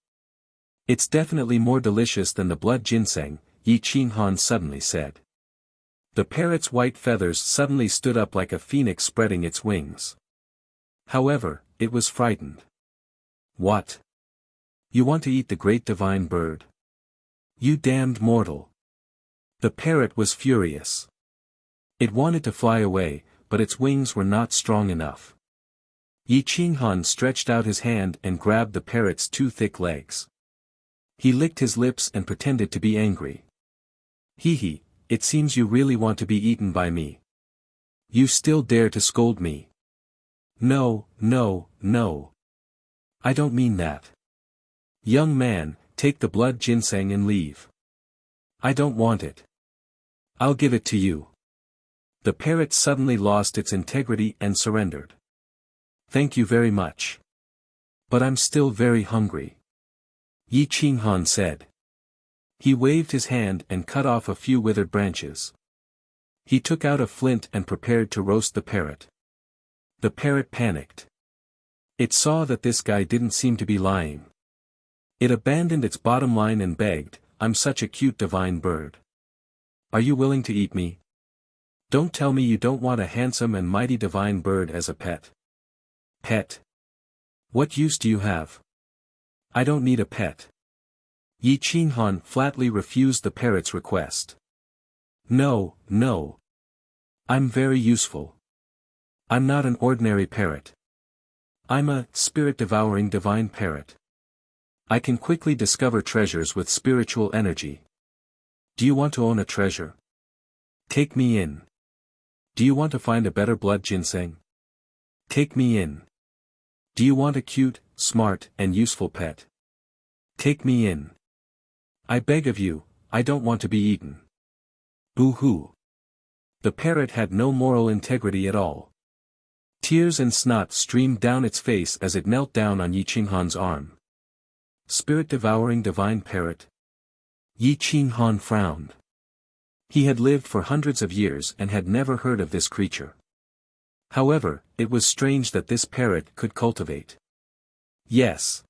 It's definitely more delicious than the blood ginseng," Yi Qinghan suddenly said. The parrot's white feathers suddenly stood up like a phoenix spreading its wings. However, it was frightened. What? You want to eat the great divine bird? You damned mortal. The parrot was furious. It wanted to fly away, but its wings were not strong enough. Yi Qinghan stretched out his hand and grabbed the parrot's two thick legs. He licked his lips and pretended to be angry. Hee, it seems you really want to be eaten by me. You still dare to scold me. No. I don't mean that. Young man, take the blood ginseng and leave. I don't want it. I'll give it to you. The parrot suddenly lost its integrity and surrendered. Thank you very much. But I'm still very hungry. Yi Qinghan said. He waved his hand and cut off a few withered branches. He took out a flint and prepared to roast the parrot. The parrot panicked. It saw that this guy didn't seem to be lying. It abandoned its bottom line and begged, I'm such a cute divine bird. Are you willing to eat me? Don't tell me you don't want a handsome and mighty divine bird as a pet. Pet? What use do you have? I don't need a pet. Yi Qinghan flatly refused the parrot's request. No. I'm very useful. I'm not an ordinary parrot. I'm a spirit-devouring divine parrot. I can quickly discover treasures with spiritual energy. Do you want to own a treasure? Take me in. Do you want to find a better blood ginseng? Take me in. Do you want a cute, smart, and useful pet? Take me in. I beg of you, I don't want to be eaten. Boo-hoo. The parrot had no moral integrity at all. Tears and snot streamed down its face as it knelt down on Yi Qinghan's arm. Spirit-devouring divine parrot? Yi Qinghan frowned. He had lived for hundreds of years and had never heard of this creature. However, it was strange that this parrot could cultivate. Yes.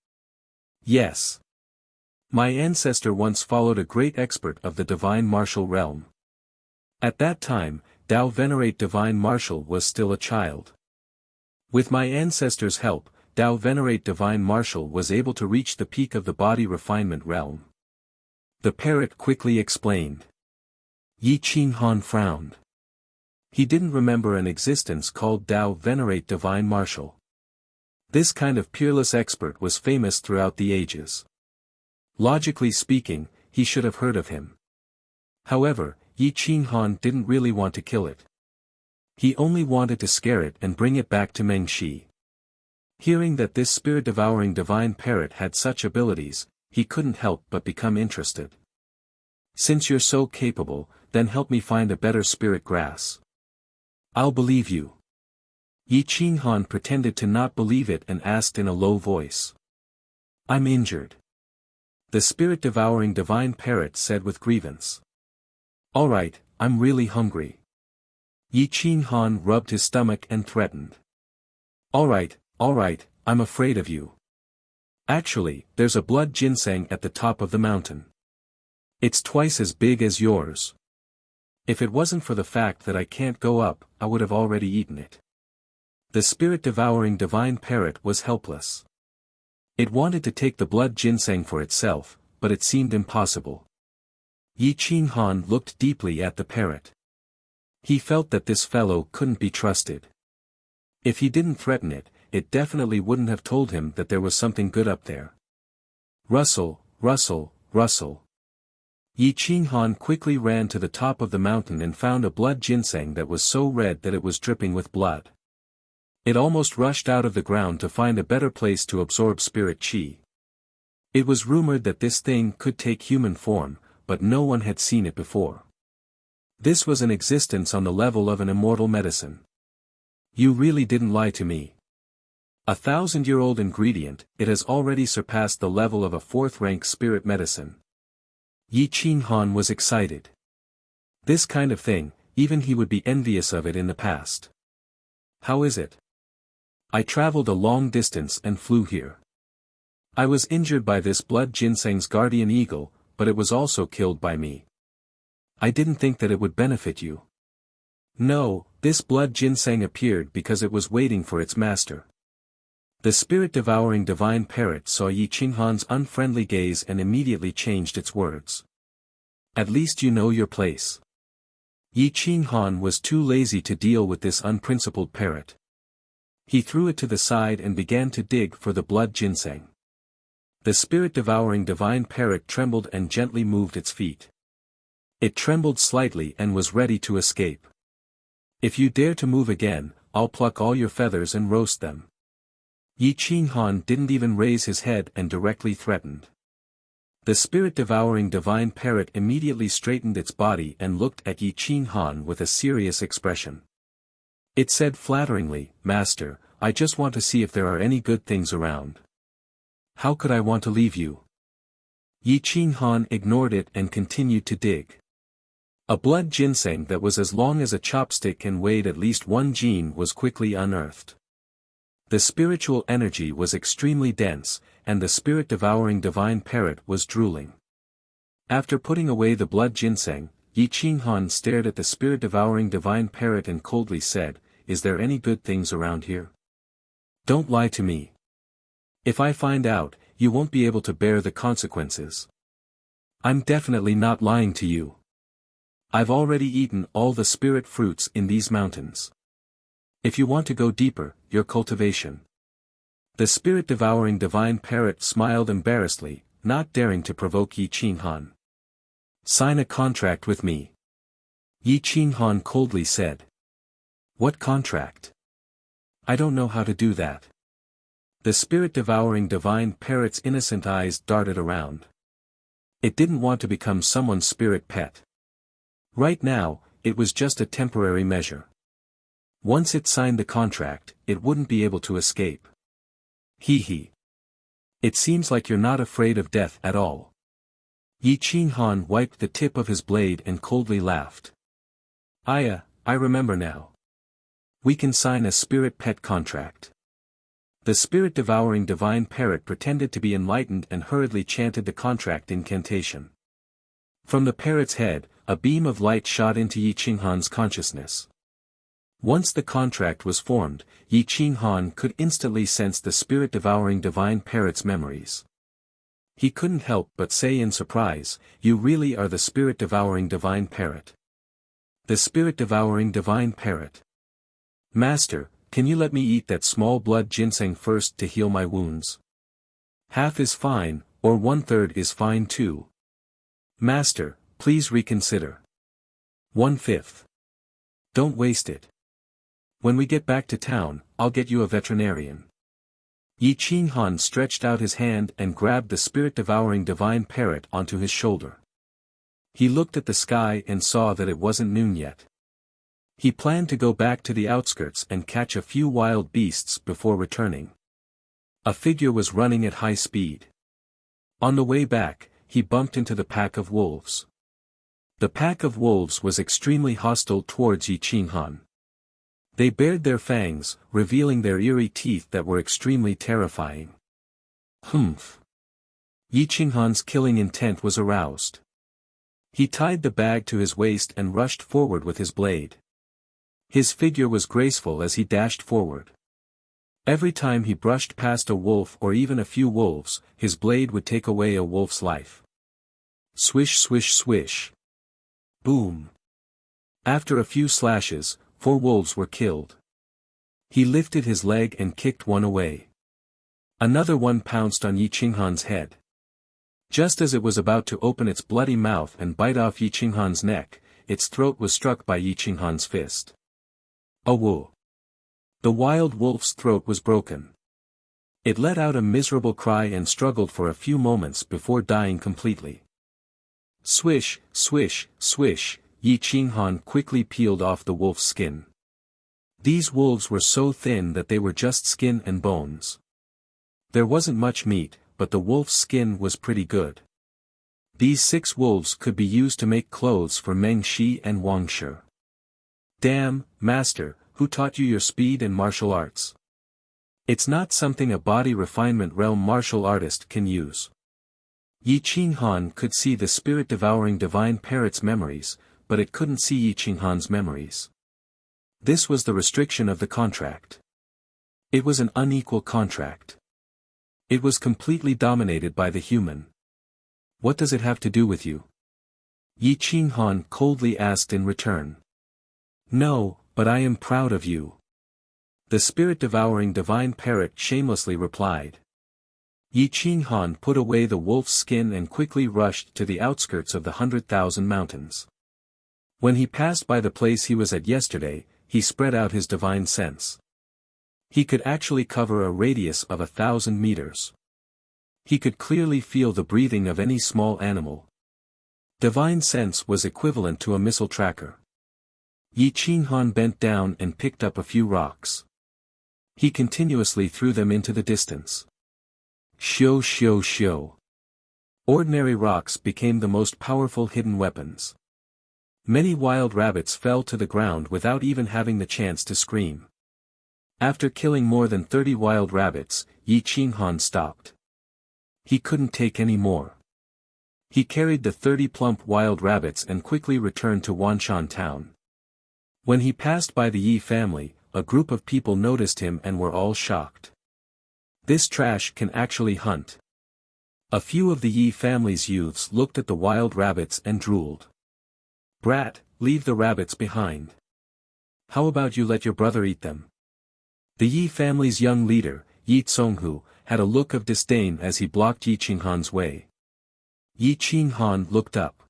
My ancestor once followed a great expert of the divine martial realm. At that time, Tao Venerate Divine Martial was still a child. With my ancestor's help, Tao Venerate Divine Martial was able to reach the peak of the body refinement realm. The parrot quickly explained. Yi Qinghan frowned. He didn't remember an existence called Tao Venerate Divine Martial. This kind of peerless expert was famous throughout the ages. Logically speaking, he should have heard of him. However, Yi Qinghan didn't really want to kill it. He only wanted to scare it and bring it back to Mengxi. Hearing that this spirit-devouring divine parrot had such abilities, he couldn't help but become interested. Since you're so capable, then help me find a better spirit grass. I'll believe you. Yi Qinghan pretended to not believe it and asked in a low voice. I'm injured. The spirit-devouring divine parrot said with grievance. Alright, I'm really hungry. Yi Qinghan rubbed his stomach and threatened. Alright, I'm afraid of you. Actually, there's a blood ginseng at the top of the mountain. It's twice as big as yours. If it wasn't for the fact that I can't go up, I would have already eaten it. The spirit-devouring divine parrot was helpless. It wanted to take the blood ginseng for itself, but it seemed impossible. Yi Qinghan looked deeply at the parrot. He felt that this fellow couldn't be trusted. If he didn't threaten it, it definitely wouldn't have told him that there was something good up there. Rustle. Yi Qinghan quickly ran to the top of the mountain and found a blood ginseng that was so red that it was dripping with blood. It almost rushed out of the ground to find a better place to absorb spirit qi. It was rumored that this thing could take human form, but no one had seen it before. This was an existence on the level of an immortal medicine. You really didn't lie to me. 1,000-year-old ingredient, it has already surpassed the level of a 4th-rank spirit medicine. Yi Qinghan was excited. This kind of thing, even he would be envious of it in the past. How is it? I traveled a long distance and flew here. I was injured by this blood ginseng's guardian eagle, but it was also killed by me. I didn't think that it would benefit you. No, this blood ginseng appeared because it was waiting for its master. The spirit-devouring divine parrot saw Yi Qinghan's unfriendly gaze and immediately changed its words. At least you know your place. Yi Qinghan was too lazy to deal with this unprincipled parrot. He threw it to the side and began to dig for the blood ginseng. The spirit-devouring divine parrot trembled and gently moved its feet. It trembled slightly and was ready to escape. If you dare to move again, I'll pluck all your feathers and roast them. Yi Qinghan didn't even raise his head and directly threatened. The spirit-devouring divine parrot immediately straightened its body and looked at Yi Qinghan with a serious expression. It said flatteringly, "Master, I just want to see if there are any good things around. How could I want to leave you?" Yi Qinghan ignored it and continued to dig. A blood ginseng that was as long as a chopstick and weighed at least 1 jin was quickly unearthed. The spiritual energy was extremely dense, and the spirit-devouring divine parrot was drooling. After putting away the blood ginseng, Yi Qinghan stared at the spirit-devouring divine parrot and coldly said, "Is there any good things around here? Don't lie to me. If I find out, you won't be able to bear the consequences." "I'm definitely not lying to you. I've already eaten all the spirit fruits in these mountains. If you want to go deeper, your cultivation." The spirit-devouring divine parrot smiled embarrassedly, not daring to provoke Yi Qinghan. "Sign a contract with me." Yi Qinghan coldly said. "What contract? I don't know how to do that." The spirit-devouring divine parrot's innocent eyes darted around. It didn't want to become someone's spirit pet. Right now, it was just a temporary measure. Once it signed the contract, it wouldn't be able to escape. Hee. It seems like you're not afraid of death at all. Yi Qinghan wiped the tip of his blade and coldly laughed. I remember now. We can sign a spirit pet contract." The spirit-devouring divine parrot pretended to be enlightened and hurriedly chanted the contract incantation. From the parrot's head, a beam of light shot into Yi Qinghan's consciousness. Once the contract was formed, Yi Qinghan could instantly sense the spirit-devouring divine parrot's memories. He couldn't help but say in surprise, "You really are the spirit-devouring divine parrot." The spirit-devouring divine parrot. "Master, can you let me eat that small blood ginseng first to heal my wounds? Half is fine, or 1/3 is fine too. Master, please reconsider. 1/5. Don't waste it. When we get back to town, I'll get you a veterinarian." Yi Qinghan stretched out his hand and grabbed the spirit-devouring divine parrot onto his shoulder. He looked at the sky and saw that it wasn't noon yet. He planned to go back to the outskirts and catch a few wild beasts before returning. A figure was running at high speed. On the way back, he bumped into the pack of wolves. The pack of wolves was extremely hostile towards Yi Qinghan. They bared their fangs, revealing their eerie teeth that were extremely terrifying. Humph! Yi Qinghan's killing intent was aroused. He tied the bag to his waist and rushed forward with his blade. His figure was graceful as he dashed forward. Every time he brushed past a wolf or even a few wolves, his blade would take away a wolf's life. Swish swish swish. Boom. After a few slashes, 4 wolves were killed. He lifted his leg and kicked one away. Another one pounced on Yi Qinghan's head. Just as it was about to open its bloody mouth and bite off Yi Qinghan's neck, its throat was struck by Yi Qinghan's fist. Whoa! The wild wolf's throat was broken. It let out a miserable cry and struggled for a few moments before dying completely. Swish, swish, swish, Yi Qinghan quickly peeled off the wolf's skin. These wolves were so thin that they were just skin and bones. There wasn't much meat, but the wolf's skin was pretty good. These 6 wolves could be used to make clothes for Meng Shi and Wang Shi. Damn, master, who taught you your speed and martial arts? It's not something a body refinement realm martial artist can use. Yi Qinghan could see the spirit-devouring divine parrot's memories, but it couldn't see Yi Qinghan's memories. This was the restriction of the contract. It was an unequal contract. It was completely dominated by the human. What does it have to do with you? Yi Qinghan coldly asked in return. No, but I am proud of you. The spirit-devouring divine parrot shamelessly replied. Yi Qinghan put away the wolf's skin and quickly rushed to the outskirts of the 100,000 mountains. When he passed by the place he was at yesterday, he spread out his divine sense. He could actually cover a radius of 1,000 meters. He could clearly feel the breathing of any small animal. Divine sense was equivalent to a missile tracker. Yi Qinghan bent down and picked up a few rocks. He continuously threw them into the distance. Shio shio shio. Ordinary rocks became the most powerful hidden weapons. Many wild rabbits fell to the ground without even having the chance to scream. After killing more than 30 wild rabbits, Yi Qinghan stopped. He couldn't take any more. He carried the 30 plump wild rabbits and quickly returned to Wanshan town. When he passed by the Yi family, a group of people noticed him and were all shocked. This trash can actually hunt. A few of the Yi family's youths looked at the wild rabbits and drooled. Brat, leave the rabbits behind. How about you let your brother eat them? The Yi family's young leader, Yi Tsonghu, had a look of disdain as he blocked Yi Qinghan's way. Yi Qinghan looked up.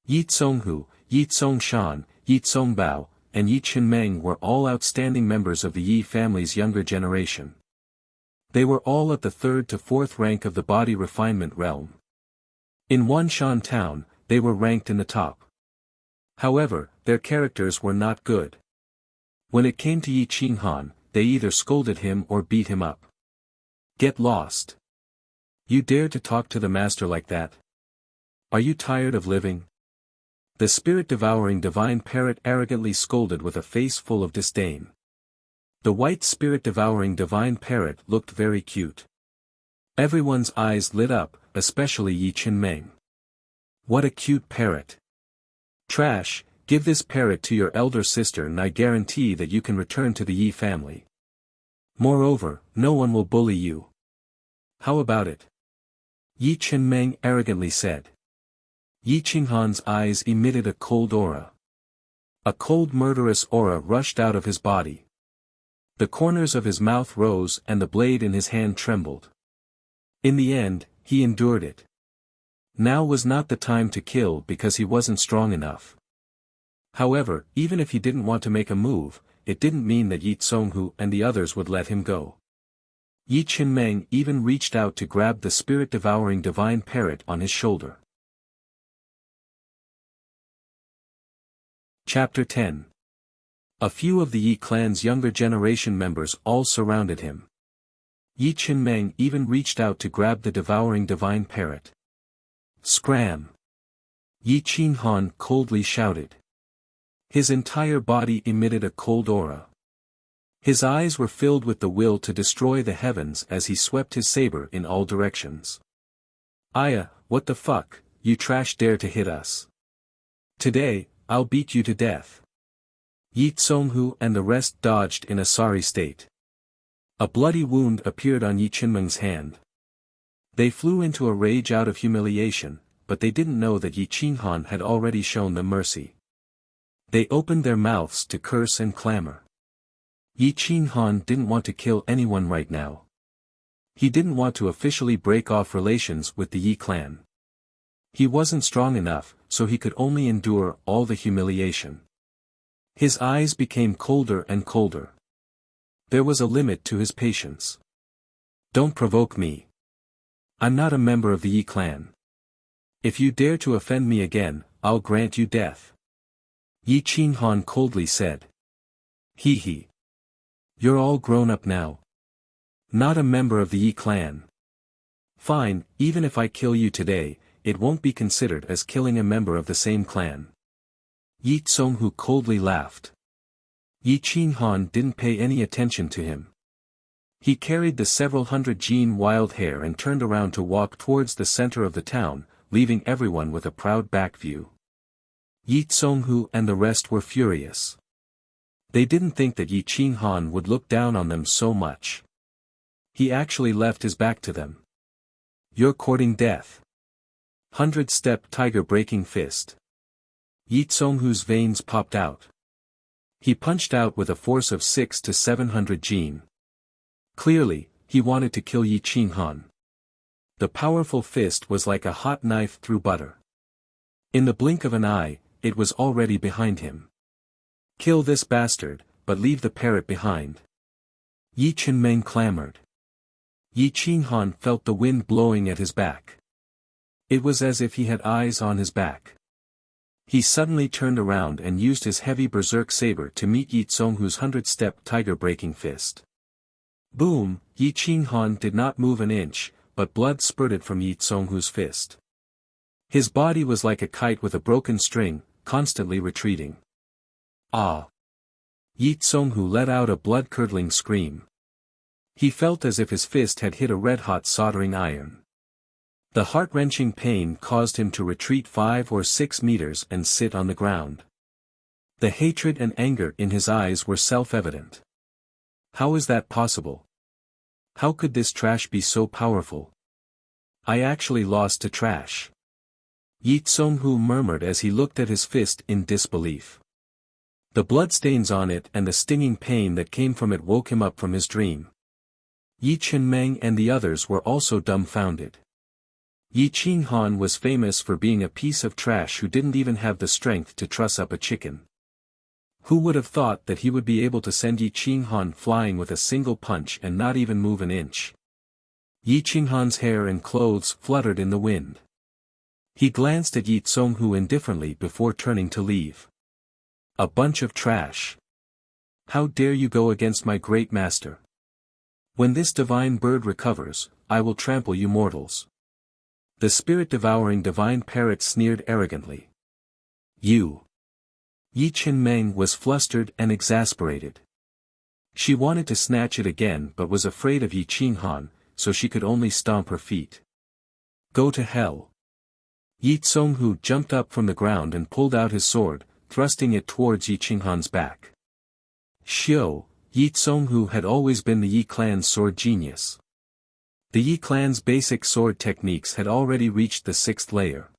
Yi Tsonghu, Yi Tsongshan, Yi Tsongbao, and Yi Qinmeng were all outstanding members of the Yi family's younger generation. They were all at the 3rd to 4th rank of the body refinement realm. In Wanshan town, they were ranked in the top. However, their characters were not good. When it came to Yi Qinghan, they either scolded him or beat him up. Get lost. You dare to talk to the master like that? Are you tired of living? The spirit-devouring divine parrot arrogantly scolded with a face full of disdain. The white spirit-devouring divine parrot looked very cute. Everyone's eyes lit up, especially Yi Qinmeng. What a cute parrot. Trash, give this parrot to your elder sister and I guarantee that you can return to the Yi family. Moreover, no one will bully you. How about it? Yi Qinmeng arrogantly said. Yi Qinghan's eyes emitted a cold aura. A cold murderous aura rushed out of his body. The corners of his mouth rose and the blade in his hand trembled. In the end, he endured it. Now was not the time to kill because he wasn't strong enough. However, even if he didn't want to make a move, it didn't mean that Yi Tsonghu and the others would let him go. Yi Qinmeng even reached out to grab the spirit-devouring divine parrot on his shoulder. Chapter 10. A few of the Yi clan's younger generation members all surrounded him. Yi Qinmeng even reached out to grab the devouring divine parrot. Scram! Yi Qinghan coldly shouted. His entire body emitted a cold aura. His eyes were filled with the will to destroy the heavens as he swept his saber in all directions. Aya, what the fuck, you trash dare to hit us. Today, I'll beat you to death. Yi Tsonghu and the rest dodged in a sorry state. A bloody wound appeared on Yi Qinmeng's hand. They flew into a rage out of humiliation, but they didn't know that Yi Qinghan had already shown them mercy. They opened their mouths to curse and clamor. Yi Qinghan didn't want to kill anyone right now. He didn't want to officially break off relations with the Yi clan. He wasn't strong enough, so he could only endure all the humiliation. His eyes became colder and colder. There was a limit to his patience. Don't provoke me. I'm not a member of the Yi clan. If you dare to offend me again, I'll grant you death. Yi Qinghan coldly said. Hee hee. You're all grown up now. Not a member of the Yi clan. Fine, even if I kill you today, it won't be considered as killing a member of the same clan. Yi Tsonghu coldly laughed. Yi Qinghan didn't pay any attention to him. He carried the several hundred gene wild hair and turned around to walk towards the center of the town, leaving everyone with a proud back view. Yi Tsonghu and the rest were furious. They didn't think that Yi Qinghan would look down on them so much. He actually left his back to them. You're courting death. 100-step tiger breaking fist. Yi Tsonghu's veins popped out. He punched out with a force of 600 to 700 jin. Clearly, he wanted to kill Yi Qinghan. The powerful fist was like a hot knife through butter. In the blink of an eye, it was already behind him. Kill this bastard, but leave the parrot behind. Yi Qinmeng clamored. Yi Qinghan felt the wind blowing at his back. It was as if he had eyes on his back. He suddenly turned around and used his heavy berserk saber to meet Yi Tsonghu's 100-step tiger-breaking fist. Boom! Yi Qinghan did not move an inch, but blood spurted from Yi Tsonghu's fist. His body was like a kite with a broken string, constantly retreating. Ah! Yi Tsonghu let out a blood-curdling scream. He felt as if his fist had hit a red-hot soldering iron. The heart-wrenching pain caused him to retreat 5 or 6 meters and sit on the ground. The hatred and anger in his eyes were self-evident. How is that possible? How could this trash be so powerful? I actually lost to trash. Yi Tsonghu murmured as he looked at his fist in disbelief. The bloodstains on it and the stinging pain that came from it woke him up from his dream. Yi Qinmeng and the others were also dumbfounded. Yi Qinghan was famous for being a piece of trash who didn't even have the strength to truss up a chicken. Who would have thought that he would be able to send Yi Qinghan flying with a single punch and not even move an inch? Yi Qinghan's hair and clothes fluttered in the wind. He glanced at Yi Tsonghu indifferently before turning to leave. A bunch of trash. How dare you go against my great master? When this divine bird recovers, I will trample you mortals. The spirit-devouring divine parrot sneered arrogantly. You. Yi Qinmeng was flustered and exasperated. She wanted to snatch it again but was afraid of Yi Qinghan, so she could only stomp her feet. Go to hell. Yi Tsonghu jumped up from the ground and pulled out his sword, thrusting it towards Yi Qinghan's back. Xiao, Yi Tsonghu had always been the Yi clan's sword genius. The Yi clan's basic sword techniques had already reached the 6th layer.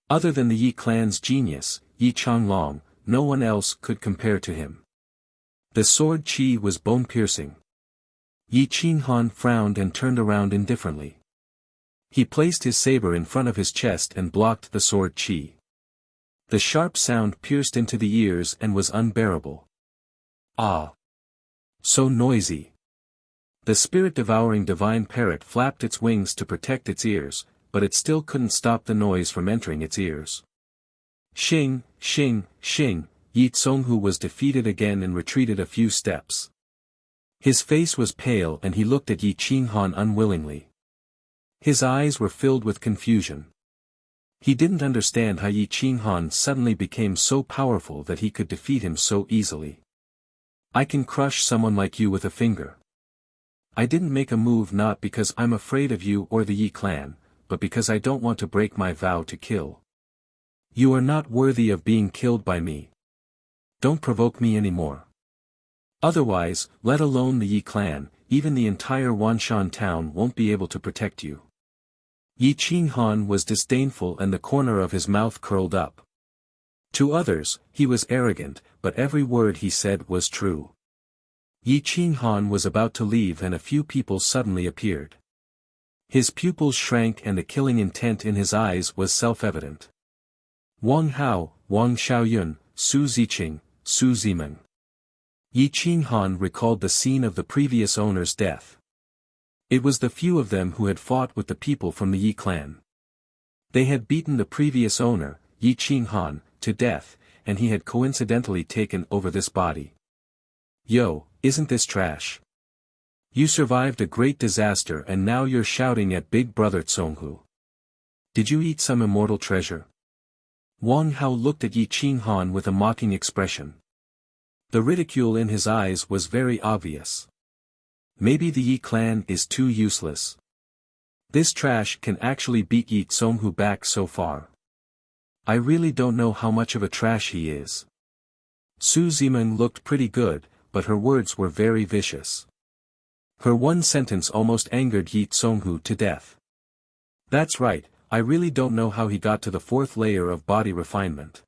Other than the Yi clan's genius, Yi Changlong, no one else could compare to him. The sword chi was bone-piercing. Yi Qinghan frowned and turned around indifferently. He placed his saber in front of his chest and blocked the sword chi. The sharp sound pierced into the ears and was unbearable. Ah! So noisy. The spirit-devouring divine parrot flapped its wings to protect its ears, but it still couldn't stop the noise from entering its ears. Xing, xing, xing, Yi Tsonghu was defeated again and retreated a few steps. His face was pale and he looked at Yi Qinghan unwillingly. His eyes were filled with confusion. He didn't understand how Yi Qinghan suddenly became so powerful that he could defeat him so easily. I can crush someone like you with a finger. I didn't make a move not because I'm afraid of you or the Yi clan, but because I don't want to break my vow to kill. You are not worthy of being killed by me. Don't provoke me anymore. Otherwise, let alone the Yi clan, even the entire Wanshan town won't be able to protect you. Yi Qinghan was disdainful and the corner of his mouth curled up. To others, he was arrogant, but every word he said was true. Yi Qinghan was about to leave and a few people suddenly appeared. His pupils shrank and the killing intent in his eyes was self-evident. Wang Hao, Wang Xiaoyun, Su Ziqing, Su Zimeng. Yi Qinghan recalled the scene of the previous owner's death. It was the few of them who had fought with the people from the Yi clan. They had beaten the previous owner, Yi Qinghan, to death, and he had coincidentally taken over this body. Yo, isn't this trash? You survived a great disaster and now you're shouting at Big Brother Tsonghu. Did you eat some immortal treasure? Wang Hao looked at Yi Qinghan with a mocking expression. The ridicule in his eyes was very obvious. Maybe the Yi clan is too useless. This trash can actually beat Yi Tsonghu back so far. I really don't know how much of a trash he is. Su Zimeng looked pretty good, but her words were very vicious. Her one sentence almost angered Yi Tsonghu to death. That's right, I really don't know how he got to the fourth layer of body refinement.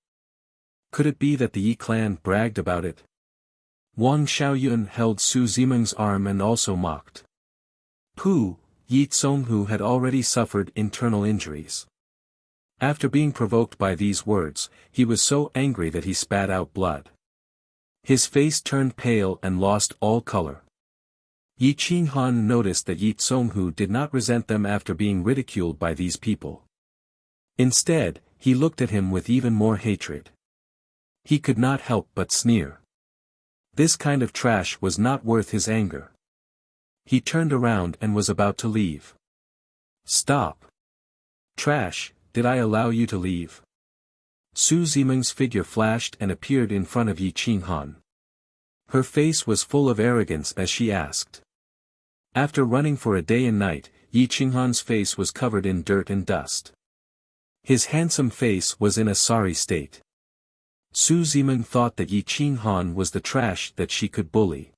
Could it be that the Yi clan bragged about it? Wang Xiaoyun held Su Zimeng's arm and also mocked. Pooh, Yi Tsonghu had already suffered internal injuries. After being provoked by these words, he was so angry that he spat out blood. His face turned pale and lost all color. Yi Qinghan noticed that Yi Tsonghu did not resent them after being ridiculed by these people. Instead, he looked at him with even more hatred. He could not help but sneer. This kind of trash was not worth his anger. He turned around and was about to leave. Stop. Trash, did I allow you to leave? Su Zimeng's figure flashed and appeared in front of Yi Qinghan. Her face was full of arrogance as she asked. After running for a day and night, Yi Qinghan's face was covered in dirt and dust. His handsome face was in a sorry state. Su Zimeng thought that Yi Qinghan was the trash that she could bully.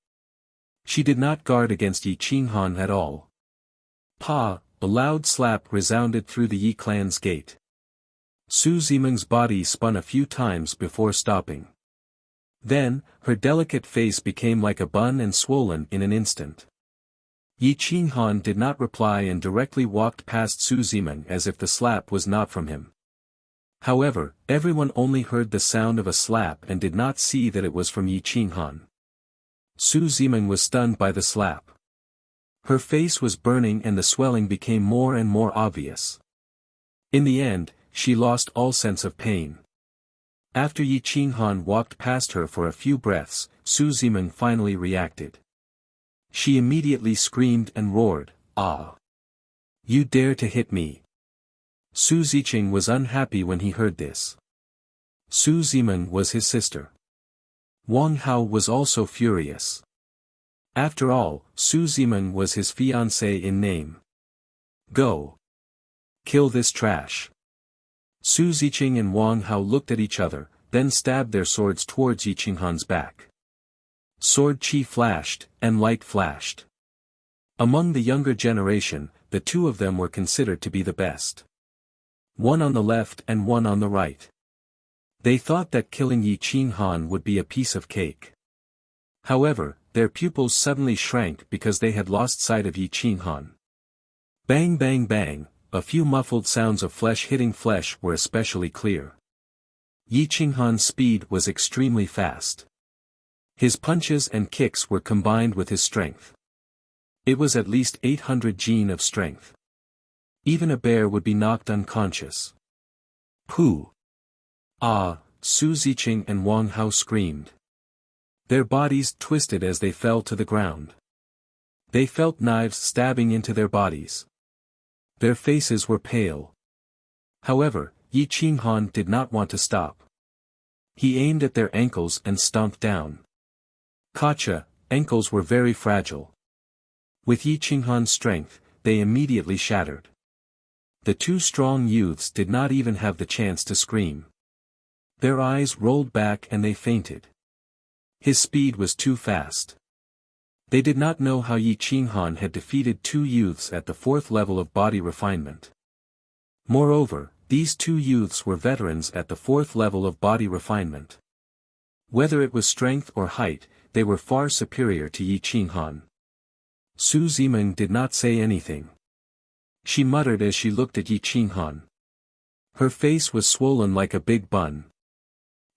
She did not guard against Yi Qinghan at all. Pa! A loud slap resounded through the Yi clan's gate. Su Zimeng's body spun a few times before stopping. Then, her delicate face became like a bun and swollen in an instant. Yi Qinghan did not reply and directly walked past Su Zimeng as if the slap was not from him. However, everyone only heard the sound of a slap and did not see that it was from Yi Qinghan. Su Zimeng was stunned by the slap. Her face was burning and the swelling became more and more obvious. In the end, she lost all sense of pain. After Yi Qinghan walked past her for a few breaths, Su Zimeng finally reacted. She immediately screamed and roared, "Ah! You dare to hit me!" Su Ziqing was unhappy when he heard this. Su Zimeng was his sister. Wang Hao was also furious. After all, Su Zimeng was his fiancée in name. Go! Kill this trash! Su Ziqing and Wang Hao looked at each other, then stabbed their swords towards Yi Qinghan's back. Sword chi flashed, and light flashed. Among the younger generation, the two of them were considered to be the best. One on the left and one on the right. They thought that killing Yi Qinghan would be a piece of cake. However, their pupils suddenly shrank because they had lost sight of Yi Qinghan. Bang bang bang, a few muffled sounds of flesh hitting flesh were especially clear. Yi Qinghan's speed was extremely fast. His punches and kicks were combined with his strength. It was at least 800 gene of strength. Even a bear would be knocked unconscious. Pooh! Ah! Su Ziqing and Wang Hao screamed. Their bodies twisted as they fell to the ground. They felt knives stabbing into their bodies. Their faces were pale. However, Yi Qinghan did not want to stop. He aimed at their ankles and stomped down. Gotcha, ankles were very fragile. With Yi Qinghan's strength, they immediately shattered. The two strong youths did not even have the chance to scream. Their eyes rolled back and they fainted. His speed was too fast. They did not know how Yi Qinghan had defeated two youths at the fourth level of body refinement. Moreover, these two youths were veterans at the fourth level of body refinement. Whether it was strength or height, they were far superior to Yi Qinghan. Su Zimeng did not say anything. She muttered as she looked at Yi Qinghan. Her face was swollen like a big bun.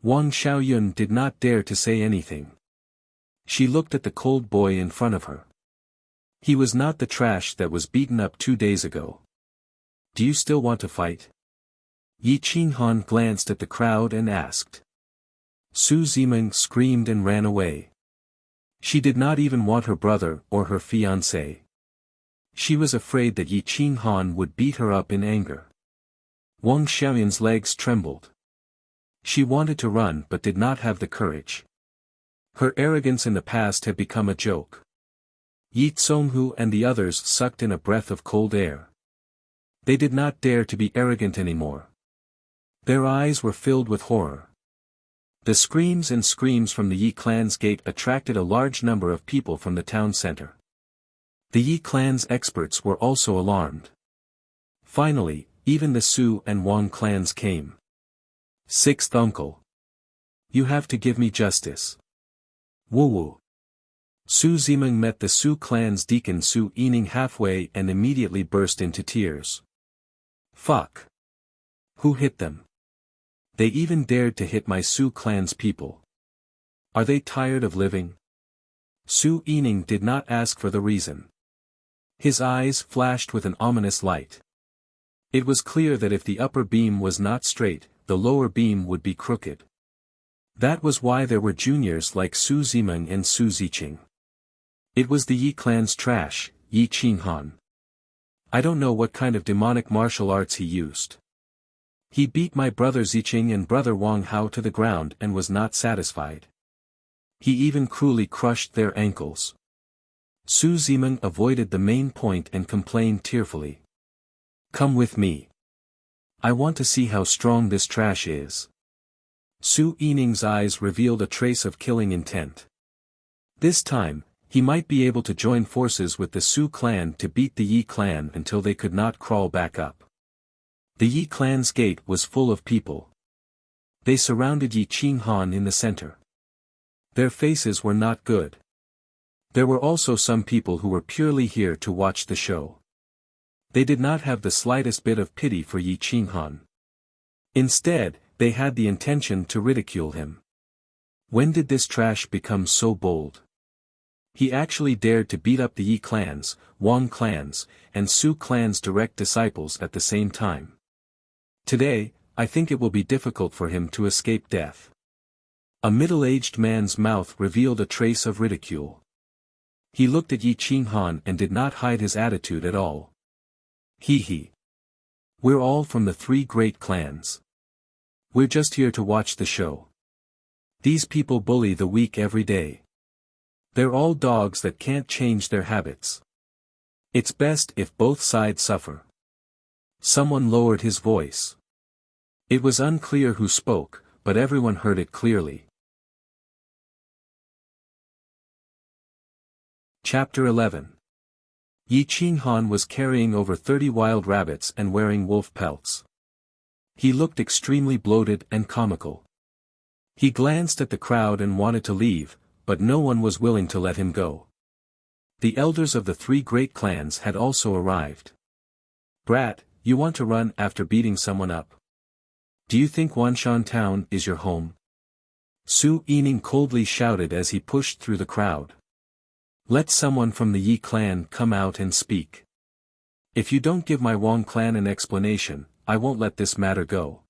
Wang Xiaoyun did not dare to say anything. She looked at the cold boy in front of her. He was not the trash that was beaten up 2 days ago. Do you still want to fight? Yi Qinghan glanced at the crowd and asked. Su Zimeng screamed and ran away. She did not even want her brother or her fiancé. She was afraid that Yi Qinghan would beat her up in anger. Wang Xiaoyun's legs trembled. She wanted to run but did not have the courage. Her arrogance in the past had become a joke. Yi Tsonghu and the others sucked in a breath of cold air. They did not dare to be arrogant anymore. Their eyes were filled with horror. The screams and screams from the Yi clan's gate attracted a large number of people from the town center. The Yi clan's experts were also alarmed. Finally, even the Su and Wang clans came. Sixth uncle. You have to give me justice. Woo-woo. Su Zimeng met the Su clan's deacon Su Yining halfway and immediately burst into tears. Fuck. Who hit them? They even dared to hit my Su clan's people. Are they tired of living? Su Yining did not ask for the reason. His eyes flashed with an ominous light. It was clear that if the upper beam was not straight, the lower beam would be crooked. That was why there were juniors like Su Zimeng and Su Ziqing. It was the Yi clan's trash, Yi Qinghan. I don't know what kind of demonic martial arts he used. He beat my brother Ziqing and brother Wang Hao to the ground and was not satisfied. He even cruelly crushed their ankles. Su Zimeng avoided the main point and complained tearfully. Come with me. I want to see how strong this trash is. Su Yining's eyes revealed a trace of killing intent. This time, he might be able to join forces with the Su clan to beat the Yi clan until they could not crawl back up. The Yi clan's gate was full of people. They surrounded Yi Qinghan in the center. Their faces were not good. There were also some people who were purely here to watch the show. They did not have the slightest bit of pity for Yi Qinghan. Instead, they had the intention to ridicule him. When did this trash become so bold? He actually dared to beat up the Yi clans, Wang clans, and Su clans' direct disciples at the same time. Today, I think it will be difficult for him to escape death. A middle-aged man's mouth revealed a trace of ridicule. He looked at Yi Qinghan and did not hide his attitude at all. Hee. We're all from the three great clans. We're just here to watch the show. These people bully the weak every day. They're all dogs that can't change their habits. It's best if both sides suffer. Someone lowered his voice. It was unclear who spoke, but everyone heard it clearly. Chapter 11. Yi Qinghan was carrying over 30 wild rabbits and wearing wolf pelts. He looked extremely bloated and comical. He glanced at the crowd and wanted to leave, but no one was willing to let him go. The elders of the three great clans had also arrived. Brat, you want to run after beating someone up? Do you think Wanshan Town is your home? Su Yining coldly shouted as he pushed through the crowd. Let someone from the Yi clan come out and speak. If you don't give my Wang clan an explanation, I won't let this matter go.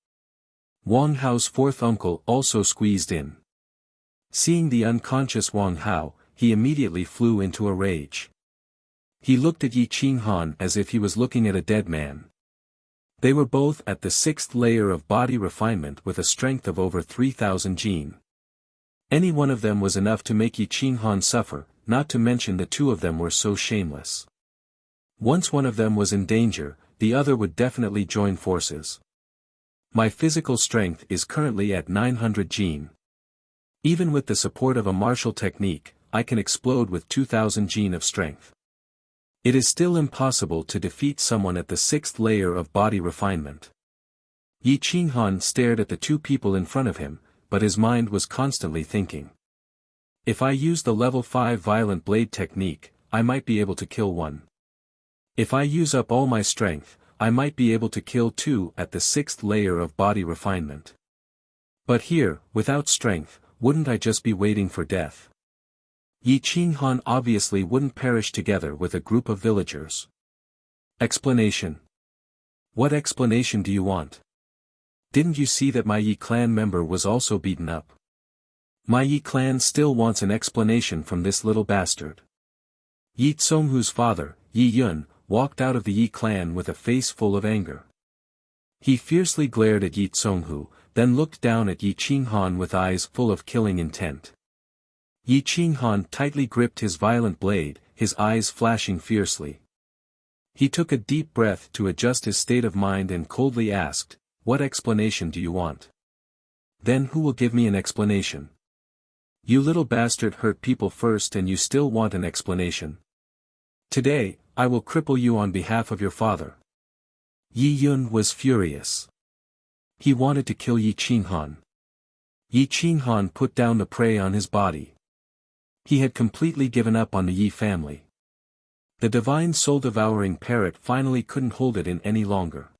Wang Hao's fourth uncle also squeezed in. Seeing the unconscious Wang Hao, he immediately flew into a rage. He looked at Yi Qinghan as if he was looking at a dead man. They were both at the 6th layer of body refinement with a strength of over 3,000 jin. Any one of them was enough to make Yi Qinghan suffer, not to mention the two of them were so shameless. Once one of them was in danger, the other would definitely join forces. My physical strength is currently at 900 jin. Even with the support of a martial technique, I can explode with 2,000 jin of strength. It is still impossible to defeat someone at the 6th layer of body refinement. Yi Qinghan stared at the two people in front of him, but his mind was constantly thinking. If I use the level 5 violent blade technique, I might be able to kill one. If I use up all my strength, I might be able to kill two at the 6th layer of body refinement. But here, without strength, wouldn't I just be waiting for death? Yi Qinghan obviously wouldn't perish together with a group of villagers. Explanation. What explanation do you want? Didn't you see that my Yi clan member was also beaten up? My Yi clan still wants an explanation from this little bastard. Yi Tsonghu's father, Yi Yun, walked out of the Yi clan with a face full of anger. He fiercely glared at Yi Tsonghu, then looked down at Yi Qinghan with eyes full of killing intent. Yi Qinghan tightly gripped his violent blade, his eyes flashing fiercely. He took a deep breath to adjust his state of mind and coldly asked, "What explanation do you want?" Then who will give me an explanation? You little bastard hurt people first and you still want an explanation. Today, I will cripple you on behalf of your father. Yi Yun was furious. He wanted to kill Yi Qinghan. Yi Qinghan put down the prey on his body. He had completely given up on the Yi family. The divine soul-devouring parrot finally couldn't hold it in any longer.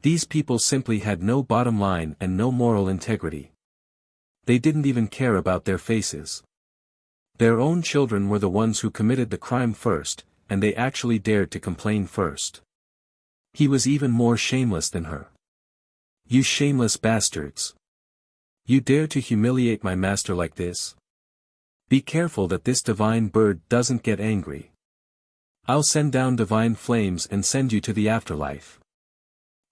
These people simply had no bottom line and no moral integrity. They didn't even care about their faces. Their own children were the ones who committed the crime first, and they actually dared to complain first. He was even more shameless than her. You shameless bastards. You dare to humiliate my master like this? Be careful that this divine bird doesn't get angry. I'll send down divine flames and send you to the afterlife.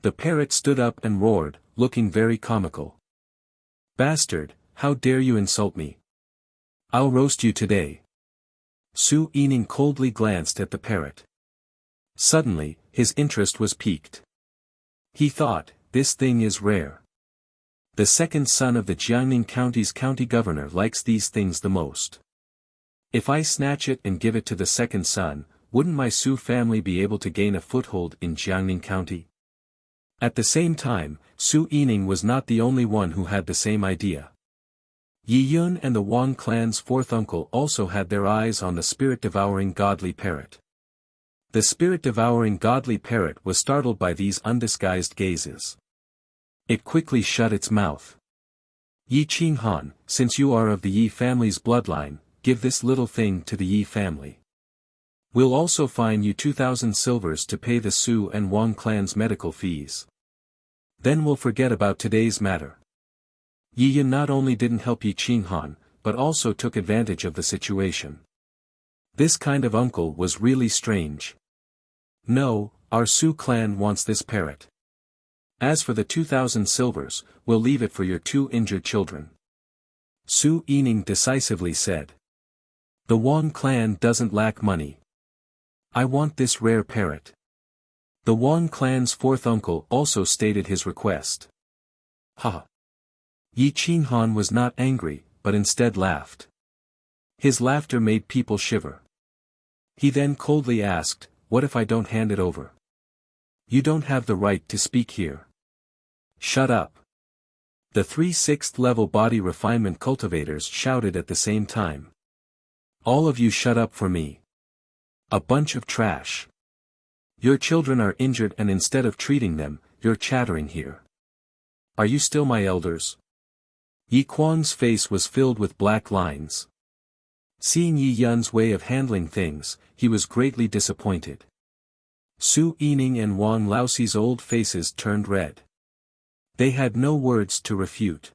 The parrot stood up and roared, looking very comical. Bastard, how dare you insult me? I'll roast you today. Su Yining coldly glanced at the parrot. Suddenly, his interest was piqued. He thought, this thing is rare. The second son of the Jiangning County's county governor likes these things the most. If I snatch it and give it to the second son, wouldn't my Su family be able to gain a foothold in Jiangning County? At the same time, Su Yining was not the only one who had the same idea. Yi Yun and the Wang clan's fourth uncle also had their eyes on the spirit-devouring godly parrot. The spirit-devouring godly parrot was startled by these undisguised gazes. It quickly shut its mouth. Yi Qinghan, since you are of the Yi family's bloodline, give this little thing to the Yi family. We'll also fine you 2,000 silvers to pay the Su and Wang clan's medical fees. Then we'll forget about today's matter. Yi Yun not only didn't help Yi Qinghan, but also took advantage of the situation. This kind of uncle was really strange. No, our Su clan wants this parrot. As for the 2,000 silvers, we'll leave it for your 2 injured children. Su Yining decisively said. The Wang clan doesn't lack money. I want this rare parrot. The Wang clan's fourth uncle also stated his request. Ha! Yi Qinghan was not angry, but instead laughed. His laughter made people shiver. He then coldly asked, what if I don't hand it over? You don't have the right to speak here. Shut up. The 3 6th-level body refinement cultivators shouted at the same time. All of you shut up for me. A bunch of trash. Your children are injured and instead of treating them, you're chattering here. Are you still my elders? Yi Kuang's face was filled with black lines. Seeing Yi Yun's way of handling things, he was greatly disappointed. Su Yining and Wang Laoxi's old faces turned red. They had no words to refute.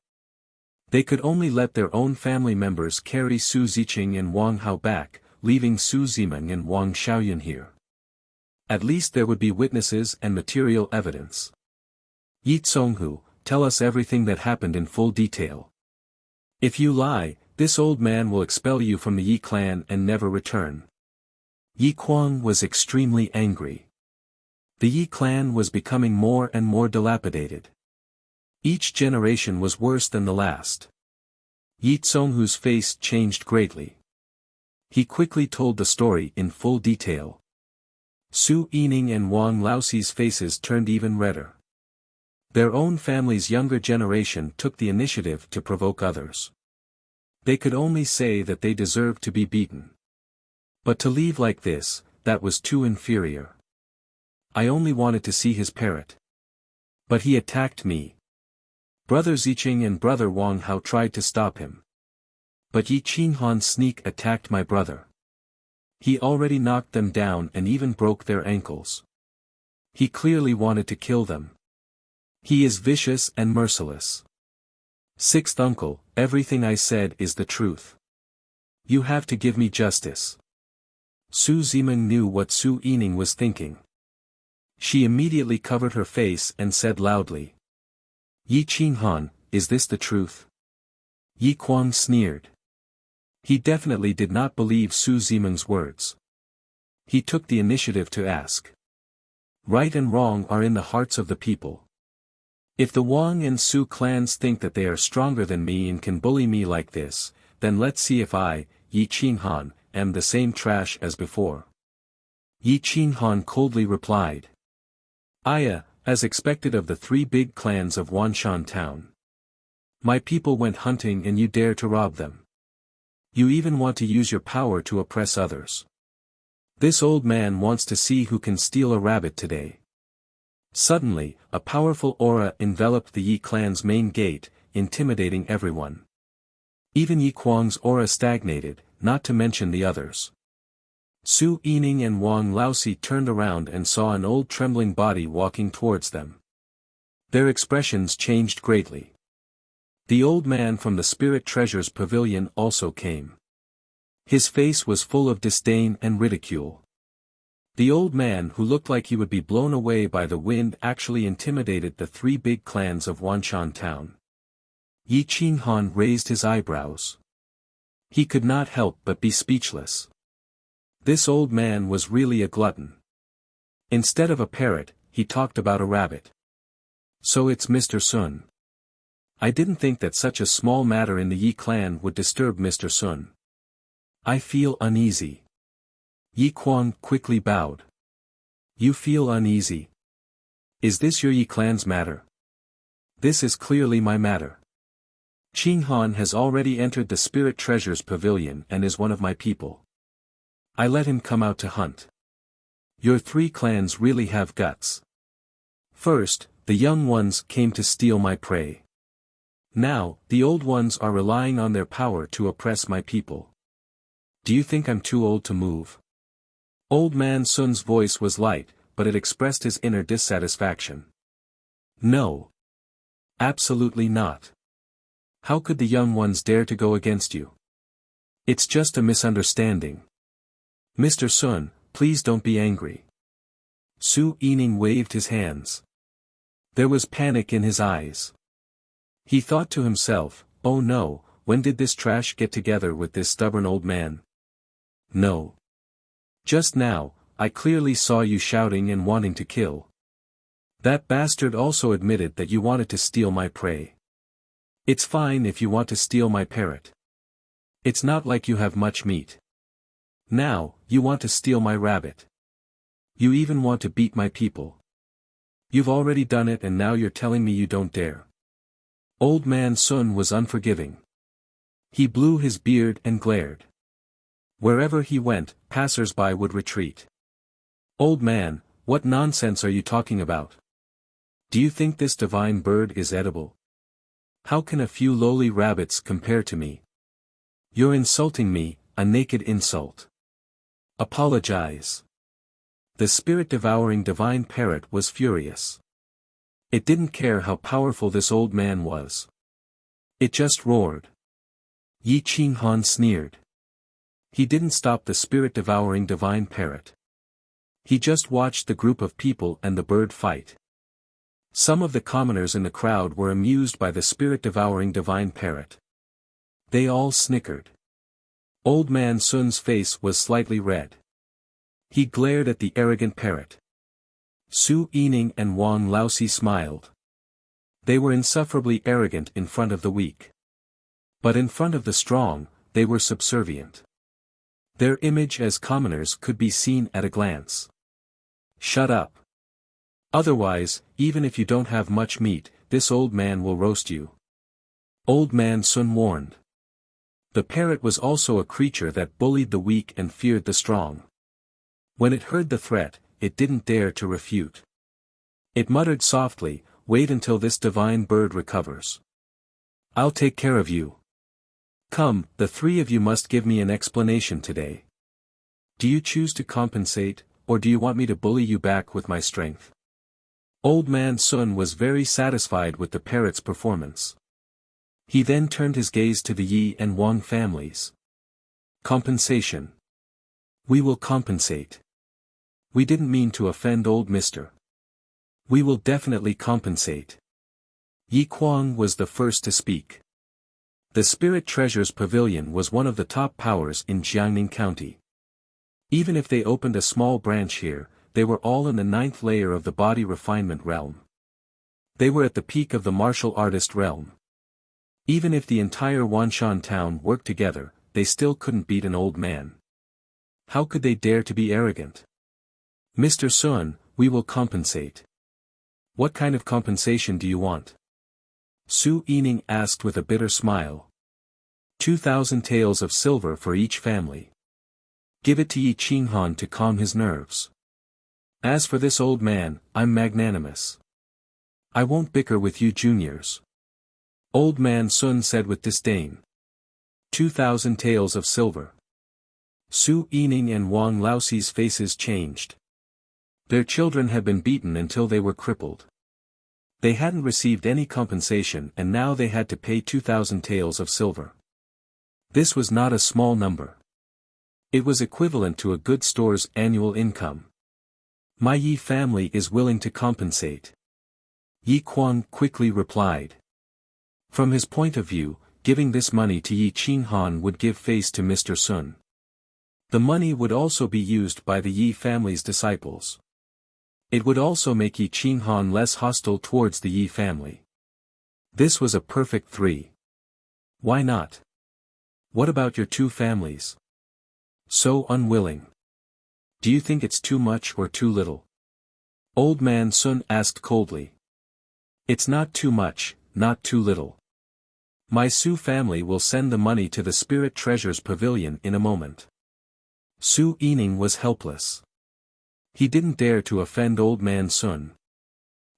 They could only let their own family members carry Su Ziqing and Wang Hao back, leaving Su Zimeng and Wang Xiaoyun here. At least there would be witnesses and material evidence. Yi Zonghu, tell us everything that happened in full detail. If you lie, this old man will expel you from the Yi clan and never return. Yi Kuang was extremely angry. The Yi clan was becoming more and more dilapidated. Each generation was worse than the last. Yi Zonghu's face changed greatly. He quickly told the story in full detail. Su Yining and Wang Laoxi's faces turned even redder. Their own family's younger generation took the initiative to provoke others. They could only say that they deserved to be beaten. But to leave like this, that was too inferior. I only wanted to see his parrot. But he attacked me. Brother Ziqing and brother Wang Hao tried to stop him. But Yi Qinghan's sneak attacked my brother. He already knocked them down and even broke their ankles. He clearly wanted to kill them. He is vicious and merciless. Sixth uncle, everything I said is the truth. You have to give me justice. Su Zimeng knew what Su Yining was thinking. She immediately covered her face and said loudly. Yi Qinghan, is this the truth? Yi Kuang sneered. He definitely did not believe Su Zimeng's words. He took the initiative to ask. Right and wrong are in the hearts of the people. If the Wang and Su clans think that they are stronger than me and can bully me like this, then let's see if I, Yi Qinghan, am the same trash as before. Yi Qinghan coldly replied. Aya, as expected of the three big clans of Wanshan town. My people went hunting and you dare to rob them. You even want to use your power to oppress others. This old man wants to see who can steal a rabbit today. Suddenly, a powerful aura enveloped the Yi clan's main gate, intimidating everyone. Even Yi Kuang's aura stagnated, not to mention the others. Su Yining and Wang Laosi turned around and saw an old trembling body walking towards them. Their expressions changed greatly. The old man from the Spirit Treasures Pavilion also came. His face was full of disdain and ridicule. The old man who looked like he would be blown away by the wind actually intimidated the three big clans of Wanshan town. Yi Qinghan raised his eyebrows. He could not help but be speechless. This old man was really a glutton. Instead of a parrot, he talked about a rabbit. So it's Mr. Sun. I didn't think that such a small matter in the Yi clan would disturb Mr. Sun. I feel uneasy. Yi Kuang quickly bowed. You feel uneasy? Is this your Yi clan's matter? This is clearly my matter. Qinghan has already entered the Spirit Treasures Pavilion and is one of my people. I let him come out to hunt. Your three clans really have guts. First, the young ones came to steal my prey. Now, the old ones are relying on their power to oppress my people. Do you think I'm too old to move? Old man Sun's voice was light, but it expressed his inner dissatisfaction. No. Absolutely not. How could the young ones dare to go against you? It's just a misunderstanding. Mr. Sun, please don't be angry. Su Yining waved his hands. There was panic in his eyes. He thought to himself, oh no, when did this trash get together with this stubborn old man? No. Just now, I clearly saw you shouting and wanting to kill. That bastard also admitted that you wanted to steal my prey. It's fine if you want to steal my parrot. It's not like you have much meat. Now, you want to steal my rabbit. You even want to beat my people. You've already done it and now you're telling me you don't dare. Old man Sun was unforgiving. He blew his beard and glared. Wherever he went, passers-by would retreat. Old man, what nonsense are you talking about? Do you think this divine bird is edible? How can a few lowly rabbits compare to me? You're insulting me, a naked insult. Apologize. The spirit-devouring divine parrot was furious. It didn't care how powerful this old man was. It just roared. Yi Qinghan sneered. He didn't stop the spirit-devouring divine parrot. He just watched the group of people and the bird fight. Some of the commoners in the crowd were amused by the spirit-devouring divine parrot. They all snickered. Old man Sun's face was slightly red. He glared at the arrogant parrot. Su Yining and Wang Laosi smiled. They were insufferably arrogant in front of the weak. But in front of the strong, they were subservient. Their image as commoners could be seen at a glance. Shut up. Otherwise, even if you don't have much meat, this old man will roast you. Old man Sun warned. The parrot was also a creature that bullied the weak and feared the strong. When it heard the threat, it didn't dare to refute. It muttered softly, wait until this divine bird recovers. I'll take care of you. Come, the three of you must give me an explanation today. Do you choose to compensate, or do you want me to bully you back with my strength? Old man Sun was very satisfied with the parrot's performance. He then turned his gaze to the Yi and Wang families. Compensation. We will compensate. We didn't mean to offend old Mr. We will definitely compensate. Yi Kuang was the first to speak. The Spirit Treasures Pavilion was one of the top powers in Jiangning County. Even if they opened a small branch here, they were all in the 9th layer of the body refinement realm. They were at the peak of the martial artist realm. Even if the entire Wanshan town worked together, they still couldn't beat an old man. How could they dare to be arrogant? Mr. Sun, we will compensate. What kind of compensation do you want? Su Yining asked with a bitter smile. 2,000 taels of silver for each family. Give it to Yi Qinghan to calm his nerves. As for this old man, I'm magnanimous. I won't bicker with you juniors. Old man Sun said with disdain. 2,000 taels of silver. Su Yining and Wang Laoxi's faces changed. Their children had been beaten until they were crippled. They hadn't received any compensation and now they had to pay 2,000 taels of silver. This was not a small number. It was equivalent to a good store's annual income. My Yi family is willing to compensate. Yi Quan quickly replied. From his point of view, giving this money to Yi Qinghan would give face to Mr. Sun. The money would also be used by the Yi family's disciples. It would also make Yi Qinghan less hostile towards the Yi family. This was a perfect 3. Why not? What about your 2 families? So unwilling. Do you think it's too much or too little? Old man Sun asked coldly. It's not too much, not too little. My Su family will send the money to the Spirit Treasures Pavilion in a moment. Su Yining was helpless. He didn't dare to offend old man Sun.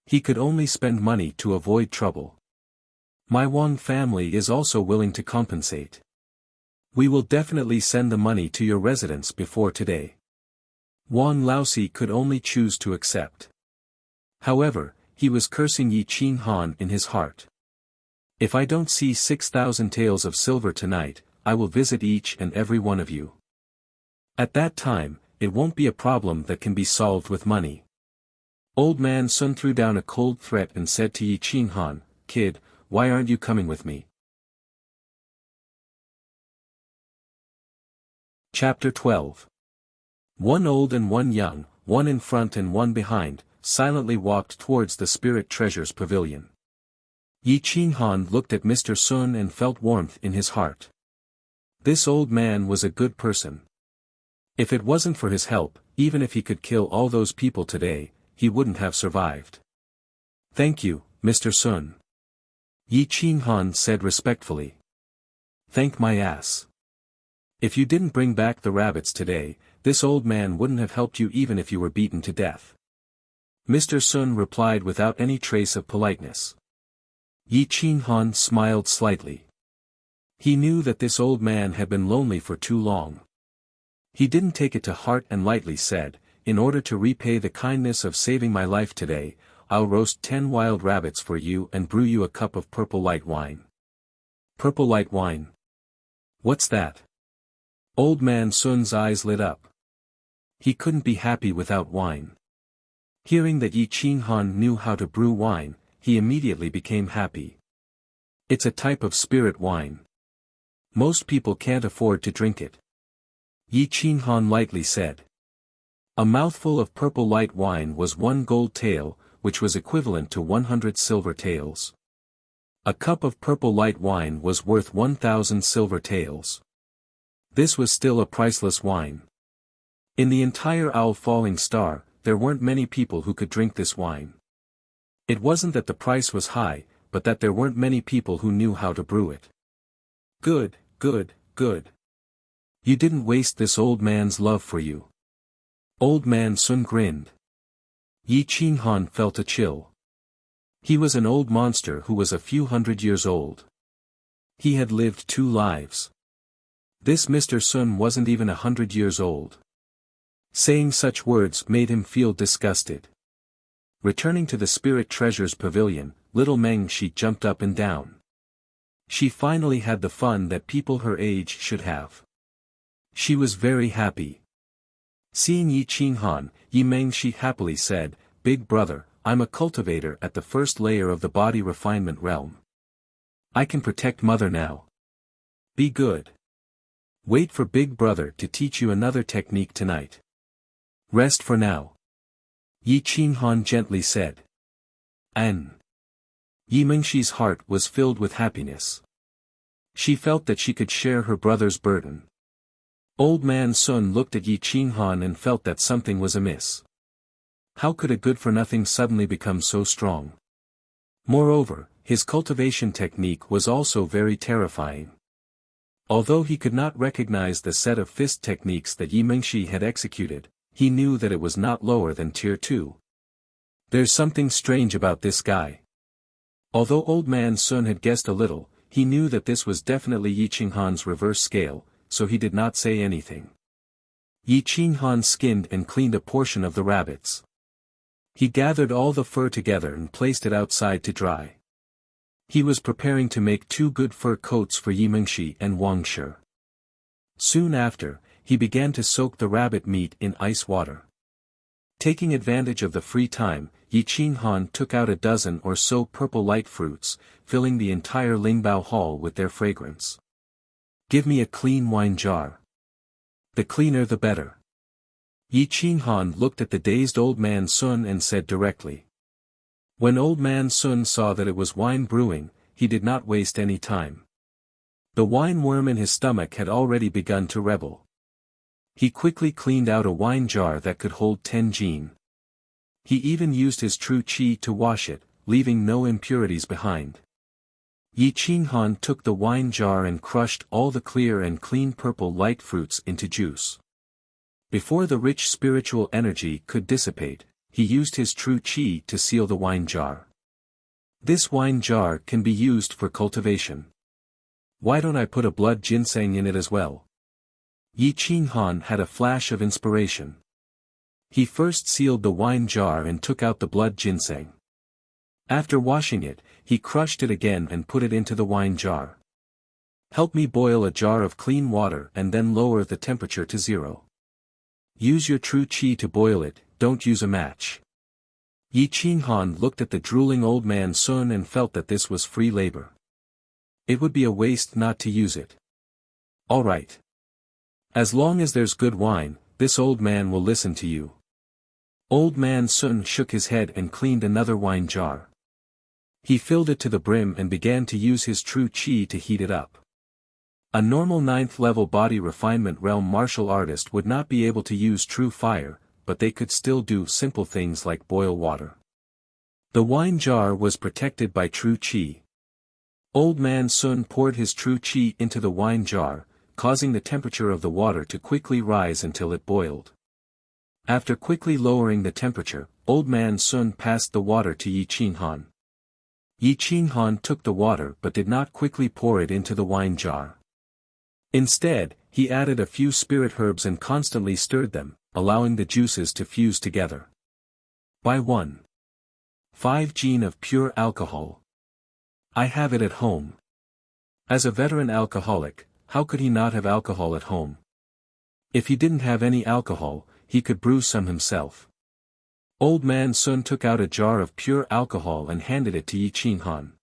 He could only spend money to avoid trouble. My Wang family is also willing to compensate. We will definitely send the money to your residence before today. Wang Laoxi could only choose to accept. However, he was cursing Yi Qinghan in his heart. If I don't see 6,000 taels of silver tonight, I will visit each and every one of you. At that time, it won't be a problem that can be solved with money. Old man Sun threw down a cold threat and said to Yi Qinghan, Kid, why aren't you coming with me? Chapter 12. One old and one young, one in front and one behind, silently walked towards the Spirit Treasures Pavilion. Yi Qinghan looked at Mr. Sun and felt warmth in his heart. This old man was a good person. If it wasn't for his help, even if he could kill all those people today, he wouldn't have survived. Thank you, Mr. Sun. Yi Qinghan said respectfully. Thank my ass. If you didn't bring back the rabbits today, this old man wouldn't have helped you even if you were beaten to death. Mr. Sun replied without any trace of politeness. Yi Qinghan smiled slightly. He knew that this old man had been lonely for too long. He didn't take it to heart and lightly said, in order to repay the kindness of saving my life today, I'll roast 10 wild rabbits for you and brew you a cup of purple light wine. Purple light wine? What's that? Old man Sun's eyes lit up. He couldn't be happy without wine. Hearing that Yi Qinghan knew how to brew wine, he immediately became happy. It's a type of spirit wine. Most people can't afford to drink it. Yi Qinghan lightly said. A mouthful of purple light wine was 1 gold tael, which was equivalent to 100 silver taels. A cup of purple light wine was worth 1,000 silver taels. This was still a priceless wine. In the entire Owl Falling Star, there weren't many people who could drink this wine. It wasn't that the price was high, but that there weren't many people who knew how to brew it. Good, good, good. You didn't waste this old man's love for you. Old man Sun grinned. Yi Qinghan felt a chill. He was an old monster who was a few hundred years old. He had lived 2 lives. This Mr. Sun wasn't even 100 years old. Saying such words made him feel disgusted. Returning to the Spirit Treasures Pavilion, little Meng Shi jumped up and down. She finally had the fun that people her age should have. She was very happy. Seeing Yi Qinghan, Yi Meng Shi happily said, Big brother, I'm a cultivator at the first layer of the body refinement realm. I can protect mother now. Be good. Wait for big brother to teach you another technique tonight. Rest for now. Yi Qinghan gently said. Yi Mingxi's heart was filled with happiness. She felt that she could share her brother's burden. Old Man Sun looked at Yi Qinghan and felt that something was amiss. How could a good-for-nothing suddenly become so strong? Moreover, his cultivation technique was also very terrifying. Although he could not recognize the set of fist techniques that Yi Mingxi had executed, he knew that it was not lower than Tier 2. There's something strange about this guy. Although Old Man Sun had guessed a little, he knew that this was definitely Yi Qinghan's reverse scale, so he did not say anything. Yi Qinghan skinned and cleaned a portion of the rabbits. He gathered all the fur together and placed it outside to dry. He was preparing to make 2 good fur coats for Yi Mingxi and Wang Shi. Soon after, he began to soak the rabbit meat in ice water. Taking advantage of the free time, Yi Qinghan took out a dozen or so purple light fruits, filling the entire Lingbao hall with their fragrance. Give me a clean wine jar. The cleaner the better. Yi Qinghan looked at the dazed Old Man Sun and said directly. When Old Man Sun saw that it was wine brewing, he did not waste any time. The wine worm in his stomach had already begun to rebel. He quickly cleaned out a wine jar that could hold 10 jin. He even used his true qi to wash it, leaving no impurities behind. Yi Qinghan took the wine jar and crushed all the clear and clean purple light fruits into juice. Before the rich spiritual energy could dissipate, he used his true qi to seal the wine jar. This wine jar can be used for cultivation. Why don't I put a blood ginseng in it as well? Yi Qinghan had a flash of inspiration. He first sealed the wine jar and took out the blood ginseng. After washing it, he crushed it again and put it into the wine jar. Help me boil a jar of clean water and then lower the temperature to 0. Use your true qi to boil it, don't use a match. Yi Qinghan looked at the drooling Old Man Sun and felt that this was free labor. It would be a waste not to use it. All right. As long as there's good wine, this old man will listen to you. Old Man Sun shook his head and cleaned another wine jar. He filled it to the brim and began to use his true qi to heat it up. A normal 9th level body refinement realm martial artist would not be able to use true fire, but they could still do simple things like boil water. The wine jar was protected by true qi. Old Man Sun poured his true qi into the wine jar, causing the temperature of the water to quickly rise until it boiled. After quickly lowering the temperature, Old Man Sun passed the water to Yi Qinghan. Yi Qinghan took the water but did not quickly pour it into the wine jar. Instead, he added a few spirit herbs and constantly stirred them, allowing the juices to fuse together. By 1.5 jin of pure alcohol. I have it at home. As a veteran alcoholic, how could he not have alcohol at home? If he didn't have any alcohol, he could brew some himself. Old Man Sun took out a jar of pure alcohol and handed it to Yi Qinghan.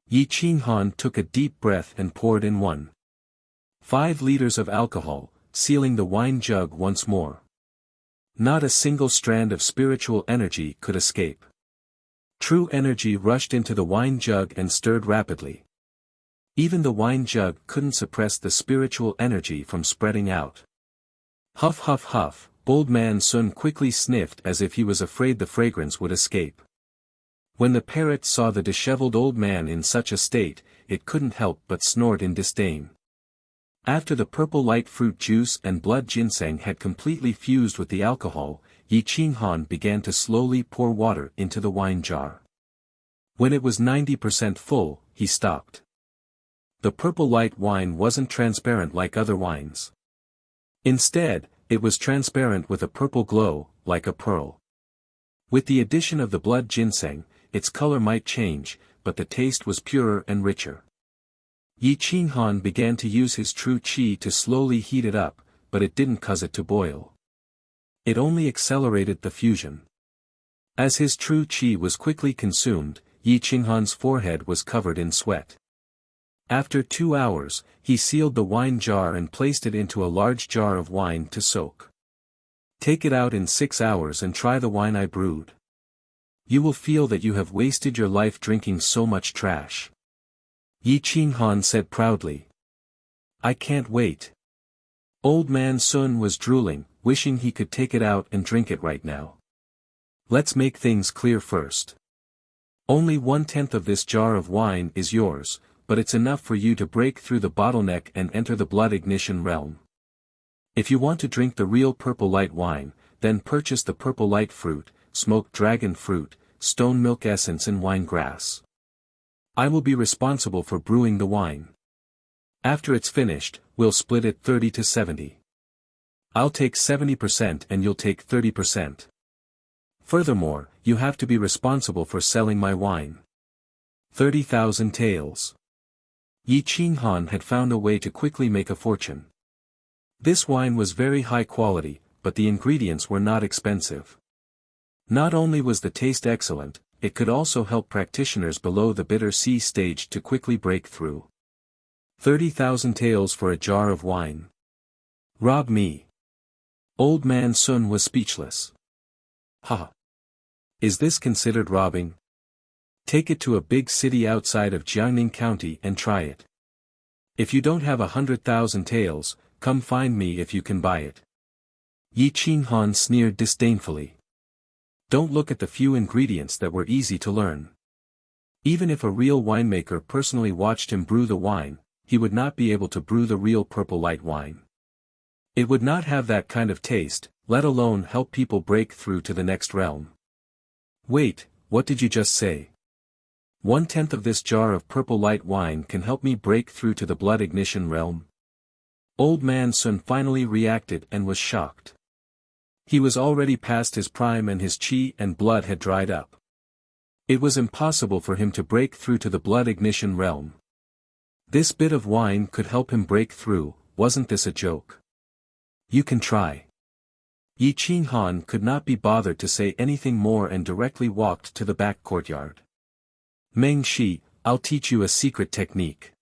Yi Qinghan took a deep breath and poured in 1.5 liters of alcohol, sealing the wine jug once more. Not a single strand of spiritual energy could escape. True energy rushed into the wine jug and stirred rapidly. Even the wine jug couldn't suppress the spiritual energy from spreading out. Huff huff huff, Old Man Sun quickly sniffed as if he was afraid the fragrance would escape. When the parrot saw the disheveled old man in such a state, it couldn't help but snort in disdain. After the purple light fruit juice and blood ginseng had completely fused with the alcohol, Yi Qinghan began to slowly pour water into the wine jar. When it was 90% full, he stopped. The purple light wine wasn't transparent like other wines. Instead, it was transparent with a purple glow, like a pearl. With the addition of the blood ginseng, its color might change, but the taste was purer and richer. Yi Qinghan began to use his true qi to slowly heat it up, but it didn't cause it to boil. It only accelerated the fusion. As his true qi was quickly consumed, Yi Qinghan's forehead was covered in sweat. After 2 hours, he sealed the wine jar and placed it into a large jar of wine to soak. Take it out in 6 hours and try the wine I brewed. You will feel that you have wasted your life drinking so much trash. Yi Qinghan said proudly. I can't wait. Old man Sun was drooling, wishing he could take it out and drink it right now. Let's make things clear first. Only 1/10 of this jar of wine is yours, but it's enough for you to break through the bottleneck and enter the blood ignition realm. If you want to drink the real purple light wine, then purchase the purple light fruit, smoked dragon fruit, stone milk essence and wine grass. I will be responsible for brewing the wine. After it's finished, we'll split it 30 to 70. I'll take 70% and you'll take 30%. Furthermore, you have to be responsible for selling my wine. 30,000 taels. Yi Qinghan had found a way to quickly make a fortune. This wine was very high quality, but the ingredients were not expensive. Not only was the taste excellent, it could also help practitioners below the bitter sea stage to quickly break through. 30,000 taels for a jar of wine. Rob me. Old man Sun was speechless. Ha! Is this considered robbing? Take it to a big city outside of Jiangning County and try it. If you don't have 100,000 taels, come find me if you can buy it. Yi Qinghan sneered disdainfully. Don't look at the few ingredients that were easy to learn. Even if a real winemaker personally watched him brew the wine, he would not be able to brew the real purple light wine. It would not have that kind of taste, let alone help people break through to the next realm. Wait, what did you just say? 1/10 of this jar of purple light wine can help me break through to the blood ignition realm? Old man Sun finally reacted and was shocked. He was already past his prime and his qi and blood had dried up. It was impossible for him to break through to the blood ignition realm. This bit of wine could help him break through, wasn't this a joke? You can try. Yi Qinghan could not be bothered to say anything more and directly walked to the back courtyard. Meng Shi, I'll teach you a secret technique.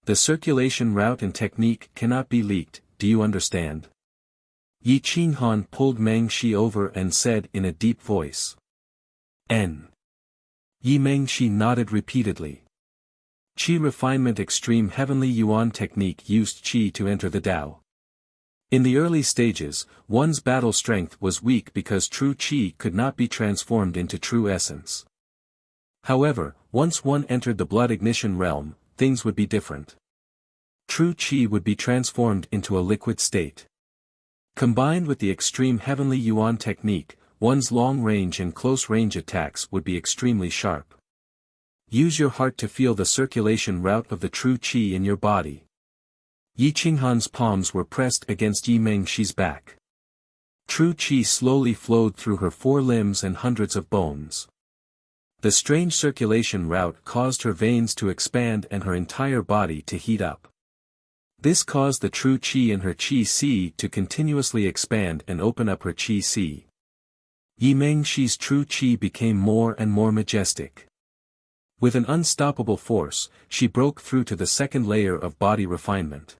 The circulation route and technique cannot be leaked, do you understand? Yi Qinghan pulled Meng Shi over and said in a deep voice. N. Yi Meng Shi nodded repeatedly. Qi refinement extreme heavenly yuan technique used qi to enter the Tao. In the early stages, one's battle strength was weak because true qi could not be transformed into true essence. However, once one entered the blood ignition realm, things would be different. True qi would be transformed into a liquid state. Combined with the extreme heavenly yuan technique, one's long-range and close-range attacks would be extremely sharp. Use your heart to feel the circulation route of the true qi in your body. Yi Qinghan's palms were pressed against Yi Mengshi's back. True qi slowly flowed through her 4 limbs and hundreds of bones. The strange circulation route caused her veins to expand and her entire body to heat up. This caused the true qi in her qi si to continuously expand and open up her qi si. Yi Mengshi's true qi became more and more majestic. With an unstoppable force, she broke through to the second layer of body refinement.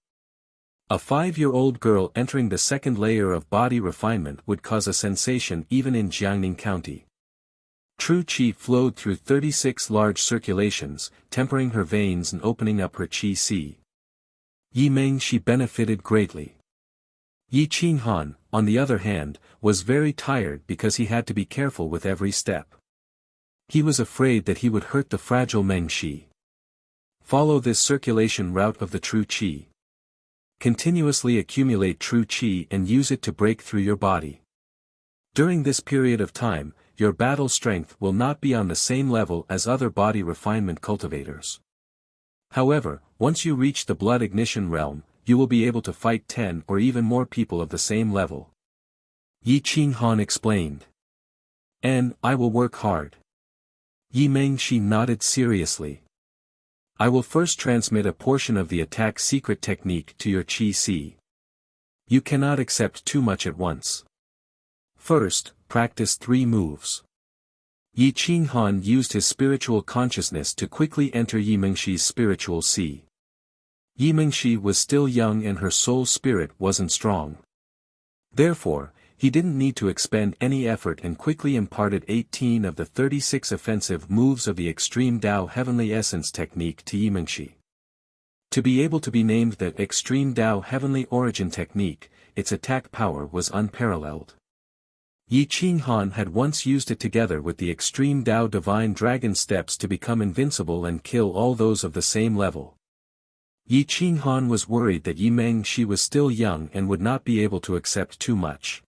A 5-year-old girl entering the second layer of body refinement would cause a sensation even in Jiangning County. True qi flowed through 36 large circulations, tempering her veins and opening up her qi si. Yi Mengshi benefited greatly. Yi Qinghan, on the other hand, was very tired because he had to be careful with every step. He was afraid that he would hurt the fragile Mengshi. Follow this circulation route of the true qi. Continuously accumulate true qi and use it to break through your body. During this period of time, your battle strength will not be on the same level as other body refinement cultivators. However, once you reach the blood ignition realm, you will be able to fight 10 or even more people of the same level. Yi Qinghan explained. And I will work hard. Yi Mengshi nodded seriously. I will first transmit a portion of the attack secret technique to your qi si. You cannot accept too much at once. First, practice 3 moves. Yi Qinghan used his spiritual consciousness to quickly enter Yi Mengshi's spiritual si. Yi Mengshi was still young and her soul spirit wasn't strong. Therefore, he didn't need to expend any effort and quickly imparted 18 of the 36 offensive moves of the Extreme Tao Heavenly Essence technique to Yimengshi. To be able to be named the Extreme Tao Heavenly Origin technique, its attack power was unparalleled. Yi Qinghan had once used it together with the Extreme Tao Divine Dragon Steps to become invincible and kill all those of the same level. Yi Qinghan was worried that Yimengshi was still young and would not be able to accept too much.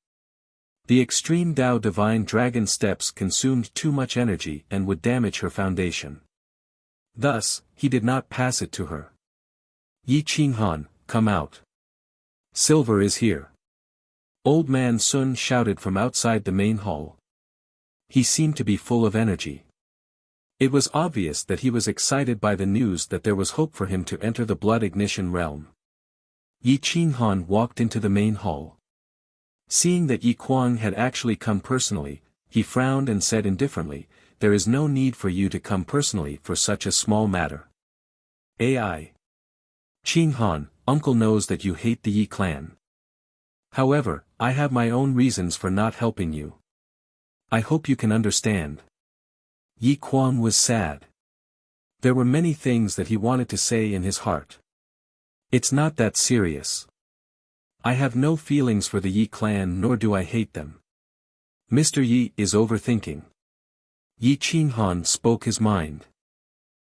The Extreme Tao Divine Dragon Steps consumed too much energy and would damage her foundation. Thus, he did not pass it to her. Yi Qinghan, come out. Silver is here. Old man Sun shouted from outside the main hall. He seemed to be full of energy. It was obvious that he was excited by the news that there was hope for him to enter the blood ignition realm. Yi Qinghan walked into the main hall. Seeing that Yi Kuang had actually come personally, he frowned and said indifferently, "There is no need for you to come personally for such a small matter." AI. Qinghan, uncle knows that you hate the Yi clan. However, I have my own reasons for not helping you. I hope you can understand. Yi Kuang was sad. There were many things that he wanted to say in his heart. It's not that serious. I have no feelings for the Yi clan nor do I hate them. Mr. Yi is overthinking. Yi Qinghan spoke his mind.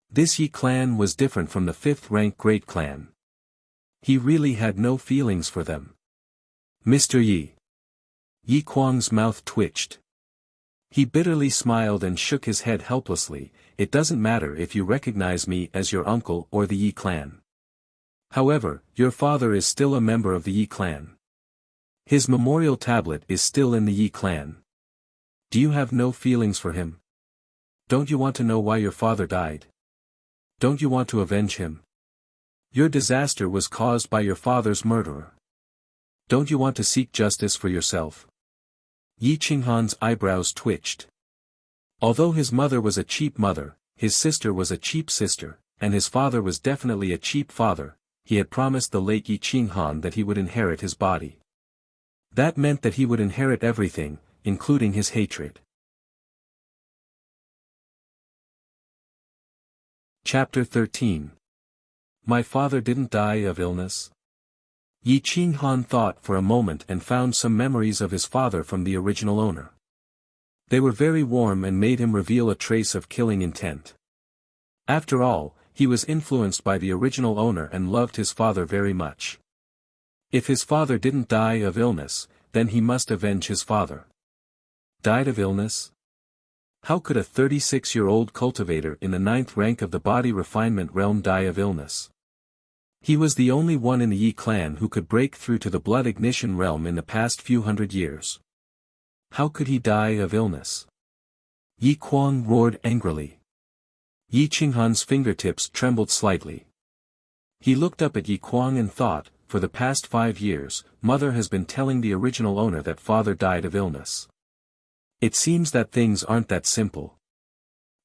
This Yi clan was different from the 5th-rank Great Clan. He really had no feelings for them. Mr. Yi. Yi Kuang's mouth twitched. He bitterly smiled and shook his head helplessly. It doesn't matter if you recognize me as your uncle or the Yi clan. However, your father is still a member of the Yi clan. His memorial tablet is still in the Yi clan. Do you have no feelings for him? Don't you want to know why your father died? Don't you want to avenge him? Your disaster was caused by your father's murderer. Don't you want to seek justice for yourself? Yi Qinghan's eyebrows twitched. Although his mother was a cheap mother, his sister was a cheap sister, and his father was definitely a cheap father, he had promised the late Yi Qinghan that he would inherit his body. That meant that he would inherit everything, including his hatred. Chapter 13. My father didn't die of illness? Yi Qinghan thought for a moment and found some memories of his father from the original owner. They were very warm and made him reveal a trace of killing intent. After all, he was influenced by the original owner and loved his father very much. If his father didn't die of illness, then he must avenge his father. Died of illness? How could a 36-year-old cultivator in the 9th rank of the body refinement realm die of illness? He was the only one in the Yi clan who could break through to the blood ignition realm in the past few hundred years. How could he die of illness? Yi Kuang roared angrily. Yi Qinghan's fingertips trembled slightly. He looked up at Yi Kuang and thought, for the past 5 years, mother has been telling the original owner that father died of illness. It seems that things aren't that simple.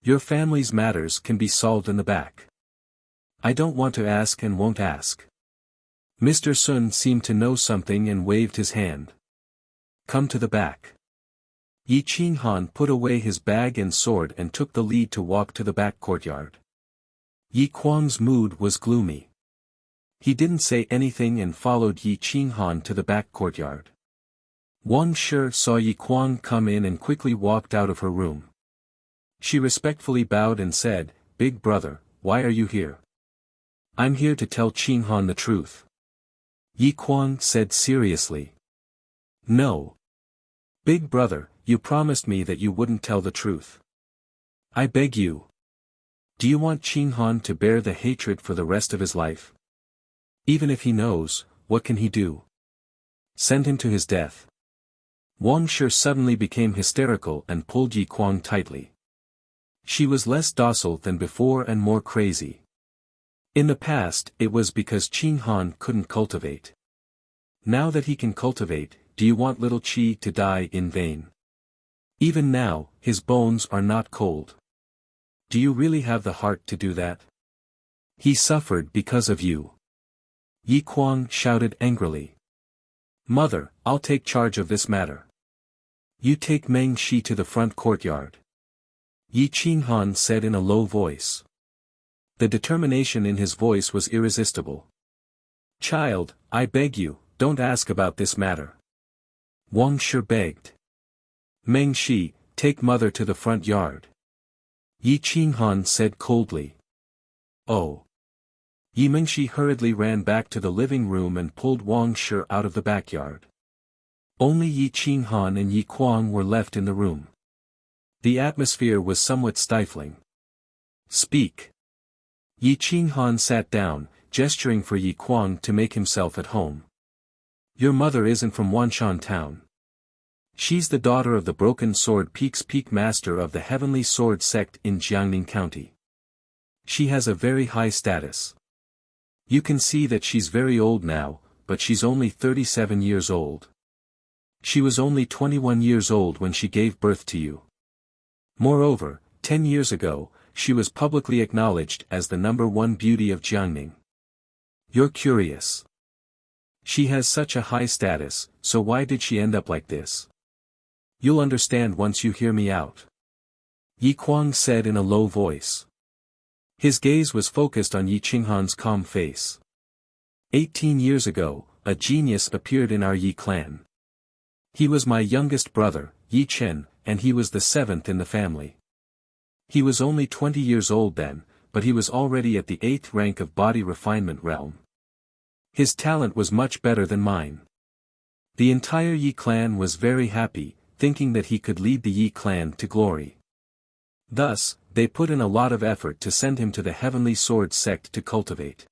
Your family's matters can be solved in the back. I don't want to ask and won't ask. Mr. Sun seemed to know something and waved his hand. Come to the back. Yi Qinghan put away his bag and sword and took the lead to walk to the back courtyard. Yi Kuang's mood was gloomy. He didn't say anything and followed Yi Qinghan to the back courtyard. Wang Shi saw Yi Kuang come in and quickly walked out of her room. She respectfully bowed and said, "Big brother, why are you here?" "I'm here to tell Qinghan the truth." Yi Kuang said seriously. "No. Big brother, you promised me that you wouldn't tell the truth. I beg you. Do you want Qinghan to bear the hatred for the rest of his life? Even if he knows, what can he do? Send him to his death." Wang Shi suddenly became hysterical and pulled Yi Kuang tightly. She was less docile than before and more crazy. In the past, it was because Qinghan couldn't cultivate. Now that he can cultivate, do you want little Qi to die in vain? Even now, his bones are not cold. Do you really have the heart to do that? He suffered because of you. Yi Kuang shouted angrily. Mother, I'll take charge of this matter. You take Meng Shi to the front courtyard. Yi Qinghan said in a low voice. The determination in his voice was irresistible. Child, I beg you, don't ask about this matter. Wang Shi begged. Meng Shi, take mother to the front yard. Yi Qinghan said coldly. Oh. Yi Mengshi hurriedly ran back to the living room and pulled Wang Shi out of the backyard. Only Yi Qinghan and Yi Kuang were left in the room. The atmosphere was somewhat stifling. Speak. Yi Qinghan sat down, gesturing for Yi Kuang to make himself at home. Your mother isn't from Wanshan town. She's the daughter of the Broken Sword Peak's peak master of the Heavenly Sword sect in Jiangning County. She has a very high status. You can see that she's very old now, but she's only 37 years old. She was only 21 years old when she gave birth to you. Moreover, 10 years ago, she was publicly acknowledged as the #1 beauty of Jiangning. You're curious. She has such a high status, so why did she end up like this? You'll understand once you hear me out. Yi Kuang said in a low voice. His gaze was focused on Yi Qinghan's calm face. 18 years ago, a genius appeared in our Yi clan. He was my youngest brother, Yi Chen, and he was the 7th in the family. He was only 20 years old then, but he was already at the 8th rank of body refinement realm. His talent was much better than mine. The entire Yi clan was very happy, thinking that he could lead the Yi clan to glory. Thus, they put in a lot of effort to send him to the Heavenly Sword sect to cultivate.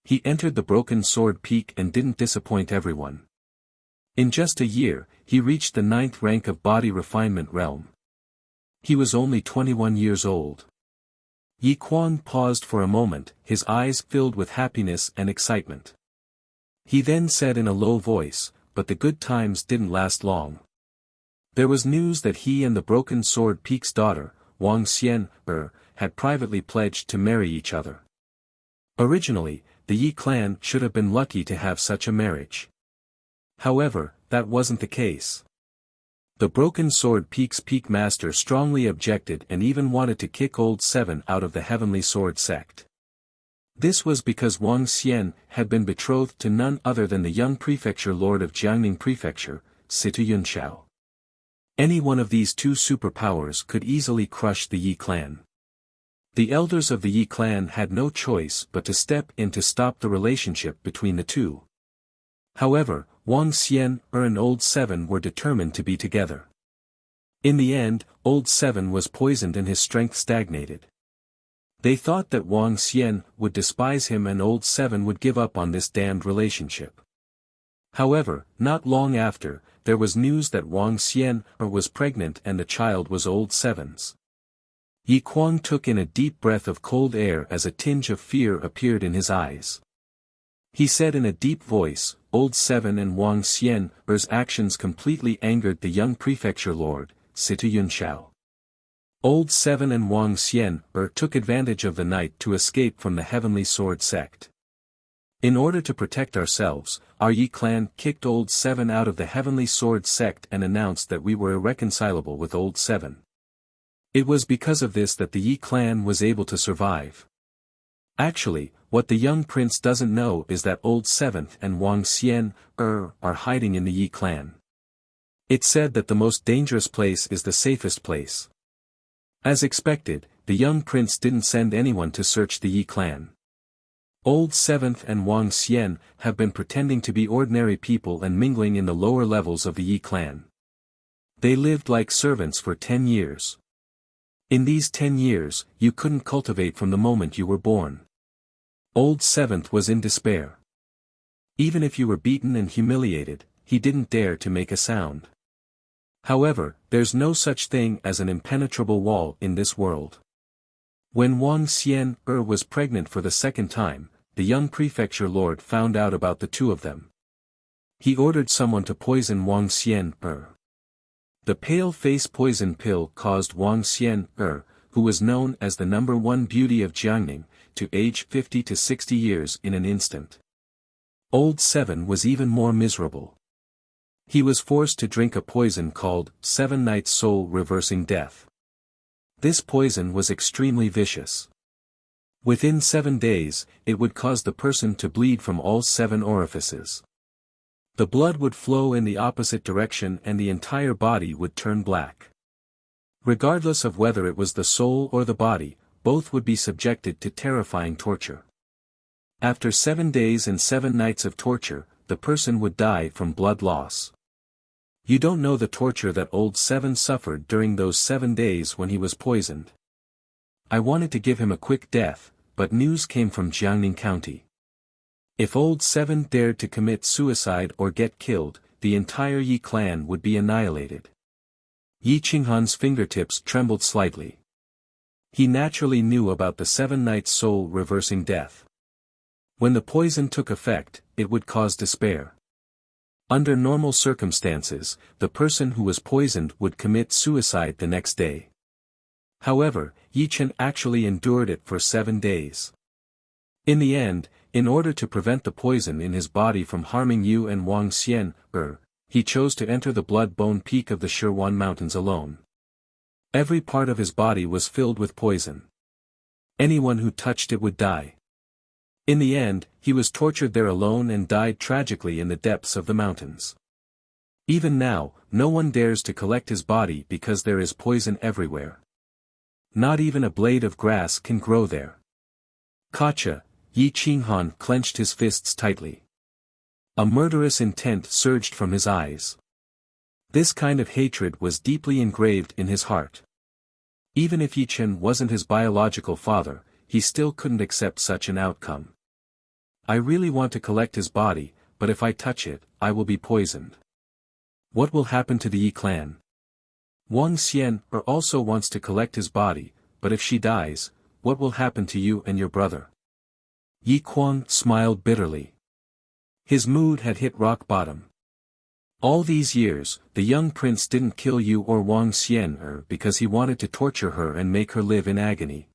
He entered the Broken Sword Peak and didn't disappoint everyone. In just a year, he reached the 9th rank of body refinement realm. He was only 21 years old. Yi Kuang paused for a moment, his eyes filled with happiness and excitement. He then said in a low voice, but the good times didn't last long. There was news that he and the Broken Sword Peak's daughter, Wang Xian, had privately pledged to marry each other. Originally, the Yi clan should have been lucky to have such a marriage. However, that wasn't the case. The Broken Sword Peak's peak master strongly objected and even wanted to kick Old Seven out of the Heavenly Sword sect. This was because Wang Xian had been betrothed to none other than the young prefecture lord of Jiangning Prefecture, Situ Yunxiao. Any one of these two superpowers could easily crush the Yi clan. The elders of the Yi clan had no choice but to step in to stop the relationship between the two. However, Wang Xian and Old Seven were determined to be together. In the end, Old Seven was poisoned and his strength stagnated. They thought that Wang Xian would despise him and Old Seven would give up on this damned relationship. However, not long after, there was news that Wang Xian was pregnant and the child was Old Seven's. Yi Kuang took in a deep breath of cold air as a tinge of fear appeared in his eyes. He said in a deep voice, Old Seven and Wang Xian's actions completely angered the young prefecture lord, Situ Yunxiao. Old Seven and Wang Xian took advantage of the night to escape from the Heavenly Sword sect. In order to protect ourselves, our Yi clan kicked Old Seven out of the Heavenly Sword sect and announced that we were irreconcilable with Old Seven. It was because of this that the Yi clan was able to survive. Actually, what the young prince doesn't know is that Old Seventh and Wang Xian are hiding in the Yi clan. It's said that the most dangerous place is the safest place. As expected, the young prince didn't send anyone to search the Yi clan. Old Seventh and Wang Xian have been pretending to be ordinary people and mingling in the lower levels of the Yi clan. They lived like servants for 10 years. In these 10 years, you couldn't cultivate from the moment you were born. Old Seventh was in despair. Even if you were beaten and humiliated, he didn't dare to make a sound. However, there's no such thing as an impenetrable wall in this world. When Wang Xian was pregnant for the second time, the young prefecture lord found out about the two of them. He ordered someone to poison Wang Xian. The pale-face poison pill caused Wang Xian, who was known as the #1 beauty of Jiangning, to age 50 to 60 years in an instant. Old Seven was even more miserable. He was forced to drink a poison called 7 Nights Soul Reversing Death. This poison was extremely vicious. Within 7 days, it would cause the person to bleed from all 7 orifices. The blood would flow in the opposite direction and the entire body would turn black. Regardless of whether it was the soul or the body, both would be subjected to terrifying torture. After 7 days and 7 nights of torture, the person would die from blood loss. You don't know the torture that old Seven suffered during those 7 days when he was poisoned. I wanted to give him a quick death, but news came from Jiangning County. If old Seven dared to commit suicide or get killed, the entire Yi clan would be annihilated. Yi Qinghan's fingertips trembled slightly. He naturally knew about the 7 Nights Soul Reversing Death. When the poison took effect, it would cause despair. Under normal circumstances, the person who was poisoned would commit suicide the next day. However, Yi Chen actually endured it for 7 days. In the end, in order to prevent the poison in his body from harming Yu and Wang Xian, he chose to enter the blood-bone peak of the Shiwan Mountains alone. Every part of his body was filled with poison. Anyone who touched it would die. In the end, he was tortured there alone and died tragically in the depths of the mountains. Even now, no one dares to collect his body because there is poison everywhere. Not even a blade of grass can grow there. Gotcha! Yi Qinghan clenched his fists tightly. A murderous intent surged from his eyes. This kind of hatred was deeply engraved in his heart. Even if Yi Chen wasn't his biological father, he still couldn't accept such an outcome. I really want to collect his body, but if I touch it, I will be poisoned. What will happen to the Yi clan? Wang Xian also wants to collect his body, but if she dies, what will happen to you and your brother? Yi Kuang smiled bitterly. His mood had hit rock bottom. All these years, the young prince didn't kill Yu or Wang Xian because he wanted to torture her and make her live in agony.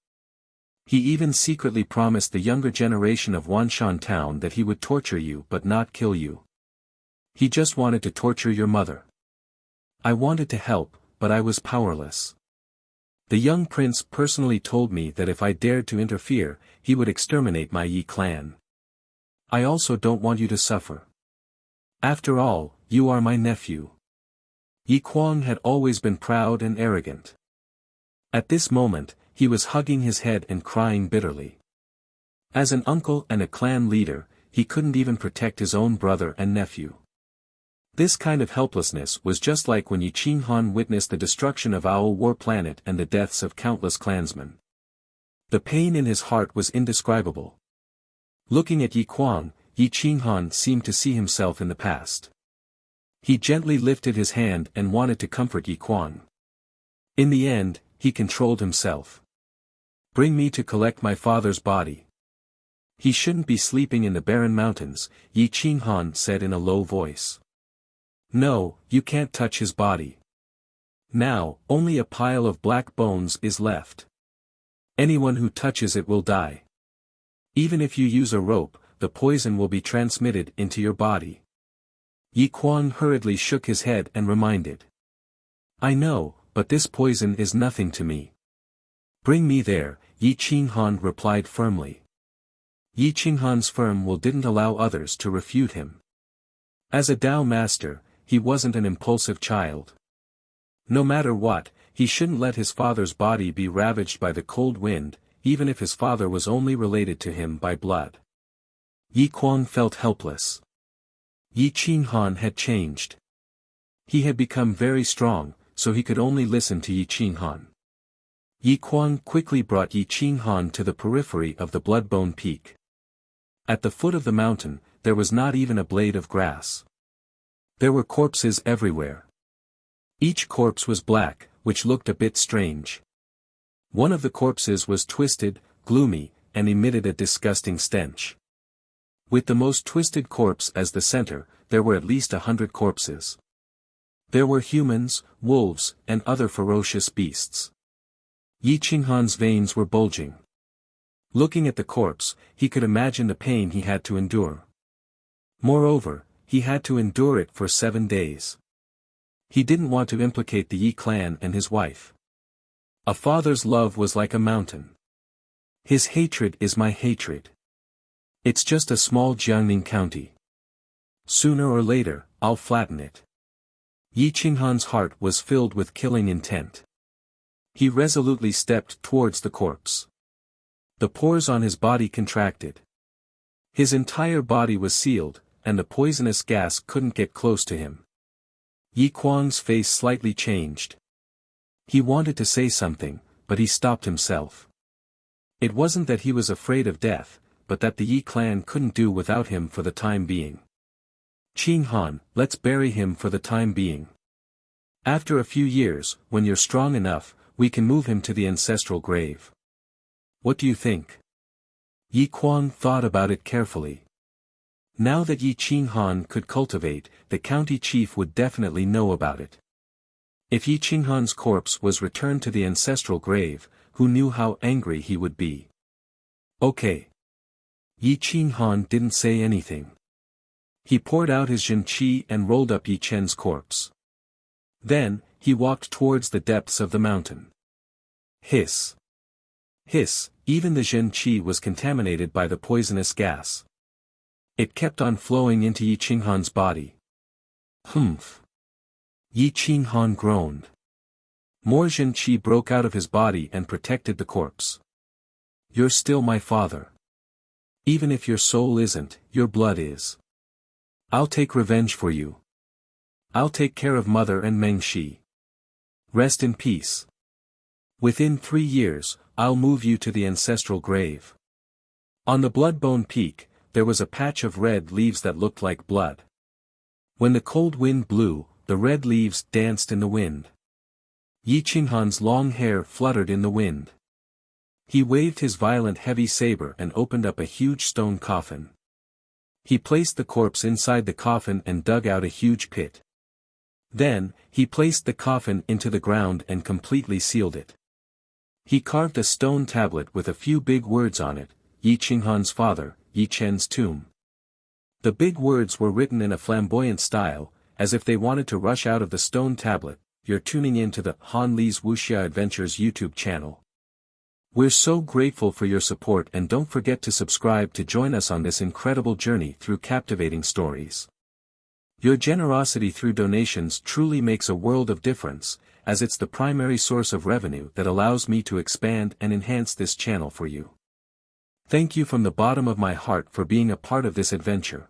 He even secretly promised the younger generation of Wanshan town that he would torture you but not kill you. He just wanted to torture your mother. I wanted to help, but I was powerless. The young prince personally told me that if I dared to interfere, he would exterminate my Yi clan. I also don't want you to suffer. After all, you are my nephew. Yi Kuang had always been proud and arrogant. At this moment, he was hugging his head and crying bitterly. As an uncle and a clan leader, he couldn't even protect his own brother and nephew. This kind of helplessness was just like when Yi Qinghan witnessed the destruction of Owl War Planet and the deaths of countless clansmen. The pain in his heart was indescribable. Looking at Yi Kuang, Yi Qinghan seemed to see himself in the past. He gently lifted his hand and wanted to comfort Yi Kuang. In the end, he controlled himself. Bring me to collect my father's body. He shouldn't be sleeping in the barren mountains, Yi Qinghan said in a low voice. No, you can't touch his body. Now, only a pile of black bones is left. Anyone who touches it will die. Even if you use a rope, the poison will be transmitted into your body. Yi Kuang hurriedly shook his head and reminded. I know, but this poison is nothing to me. Bring me there, Yi Qinghan replied firmly. Yi Qinghan's firm will didn't allow others to refute him. As a Tao master, he wasn't an impulsive child. No matter what, he shouldn't let his father's body be ravaged by the cold wind, even if his father was only related to him by blood. Yi Kuang felt helpless. Yi Qinghan had changed. He had become very strong, so he could only listen to Yi Qinghan. Yi Kuang quickly brought Yi Qinghan to the periphery of the Bloodbone Peak. At the foot of the mountain, there was not even a blade of grass. There were corpses everywhere. Each corpse was black, which looked a bit strange. One of the corpses was twisted, gloomy, and emitted a disgusting stench. With the most twisted corpse as the center, there were at least 100 corpses. There were humans, wolves, and other ferocious beasts. Yi Qinghan's veins were bulging. Looking at the corpse, he could imagine the pain he had to endure. Moreover, he had to endure it for 7 days. He didn't want to implicate the Yi clan and his wife. A father's love was like a mountain. His hatred is my hatred. It's just a small Jiangning county. Sooner or later, I'll flatten it. Yi Qinghan's heart was filled with killing intent. He resolutely stepped towards the corpse. The pores on his body contracted. His entire body was sealed, and the poisonous gas couldn't get close to him. Yi Kuang's face slightly changed. He wanted to say something, but he stopped himself. It wasn't that he was afraid of death, but that the Yi clan couldn't do without him for the time being. Qinghan, let's bury him for the time being. After a few years, when you're strong enough, we can move him to the ancestral grave. What do you think? Yi Kuang thought about it carefully. Now that Yi Qinghan could cultivate, the county chief would definitely know about it. If Yi Qinghan's corpse was returned to the ancestral grave, who knew how angry he would be? Okay. Yi Qinghan didn't say anything. He poured out his Jin Qi and rolled up Yi Chen's corpse. Then, he walked towards the depths of the mountain. Hiss. Hiss, even the Jin Qi was contaminated by the poisonous gas. It kept on flowing into Yi Qinghan's body. Humph. Yi Qinghan groaned. More Jin Qi broke out of his body and protected the corpse. You're still my father. Even if your soul isn't, your blood is. I'll take revenge for you. I'll take care of Mother and Meng Shi. Rest in peace. Within 3 years, I'll move you to the ancestral grave. On the Bloodbone Peak, there was a patch of red leaves that looked like blood. When the cold wind blew, the red leaves danced in the wind. Yi Qinghan's long hair fluttered in the wind. He waved his violent heavy saber and opened up a huge stone coffin. He placed the corpse inside the coffin and dug out a huge pit. Then, he placed the coffin into the ground and completely sealed it. He carved a stone tablet with a few big words on it, Yi Qinghan's father, Yi Chen's tomb. The big words were written in a flamboyant style, as if they wanted to rush out of the stone tablet. You're tuning in to the Han Li's Wuxia Adventures YouTube channel. We're so grateful for your support, and don't forget to subscribe to join us on this incredible journey through captivating stories. Your generosity through donations truly makes a world of difference, as it's the primary source of revenue that allows me to expand and enhance this channel for you. Thank you from the bottom of my heart for being a part of this adventure.